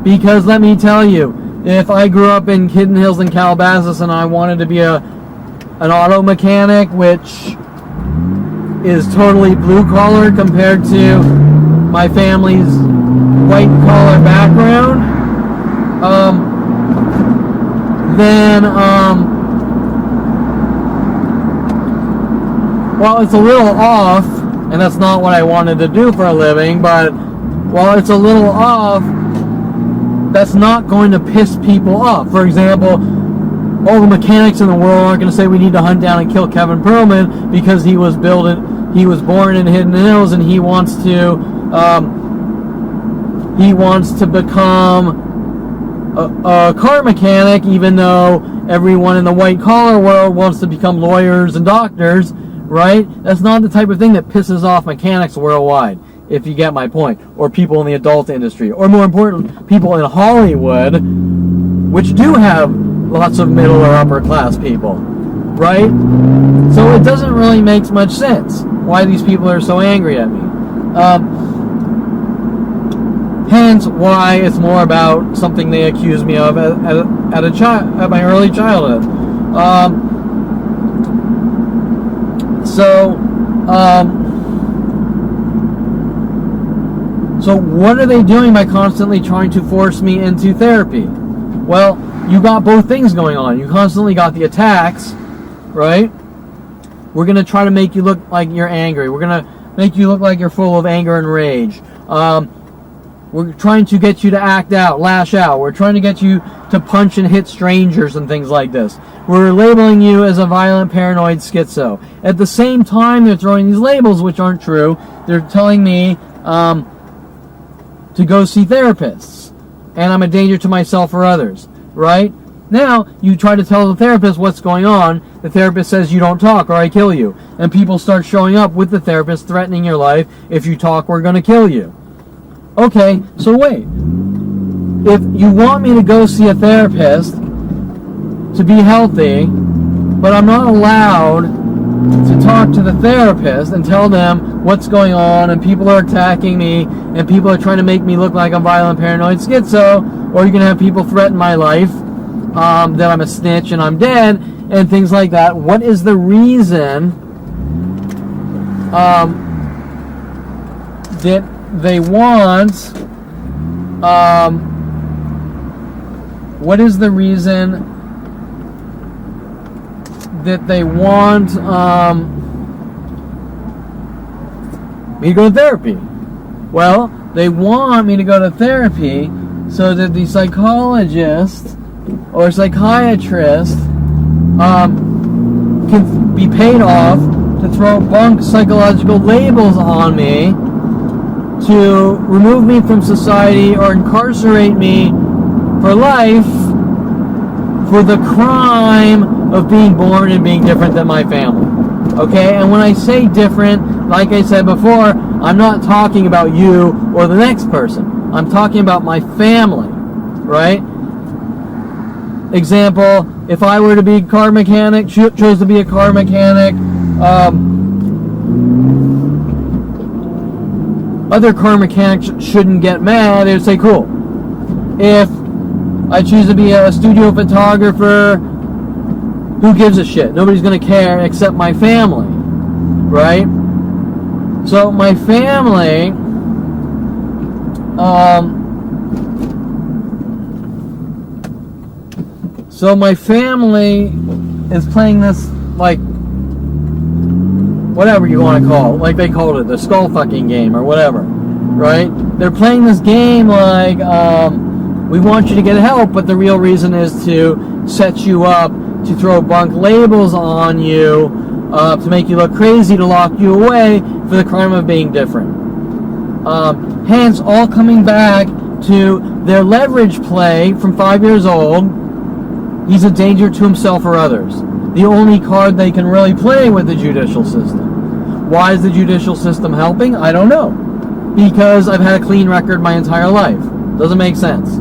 Because let me tell you, if I grew up in Hidden Hills and Calabasas and I wanted to be an auto mechanic, which is totally blue collar compared to my family's white collar background, then well, it's a little off, and that's not what I wanted to do for a living, but while it's a little off, that's not going to piss people off. For example, all the mechanics in the world aren't going to say we need to hunt down and kill Kevin Perlman because he was born in Hidden Hills and he wants to become a car mechanic, even though everyone in the white collar world wants to become lawyers and doctors, right? That's not the type of thing that pisses off mechanics worldwide, if you get my point, or people in the adult industry, or more important, people in Hollywood, which do have lots of middle or upper class people, right? So it doesn't really make much sense why these people are so angry at me. Hence why it's more about something they accuse me of at my early childhood. So So what are they doing by constantly trying to force me into therapy? Well, you got both things going on. You constantly got the attacks, right? We're going to try to make you look like you're angry. We're going to make you look like you're full of anger and rage. We're trying to get you to act out, lash out. We're trying to get you to punch and hit strangers and things like this. We're labeling you as a violent, paranoid schizo. At the same time, they're throwing these labels, which aren't true. They're telling me to go see therapists, and I'm a danger to myself or others, right? Now, you try to tell the therapist what's going on. The therapist says you don't talk or I kill you. And people start showing up with the therapist threatening your life. If you talk, we're going to kill you. Okay, so wait. If you want me to go see a therapist to be healthy, but I'm not allowed to talk to the therapist and tell them what's going on, and people are attacking me, and people are trying to make me look like I'm violent, paranoid schizo, or you're going to have people threaten my life, that I'm a snitch and I'm dead, and things like that. What is the reason that they want, what is the reason that they want me to go to therapy? Well, they want me to go to therapy so that the psychologist or psychiatrist can be paid off to throw bunk psychological labels on me, to remove me from society or incarcerate me for life for the crime of being born and being different than my family. Okay, and when I say different, like I said before, I'm not talking about you or the next person. I'm talking about my family, right? Example, if I were to be a car mechanic, chose to be a car mechanic, other car mechanics shouldn't get mad. They'd say, cool. If I choose to be a studio photographer, who gives a shit? Nobody's going to care except my family, right? So my family, is playing this, like, whatever you want to call it, like they called it, the skull fucking game or whatever, right? They're playing this game like, we want you to get help, but the real reason is to set you up, to throw bunk labels on you, to make you look crazy, to lock you away for the crime of being different. Hence, all coming back to their leverage play from 5 years old. He's a danger to himself or others. The only card they can really play with the judicial system. Why is the judicial system helping? I don't know. Because I've had a clean record my entire life. Doesn't make sense.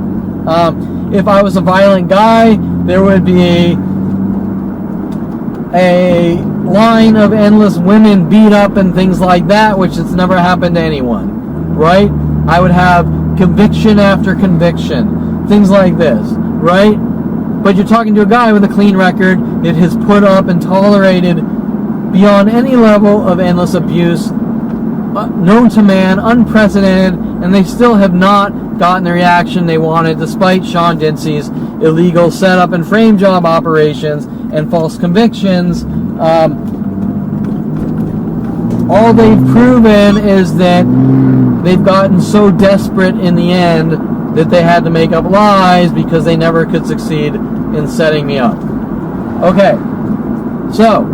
If I was a violent guy, there would be a line of endless women beat up and things like that, which has never happened to anyone, right? I would have conviction after conviction, things like this, right? But you're talking to a guy with a clean record that has put up and tolerated beyond any level of endless abuse known to man, unprecedented, and they still have not gotten the reaction they wanted despite Sean Dinsey's illegal setup and frame job operations and false convictions. All they've proven is that they've gotten so desperate in the end that they had to make up lies because they never could succeed in setting me up. Okay, so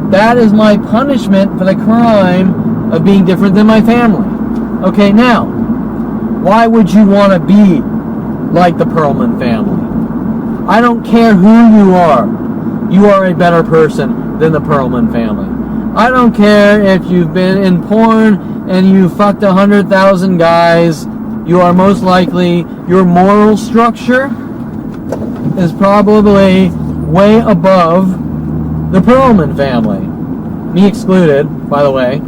that is my punishment for the crime of being different than my family. Okay, now, why would you want to be like the Perlman family? I don't care who you are. You are a better person than the Perlman family. I don't care if you've been in porn and you fucked 100,000 guys. You are most likely, your moral structure is probably way above the Perlman family. Me excluded, by the way.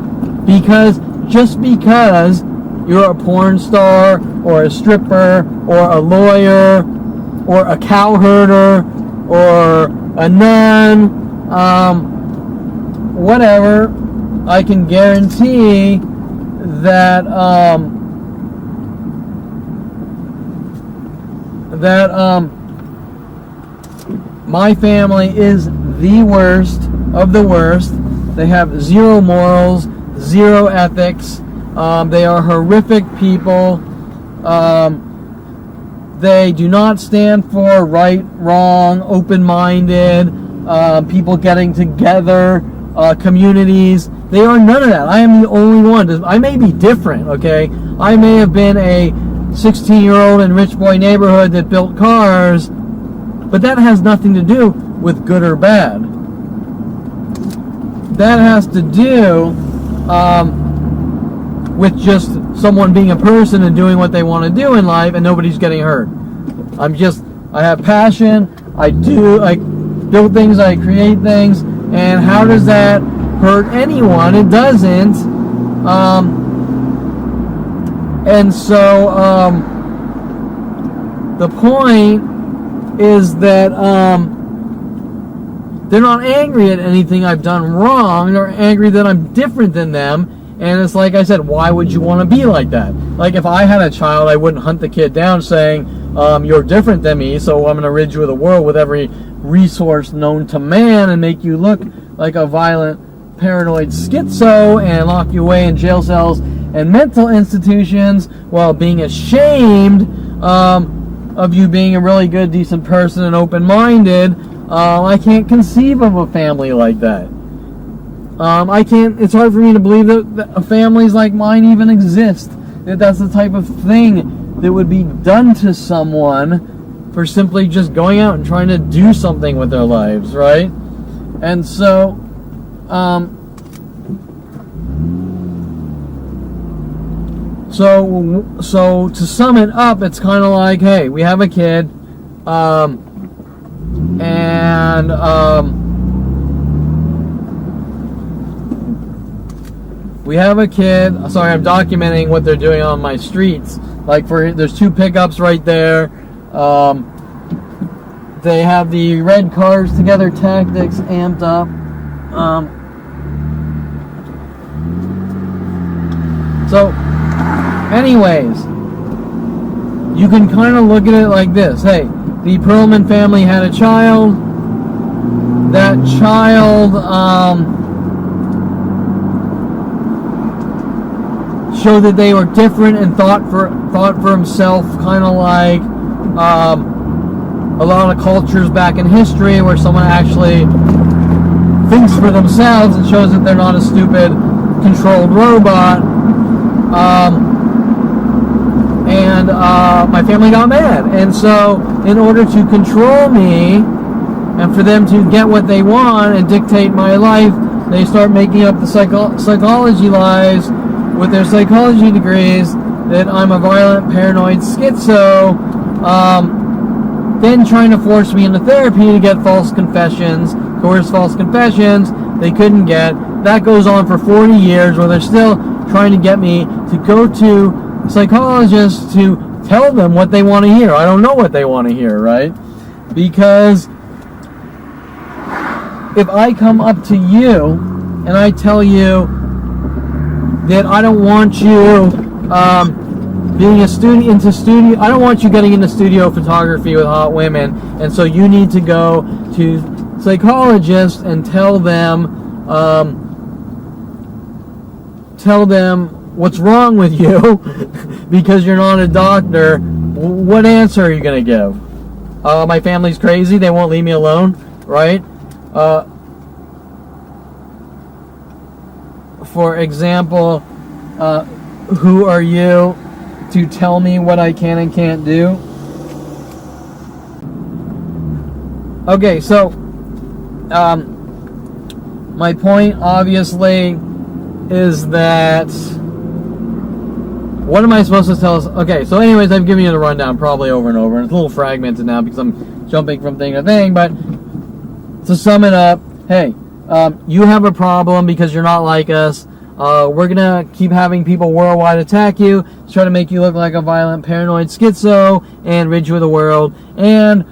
Because just because you're a porn star or a stripper or a lawyer or a cow herder or a nun, whatever, I can guarantee that that my family is the worst of the worst. They have zero morals, zero ethics. They are horrific people. They do not stand for right, wrong, open-minded, people getting together, communities. They are none of that. I am the only one. I may be different, okay? I may have been a 16-year-old in rich boy neighborhood that built cars, but that has nothing to do with good or bad. That has to do with just someone being a person and doing what they want to do in life, and nobody's getting hurt. I have passion, I build things, I create things, and how does that hurt anyone? It doesn't. And so the point is that they're not angry at anything I've done wrong. They're angry that I'm different than them. And it's like I said, why would you want to be like that? Like if I had a child, I wouldn't hunt the kid down saying, you're different than me, so I'm going to rid you of the world with every resource known to man and make you look like a violent, paranoid schizo and lock you away in jail cells and mental institutions while being ashamed of you being a really good, decent person and open-minded. I can't conceive of a family like that. It's hard for me to believe that families like mine even exist. That that's the type of thing that would be done to someone for simply just going out and trying to do something with their lives, right? And so, so to sum it up, it's kind of like, hey, we have a kid, we have a kid. Sorry, I'm documenting what they're doing on my streets. Like there's two pickups right there. They have the red cars together tactics amped up. So, anyways, you can kind of look at it like this. Hey, the Perlman family had a child. That child, showed that they were different and thought for himself, kind of like a lot of cultures back in history where someone actually thinks for themselves and shows that they're not a stupid, controlled robot. And my family got mad. And so in order to control me and for them to get what they want and dictate my life, they start making up the psychology lies with their psychology degrees that I'm a violent, paranoid schizo, then trying to force me into therapy to get false confessions, coerced false confessions they couldn't get. That goes on for 40 years where they're still trying to get me to go to psychologists to tell them what they want to hear. I don't know what they want to hear, right? Because if I come up to you and I tell you that I don't want you being I don't want you getting into studio photography with hot women, and so you need to go to psychologists and tell them what's wrong with you because you're not a doctor. What answer are you going to give? My family's crazy, they won't leave me alone, right? For example, who are you to tell me what I can and can't do? Okay, so my point obviously is that what am I supposed to tell us? Okay, so anyways, I've given you the rundown probably over and over, and it's a little fragmented now because I'm jumping from thing to thing, but to sum it up, hey, you have a problem because you're not like us. We're gonna keep having people worldwide attack you, try to make you look like a violent, paranoid schizo, and rid you of the world. And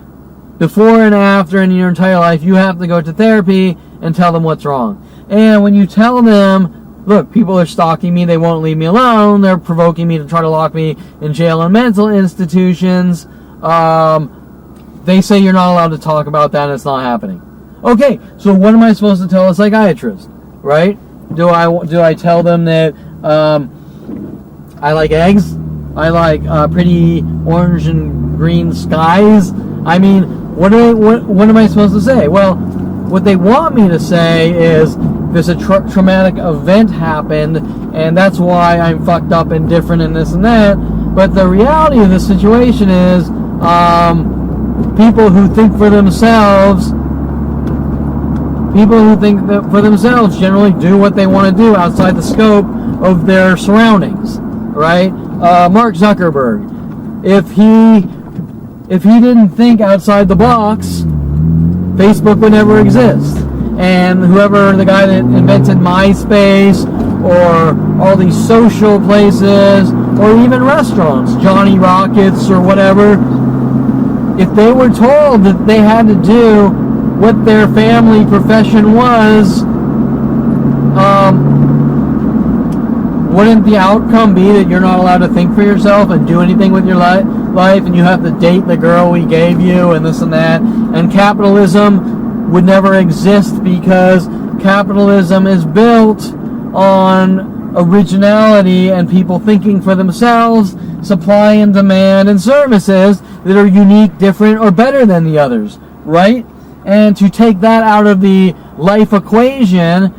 before and after in your entire life, you have to go to therapy and tell them what's wrong. And when you tell them, look, people are stalking me, they won't leave me alone, they're provoking me to try to lock me in jail and mental institutions, they say you're not allowed to talk about that and it's not happening. Okay, so what am I supposed to tell a psychiatrist, right? Do I tell them that I like eggs? I like pretty orange and green skies? I mean, what am I supposed to say? Well, what they want me to say is this a traumatic event happened, and that's why I'm fucked up and different and this and that. But the reality of the situation is, people who think for themselves generally do what they want to do outside the scope of their surroundings, right? Mark Zuckerberg, if he didn't think outside the box, Facebook would never exist. And whoever, the guy that invented MySpace, or all these social places, or even restaurants, Johnny Rockets or whatever, if they were told that they had to do what their family profession was, wouldn't the outcome be that you're not allowed to think for yourself and do anything with your life, and you have to date the girl we gave you and this and that, and capitalism would never exist because capitalism is built on originality and people thinking for themselves, supply and demand, and services that are unique, different, or better than the others, right? And to take that out of the life equation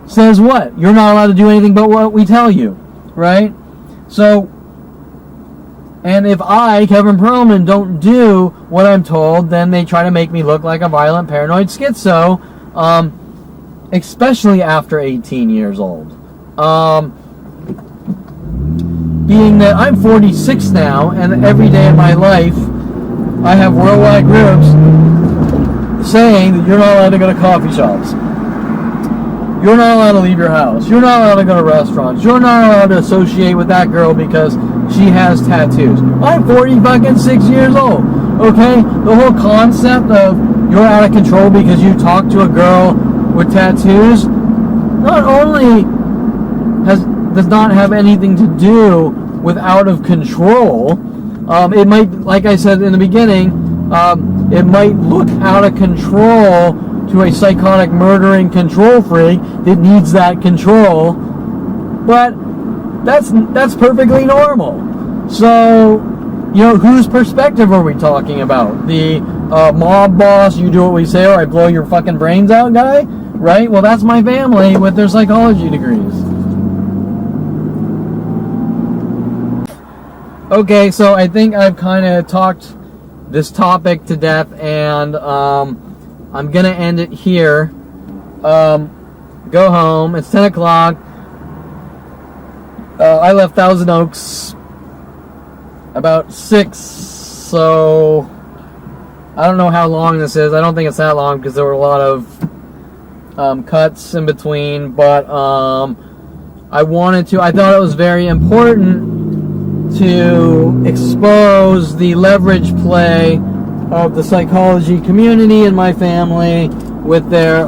says what? You're not allowed to do anything but what we tell you, right? So, and if I, Kevin Perlman, don't do what I'm told, then they try to make me look like a violent, paranoid schizo, especially after 18 years old. Being that I'm 46 now, and every day of my life, I have worldwide groups saying that you're not allowed to go to coffee shops. You're not allowed to leave your house. You're not allowed to go to restaurants. You're not allowed to associate with that girl because she has tattoos. I'm 46 years old, okay? The whole concept of you're out of control because you talk to a girl with tattoos not only does not have anything to do with out of control. It might, like I said in the beginning, it might look out of control to a psychotic murdering control freak that needs that control, but that's perfectly normal. So, you know, whose perspective are we talking about? The mob boss, you do what we say or I blow your fucking brains out guy? Right? Well, that's my family with their psychology degrees. Okay, so I think I've kind of talked this topic to death, and I'm going to end it here. Go home. It's 10 o'clock. I left Thousand Oaks about 6, so I don't know how long this is. I don't think it's that long because there were a lot of cuts in between, but I thought it was very important to expose the leverage play of the psychology community and my family with their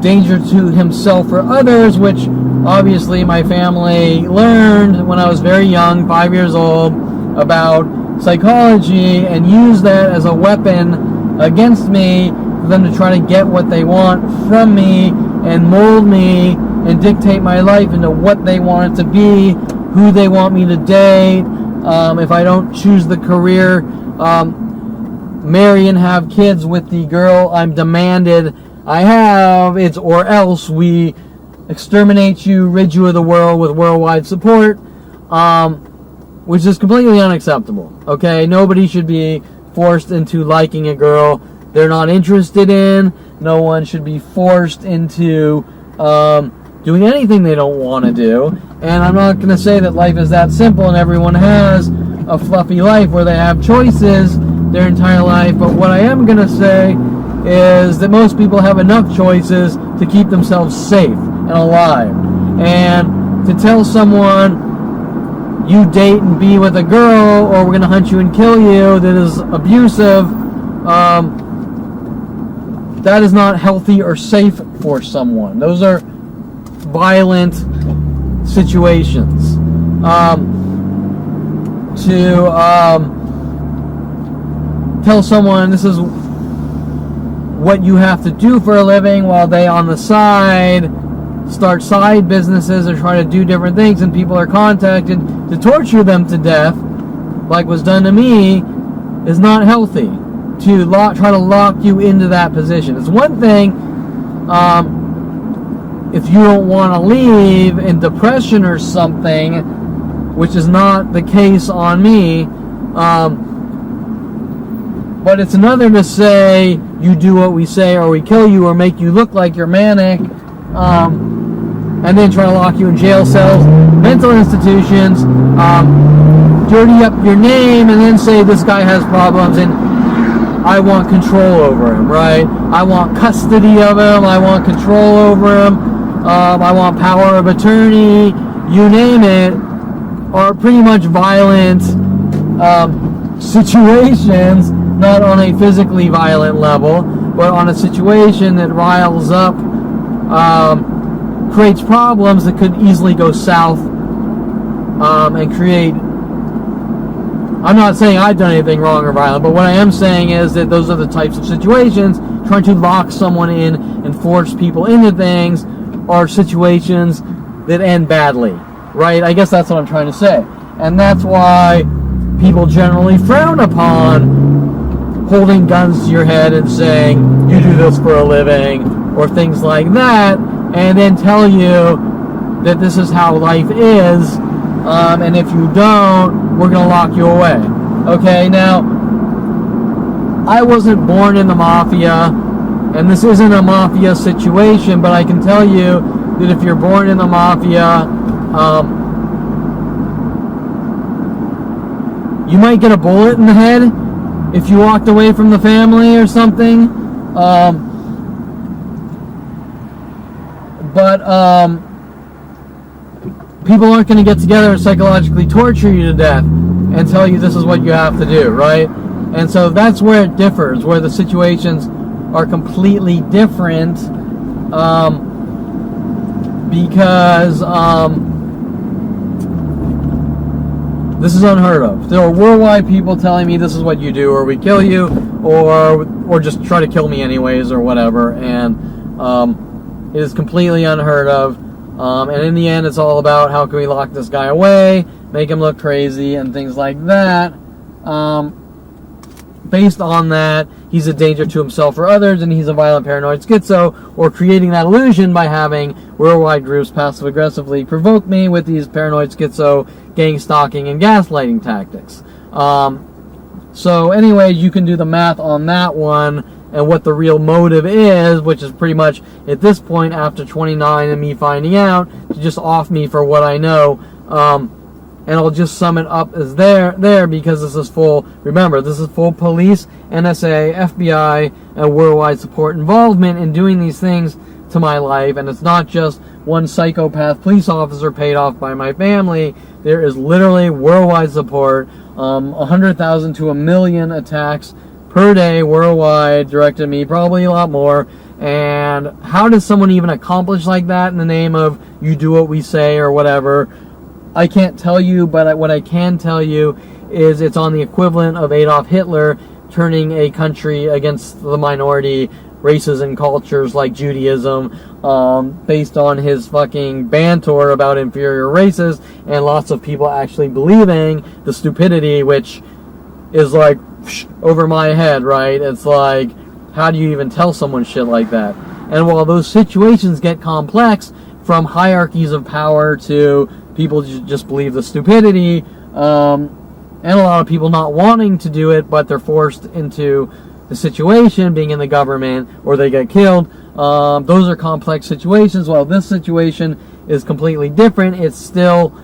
danger to himself or others, which obviously my family learned when I was very young, 5 years old, about psychology, and used that as a weapon against me for them to try to get what they want from me and mold me and dictate my life into what they want it to be, who they want me to date, if I don't choose the career, marry and have kids with the girl I'm demanded I have, it's or else we exterminate you, rid you of the world with worldwide support, which is completely unacceptable, okay? Nobody should be forced into liking a girl they're not interested in. No one should be forced into doing anything they don't want to do. And I'm not going to say that life is that simple and everyone has a fluffy life where they have choices their entire life, but what I am going to say is that most people have enough choices to keep themselves safe and alive. And to tell someone you date and be with a girl or we're going to hunt you and kill you that is abusive, that is not healthy or safe for someone. Those are violent situations. To tell someone this is what you have to do for a living, while they on the side start side businesses or try to do different things, and people are contacted to torture them to death, like was done to me, is not healthy. To try to lock you into that position. It's one thing if you don't want to leave in depression or something, which is not the case on me, but it's another to say you do what we say or we kill you, or make you look like you're manic, and then try to lock you in jail cells, mental institutions, dirty up your name, and then say this guy has problems and I want control over him, right? I want custody of him, I want control over him, I want power of attorney, you name it, are pretty much violent situations, not on a physically violent level, but on a situation that riles up, creates problems that could easily go south, and create... I'm not saying I've done anything wrong or violent, but what I am saying is that those are the types of situations. Trying to lock someone in and force people into things are situations that end badly, right? I guess that's what I'm trying to say. And that's why people generally frown upon holding guns to your head and saying, you do this for a living, or things like that, and then tell you that this is how life is, and if you don't, we're going to lock you away. Okay, now, I wasn't born in the mafia, and this isn't a mafia situation, but I can tell you that if you're born in the mafia, you might get a bullet in the head if you walked away from the family or something. But people aren't going to get together and psychologically torture you to death and tell you this is what you have to do, right? And so that's where it differs, where the situations are completely different, because this is unheard of. There are worldwide people telling me this is what you do, or we kill you, or just try to kill me anyways, or whatever, and it is completely unheard of. And in the end, it's all about how can we lock this guy away, make him look crazy, and things like that. Based on that, he's a danger to himself or others, and he's a violent paranoid schizo, or creating that illusion by having worldwide groups passive-aggressively provoke me with these paranoid schizo, gang stalking, and gaslighting tactics. So anyway, you can do the math on that one, and what the real motive is, which is pretty much, at this point, after 29 and me finding out, to just off me for what I know. And I'll just sum it up as there because this is full, remember, this is full police, NSA, FBI, and worldwide support involvement in doing these things to my life. And it's not just one psychopath police officer paid off by my family. There is literally worldwide support, 100,000 to 1 million attacks per day worldwide directed at me, probably a lot more. And how does someone even accomplish like that in the name of you do what we say or whatever? I can't tell you, but what I can tell you is it's on the equivalent of Adolf Hitler turning a country against the minority races and cultures like Judaism, based on his fucking banter about inferior races, and lots of people actually believing the stupidity, which is like over my head, right? It's like, how do you even tell someone shit like that? And while those situations get complex, from hierarchies of power to people just believe the stupidity, and a lot of people not wanting to do it, but they're forced into the situation, being in the government, or they get killed. Those are complex situations. While this situation is completely different, it's still,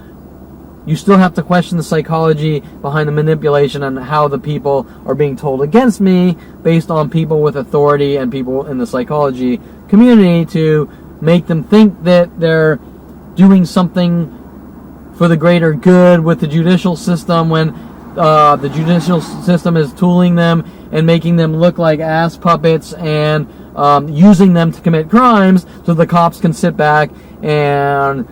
you still have to question the psychology behind the manipulation and how the people are being told against me based on people with authority and people in the psychology community to make them think that they're doing something for the greater good with the judicial system, when the judicial system is tooling them and making them look like ass puppets and using them to commit crimes so the cops can sit back and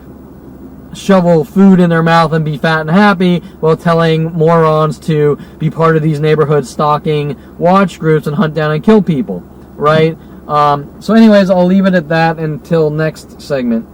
shovel food in their mouth and be fat and happy while telling morons to be part of these neighborhood stalking watch groups and hunt down and kill people, right? So anyways, I'll leave it at that until next segment.